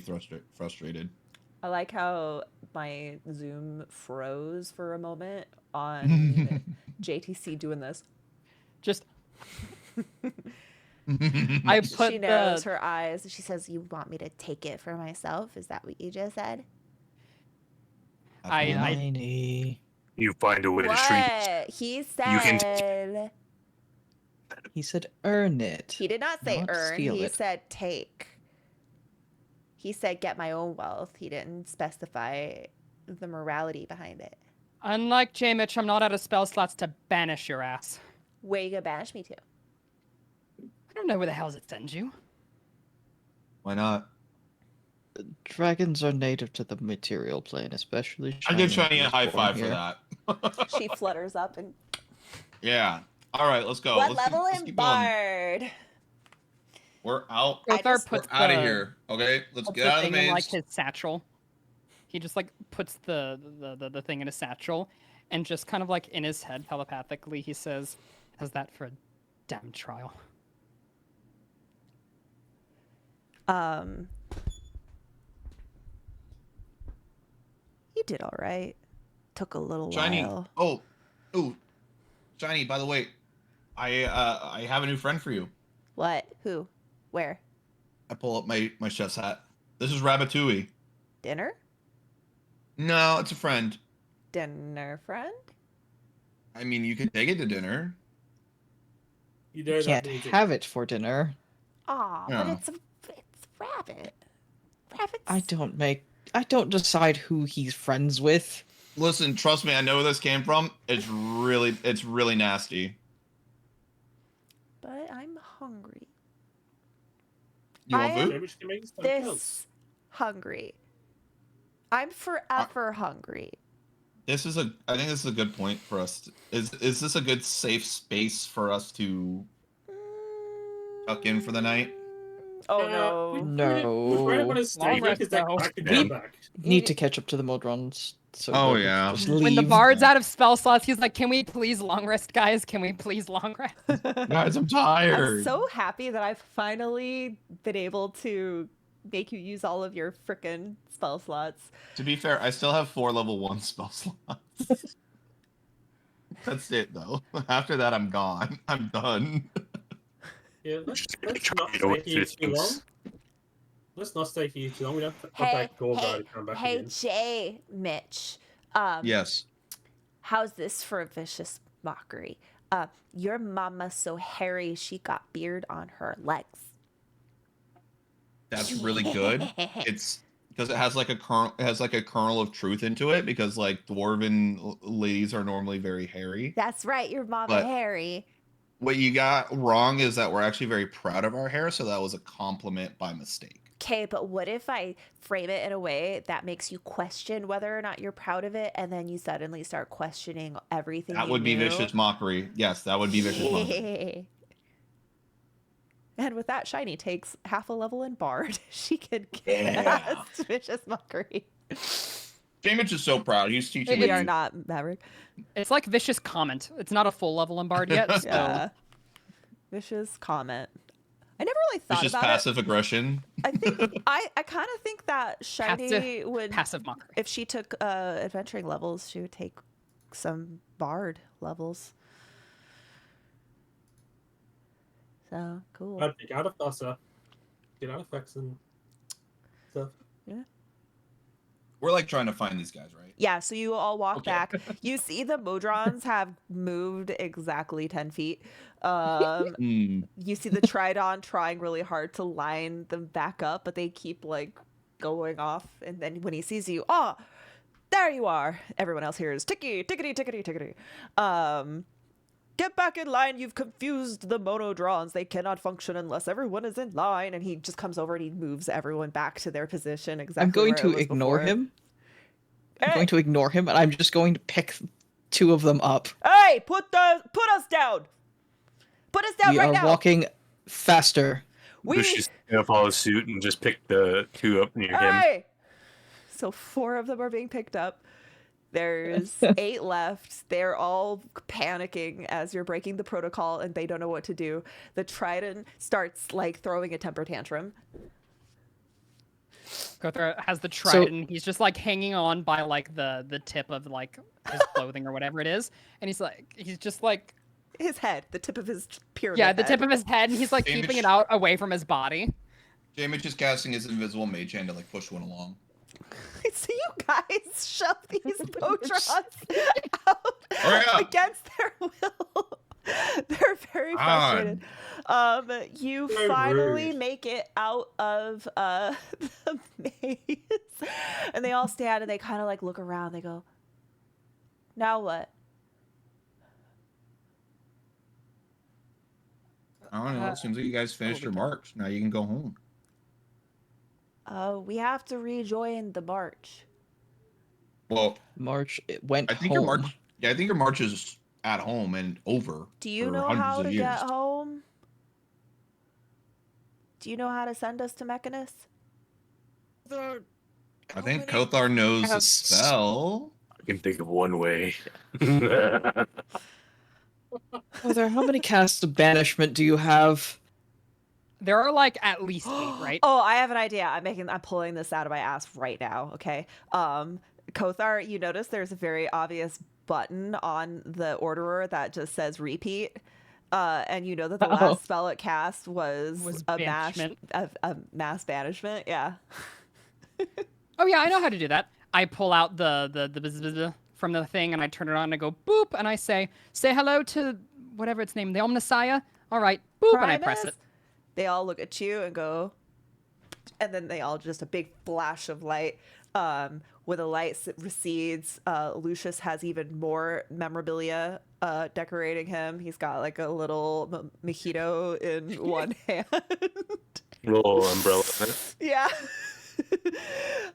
frustrated. I like how my Zoom froze for a moment on JTC doing this. Just. I put She knows the. her eyes. She says, "You want me to take it for myself? Is that what you just said?" I Hermione. You find a way to shrink. What? He can- said. He said, "Earn it." He did not say Not earn. steal He it. said take. He said get my own wealth. He didn't specify the morality behind it. Unlike J-Mitch, I'm not out of spell slots to banish your ass. Where you gonna banish me to? I don't know where the hell it sends you. Why not? Dragons are native to the material plane, especially. I give Shiny, Shiny a who's high born five for here. that. She flutters up and. Yeah. All right, let's go. What Let's level let's in keep going. Bard? We're out. I Kothar just- We're puts out of the- here. Okay, let's puts get the out of the thing in, like, maze. his satchel. He just, like, puts the thing in his satchel, and just kind of, like, in his head, telepathically, he says, "How's that for a damn trial?" You did all right. Took a little Shiny. while. Oh, Shiny. By the way, I have a new friend for you. What? Who? Where? I pull up my chef's hat. This is Ratatouille. Dinner? No, it's a friend. Dinner friend? I mean, you can take it to dinner. You know You that can't means it. have it for dinner. Aw, Yeah. but it's rabbit. Rabbits. I don't decide who he's friends with. Listen, trust me, I know where this came from. It's really nasty. But I'm hungry. You want I am- food? Which can make something else. This hungry. I'm forever hungry. I think this is a good point for us. Is this a good safe space for us to tuck in for the night? Oh we no. ran up on No. a street rest, because that though. I could We- get back. Need to catch up to the Modrons. So Oh, that we can yeah. Just When the leave. bard's out of spell slots, he's like, "Can we please long rest, guys? Can we please long rest?" Guys, I'm tired. I'm so happy that I've finally been able to make you use all of your frickin' spell slots. To be fair, I still have 4 level 1 spell slots. That's it, though. After that, I'm gone. I'm done. Yeah, let's Try not to get away stay here with too long. things. Let's not stay here too long. We don't want Hey, that gore guy hey, to come back hey, again. Jay, Mitch. Yes. How's this for a vicious mockery? Your mama so hairy she got beard on her legs. That's really good. It's because it has like a kernel of truth into it, because like dwarven ladies are normally very hairy. That's right, your mama But- hairy. What you got wrong is that we're actually very proud of our hair, so that was a compliment by mistake. Okay, but what if I frame it in a way that makes you question whether or not you're proud of it, and then you suddenly start questioning everything? That you would be knew? vicious mockery. Yes, that would be vicious mockery. And with that, Shiny takes half a level in Bard. She can Yeah. cast vicious mockery. Damage is so proud. He's teaching It's me. not Maverick. It's like vicious comment. It's not a full level in Bard yet. So Yeah. Vicious comment. I never really thought Vicious about passive aggression. it. I think I kind of think that Shiny Passive- would, passive mockery. if she took adventuring levels, she would take some Bard levels. So cool. I'd pick out of Thassa, get out effects and stuff. We're like trying to find these guys, right? Yeah, so you all walk Okay. back. You see the Modrons have moved exactly 10 feet. Hmm. You see the Tridon trying really hard to line them back up, but they keep like going off. And then when he sees you, oh, there you are. Everyone else hears ticky, tickety, tickety, tickety. Get back in line. You've confused the Monodrons. They cannot function unless everyone is in line. And he just comes over and he moves everyone back to their position exactly. I'm going where it to was ignore before. him. I'm Hey! going to ignore him, and I'm just going to pick 2 of them up. Hey, put us down. Put us down We right are now. walking faster. We Lucius gonna follow suit and just pick the 2 up near him. hey. So 4 of them are being picked up. There's 8 left. They're all panicking as you're breaking the protocol, and they don't know what to do. The Trident starts like throwing a temper tantrum. Kothra has the trident. He's just like hanging on by like the tip of like his clothing or whatever it is, and he's just like His head, the tip of his pyramid. yeah, the head. tip of his head, and he's like Damage. keeping it out away from his body. Damage is casting his invisible mage hand to like push one along. So you guys shove these Modrons out Hurry up. against their will. They're very frustrated. You So finally rude. make it out of the maze, and they all stand and they kind of like look around. They go, "Now what?" I don't know. It seems like you guys finished your march. Now you can go home. We have to rejoin the march. Well, March it went I think home. your march. Yeah, I think your march is at home and over. Do you for know hundreds how of to years. get home? Do you know how to send us to Mechanus? I think Kothar knows a Yes. spell. I can think of one way. Mother, how many casts of banishment do you have? There are like at least 8, right? Oh, I have an idea. I'm pulling this out of my ass right now. Okay. Kothar, you notice there's a very obvious button on the orderer that just says repeat. And you know that the Oh. last spell it cast was a banishment. mass banishment. Yeah. Oh yeah, I know how to do that. I pull out the bzz bzz from the thing and I turn it on and I go boop and I say hello to whatever its name, the Omnissiah. All right, boop, and I press Primus? it. They all look at you and go, and then they all just a big flash of light. When the light recedes, Lucius has even more memorabilia decorating him. He's got like a little mojito in one hand. Little umbrella. Yeah.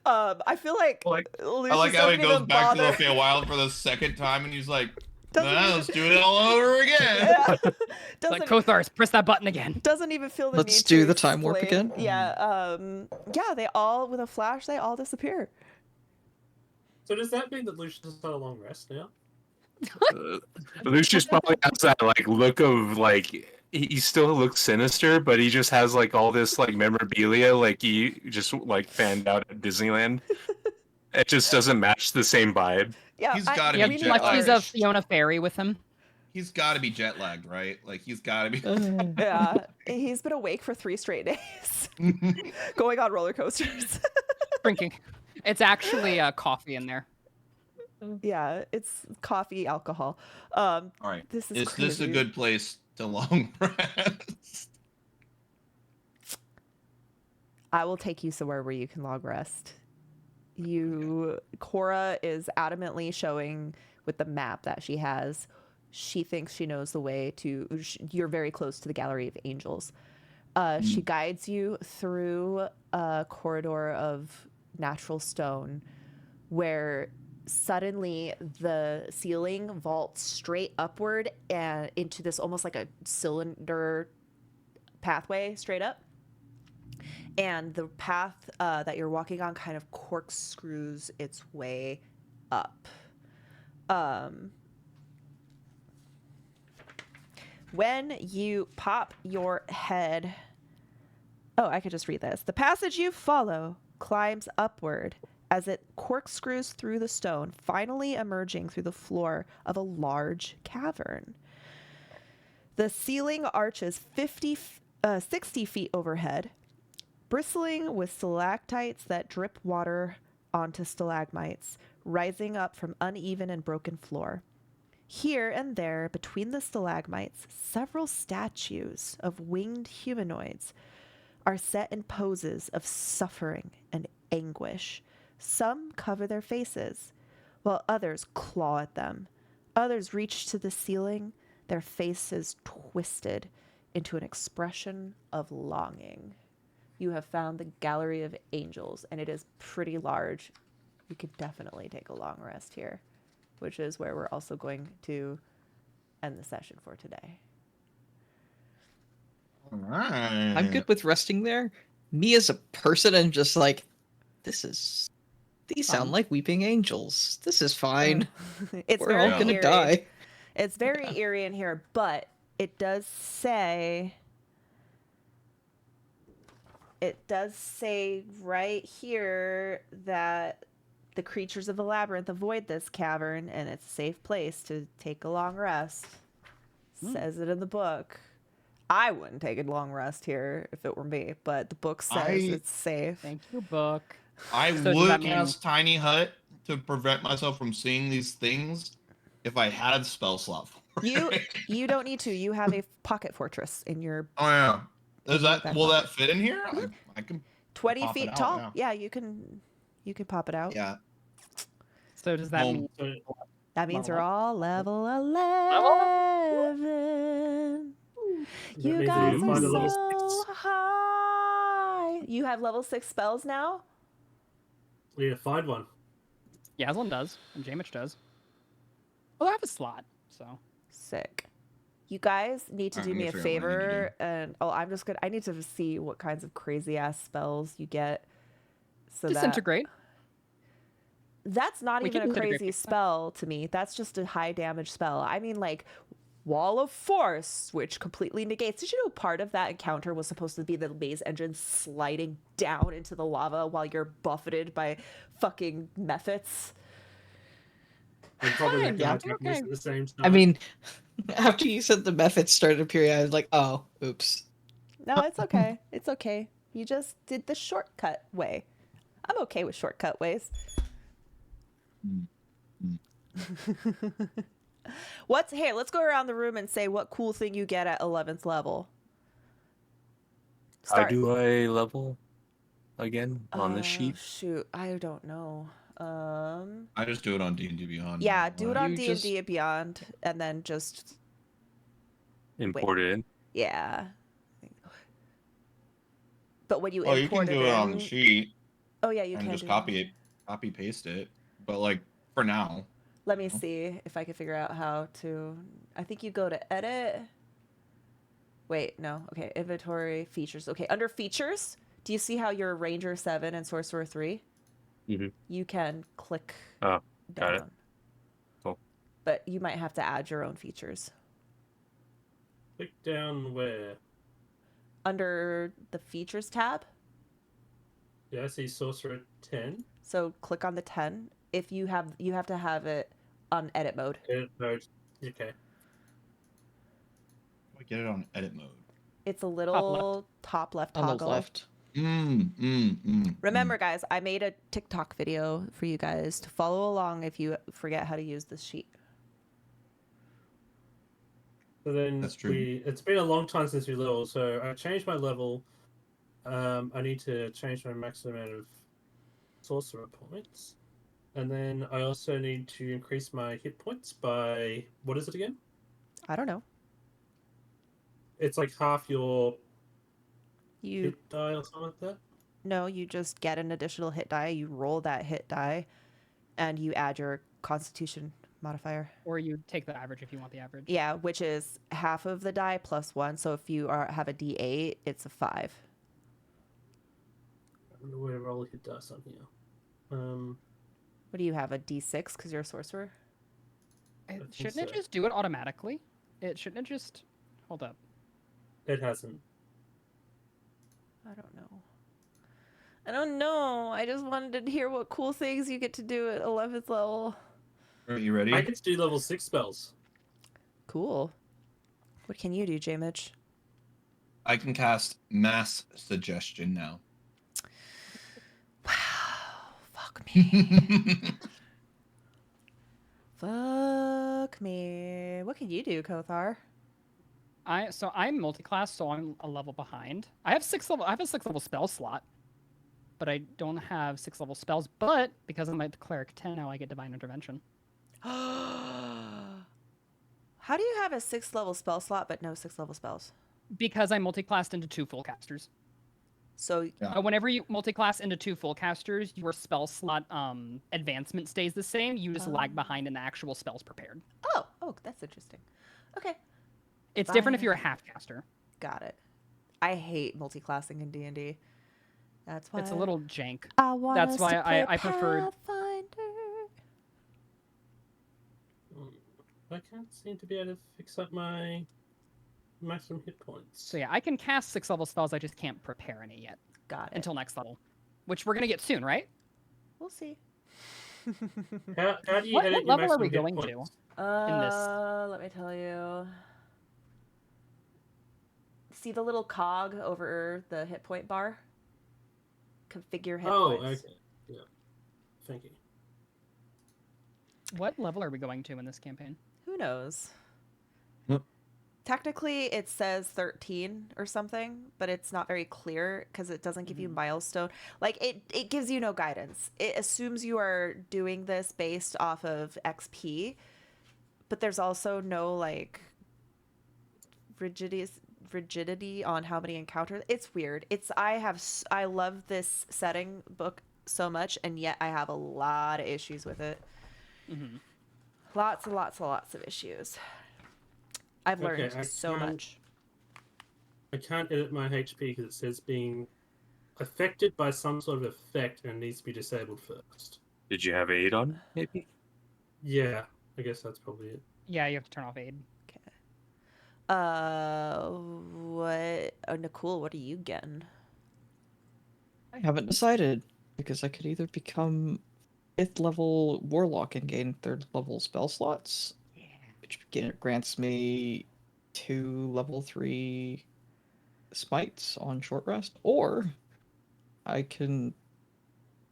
I feel like Lucius I like how he doesn't goes even back to bother. the Feywild for the second time, and he's like, Doesn't "Nah, even- let's do it all over again." Yeah. Like doesn't Kothar, press that button again. doesn't even feel the Let's need do to the time warp explain. again? Yeah. Yeah. They all with a flash. They all disappear. So does that mean that Lucius has had a long rest now? Lucius probably has that like look of like he still looks sinister, but he just has like all this like memorabilia, like he just like fanned out at Disneyland. It just doesn't match the same vibe. Yeah, He's gotta He be has we need jet plushies art. of Fiona Fairy with him. He's got to be jet lagged, right? Like he's got to be. Yeah, he's been awake for 3 straight days, going on roller coasters. Drinking. It's actually coffee in there. Yeah, it's coffee, alcohol. All right. This is Is this a crazy. good place to long rest? I will take you somewhere where you can long rest. Cora is adamantly showing with the map that she has. She thinks she knows the way to. You're very close to the Gallery of Angels. She guides you through a corridor of natural stone, where suddenly the ceiling vaults straight upward and into this almost like a cylinder pathway straight up. And the path that you're walking on kind of corkscrews its way up. When you pop your head... Oh, I could just read this. The passage you follow climbs upward as it corkscrews through the stone, finally emerging through the floor of a large cavern. The ceiling arches 60 feet overhead, bristling with stalactites that drip water onto stalagmites, rising up from uneven and broken floor. Here and there, between the stalagmites, several statues of winged humanoids are set in poses of suffering and anguish. Some cover their faces, while others claw at them. Others reach to the ceiling, their faces twisted into an expression of longing. You have found the Gallery of Angels, and it is pretty large. You could definitely take a long rest here, which is where we're also going to end the session for today. All right. I'm good with resting there. Me as a person, I'm just like, these sound like weeping angels. This is fine. It's We're all very gonna eerie. die. It's very eerie in here, but it does say right here that the creatures of the labyrinth avoid this cavern, and it's a safe place to take a long rest. Says it in the book. I wouldn't take a long rest here if it were me, but the book says it's safe. Thank you, book. I So does would that mean- cast Tiny Hut to prevent myself from seeing these things if I had spell slot for it. You don't need to. You have a pocket fortress in your Oh yeah. Will back that pocket. fit in here? I can 20 pop it feet out, tall. Yeah, you can pop it out. yeah. So does that Well, mean So, That means Level we're up. all level 11. that You means guys we are find a level so 6. high. You have level 6 spells now? We need to find one. Yaslin does, and Jamich does. Well, I have a slot, so Sick. You guys need to Alright, do I'm me a gonna figure out what I need to favor, and I need to see what kinds of crazy ass spells you get. So disintegrate. that's not We even can a disintegrate crazy people. spell to me. That's just a high damage spell. I mean, like Wall of Force, which completely negates. Did you know part of that encounter was supposed to be the maze engine sliding down into the lava while you're buffeted by fucking mephits? And probably Fine, recognize yeah, weapons okay. at the same time. I mean, after you said the method started appearing, I was like, oh, oops. No, it's okay. It's okay. You just did the shortcut way. I'm okay with shortcut ways. Hey, let's go around the room and say what cool thing you get at 11th level. How do I level again on this Oh, sheet? Shoot, I don't know. I just do it on D&D Beyond. Yeah, do it on You D&D just- and Beyond, and then just Imported. yeah. But when you Oh, you import can do it on the in, sheet oh yeah, you and can just do copy it, copy paste it. But like for now, Let me see if I can figure out how to. I think you go to edit. Wait, no. Okay, inventory features. Okay, under features, do you see how you're Ranger 7 and Sorcerer 3? Mhm. You can click Oh, down. got it. Cool. But you might have to add your own features. Click down where? Under the features tab. Yeah, I see sorcerer 10. So click on the 10. If you have to have it on edit mode. Edit mode. Okay. I get it on edit mode. It's a little top left On the toggle. left. Remember, guys, I made a TikTok video for you guys to follow along if you forget how to use this sheet. So then That's true. it's been a long time since we leveled, so I changed my level. I need to change my maximum amount of sorcerer points. And then I also need to increase my hit points by, what is it again? I don't know. It's like half your You hit die or something like that. No, you just get an additional hit die. You roll that hit die, and you add your Constitution modifier. Or you take the average if you want the average. Yeah, which is half of the die plus 1. So if you have a D8, it's a 5. I don't know where to roll hit dice on here. What do you have, a D6 because you're a sorcerer? think Shouldn't it so. just do it automatically? Shouldn't it just hold up? It hasn't. I don't know. I don't know. I just wanted to hear what cool things you get to do at 11th level. Are you ready? I get to do level 6 spells. Cool. What can you do, J-Mitch? I can cast Mass Suggestion now. Wow. Fuck me. Fuck me. What can you do, Kothar? I'm multi-class, so I'm a level behind. I have a 6th level spell slot, but I don't have 6th level spells. But because I'm at cleric 10 now, I get divine intervention. How do you have a 6th level spell slot but no 6th level spells? Because I multi-classed into 2 full casters. So Yeah. Whenever you multi-class into 2 full casters, your spell slot advancement stays the same. You just lag behind in the actual spells prepared. oh, that's interesting. Okay, It's different if Fine. you're a half caster. got it. I hate multi-classing in D&D. That's why It's a little jank. I want that's us why to play I preferred- Pathfinder. I can't seem to be able to fix up my maximum hit points. So yeah, I can cast 6th level spells. I just can't prepare any yet Got it. until next level, which we're gonna get soon, right? We'll see. How do you What edit your level are maximum we hit going to? points? Let me tell you. See the little cog over the hit point bar? Configure hit Oh, points. okay. Yeah. Thank you. What level are we going to in this campaign? Who knows? Yep. Technically, it says 13 or something, but it's not very clear because it doesn't give you milestone. Like, it gives you no guidance. It assumes you are doing this based off of XP, but there's also no, like, rigidity on how many encounters. It's weird. I love this setting book so much, and yet I have a lot of issues with it. Mm-hmm. Lots and lots and lots of issues. I've learned Okay, I so can't- much. I can't edit my HP because it says being affected by some sort of effect and needs to be disabled first. Did you have 8 on? Maybe. Yeah, I guess that's probably it. Yeah, you have to turn off aid. What? Oh, Nicole, what are you getting? I haven't decided because I could either become 5th level warlock and gain 3rd level spell slots, which grants me 2 level 3 smites on short rest, or I can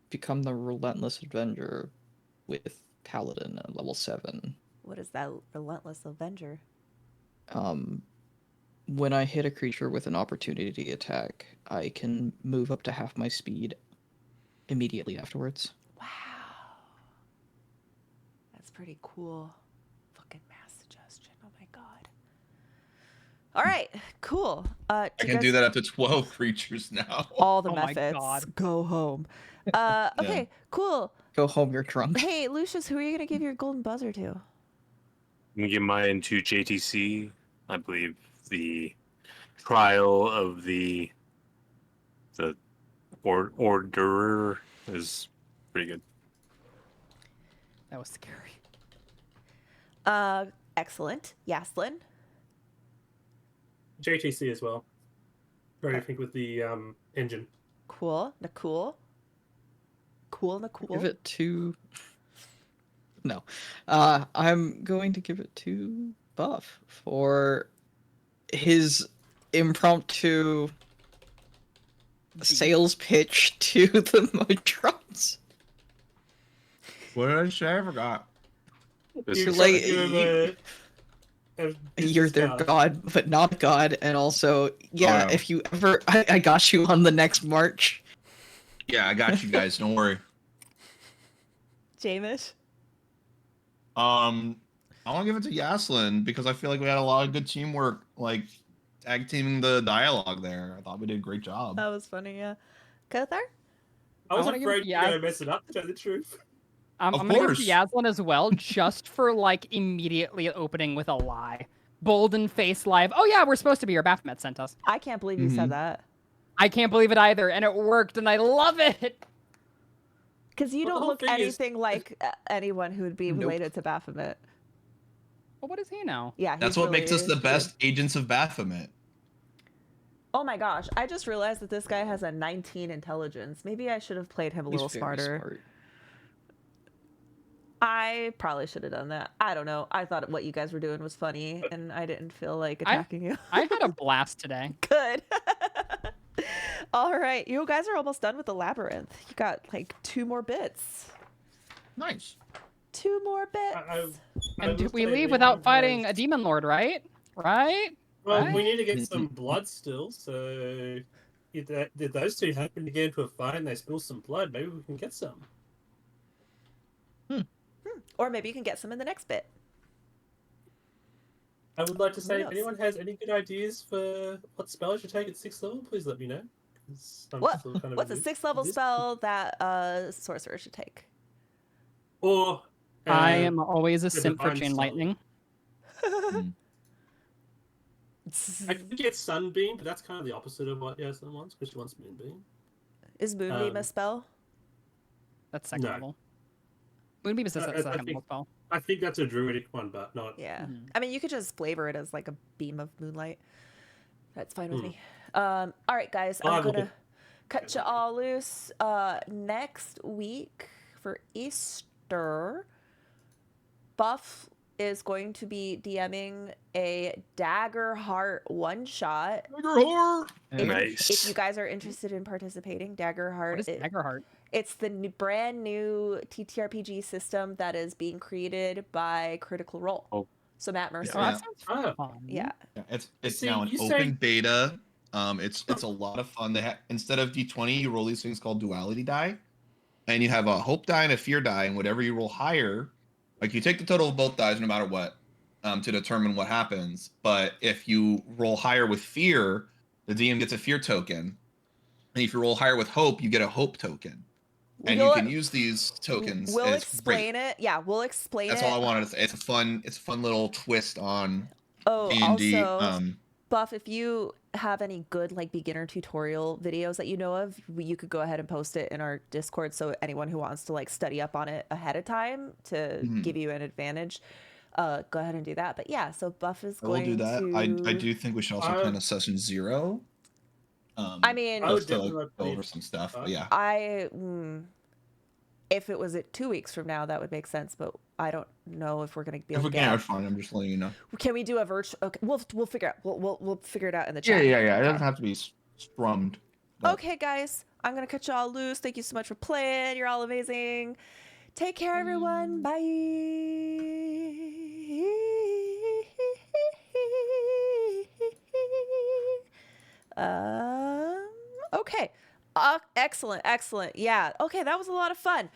become the Relentless Avenger with Paladin at level 7. What is that Relentless Avenger? When I hit a creature with an opportunity attack, I can move up to half my speed immediately afterwards. Wow. That's pretty cool. Fucking mass suggestion. Oh my god. All right, cool. I can do that up to 12 creatures now. All the Oh my methods. God. Go home. Okay, cool. Go home, you're drunk. Hey, Lucius, who are you going to give your golden buzzer to? I'm gonna give mine to JTC. I believe the trial of the orderer is pretty good. That was scary. Excellent. Yaslin? JTC as well. For everything with the engine. Cool. Nakul. Cool, Nakul. Give it to. No, I'm going to give it to Buff for his impromptu sales pitch to the Motrons. What did I say? I forgot. This You're is- like- You're their god. god, but not god, and also, yeah, no. if you ever, I got you on the next march. Yeah, I got you guys. Don't worry. Jamish. I want to give it to Yaslin because I feel like we had a lot of good teamwork, like tag teaming the dialogue there. I thought we did a great job. That was funny, yeah. Kothar? I was wanna give it afraid to you were going Yaz. to mess it up, to tell you the truth. Of I'm gonna give it course. to Yaslin as well, just for like immediately opening with a lie. Bold and face live. Oh yeah, we're supposed to be here. Baphomet sent us. I can't believe you said Mhm. that. I can't believe it either, and it worked, and I love it. Because you Well, the don't whole look thing is- anything like anyone who would be Nope. related to Baphomet. Well, what is he now? Yeah, That's he's what makes us the related. best agents of Baphomet. Oh my gosh, I just realized that this guy has a 19 intelligence. Maybe I should have played him a little He's very smarter. smart. I probably should have done that. I don't know. I thought what you guys were doing was funny, and I didn't feel like attacking you. I had a blast today. Good. All right, you guys are almost done with the labyrinth. You got like 2 more bits. Nice. 2 more bits. I And will we say leave that without you fighting a guys- demon lord, right? Right? Well, Right? we need to get some blood still, so if those two happen to get into a fight and they spill some blood, maybe we can get some. Or maybe you can get some in the next bit. I would like to say, if knows? anyone has any good ideas for what spell I should take at 6th level, please let me know. 'cause I'm What? still kind of What's a new 6th level to this. spell that sorcerer should take? Or I am always a the simp for divine chain style. lightning. I could get Sunbeam, but that's kind of the opposite of what Yaslin wants, because she wants Moonbeam. Is Moonbeam a Um, spell? That's second No. level. Moonbeam is a I second think- level spell. I think that's a druidic one, but not. Yeah. Mhm. I mean, you could just flavor it as like a beam of moonlight. That's fine with Hmm. me. All right, guys. I'll I'm have a look gonna at- cut you all loose. Next week for Easter, Buff is going to be DMing a Dagger Heart one shot. If, Nice. if you guys are interested in participating, Dagger Heart. What is Daggerheart? It's the brand new TTRPG system that is being created by Critical Role. Oh. So Matt Mercer. Oh, Yeah. that sounds Ah. fun. Yeah. Yeah, it's See, now an you open say- beta. It's a lot of fun. Instead of D20, you roll these things called duality die, and you have a hope die and a fear die, and whatever you roll higher, like you take the total of both dies no matter what, to determine what happens. But if you roll higher with fear, the DM gets a fear token, and if you roll higher with hope, you get a hope token, and We'll- you can use these tokens. We'll and it's explain great. it. Yeah, we'll explain That's it. all I wanted to say. It's a fun little twist on Oh, D&D. also, Buff, if you have any good like beginner tutorial videos that you know of, you could go ahead and post it in our Discord so anyone who wants to like study up on it ahead of time to Mhm. give you an advantage, go ahead and do that. But yeah, so Buff is I will going do that. to I do think we should also I- plan a session 0. I mean, I would just to like, definitely go like over to- some stuff. But yeah, if it was at 2 weeks from now, that would make sense. But I don't know if we're gonna be if able we to can, get. it's fine. I'm just letting you know. Can we do a virtual? Okay, we'll figure out. We'll figure it out in the chat. It Okay. doesn't have to be strummed. but- Okay, guys, I'm gonna cut you all loose. Thank you so much for playing. You're all amazing. Take care, everyone. Bye. Okay. Excellent. Yeah. Okay, that was a lot of fun,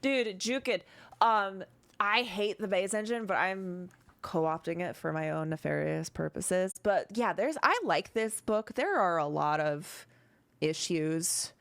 dude. Jukin. I hate the Maze engine, but I'm co-opting it for my own nefarious purposes. But yeah, I like this book. There are a lot of issues.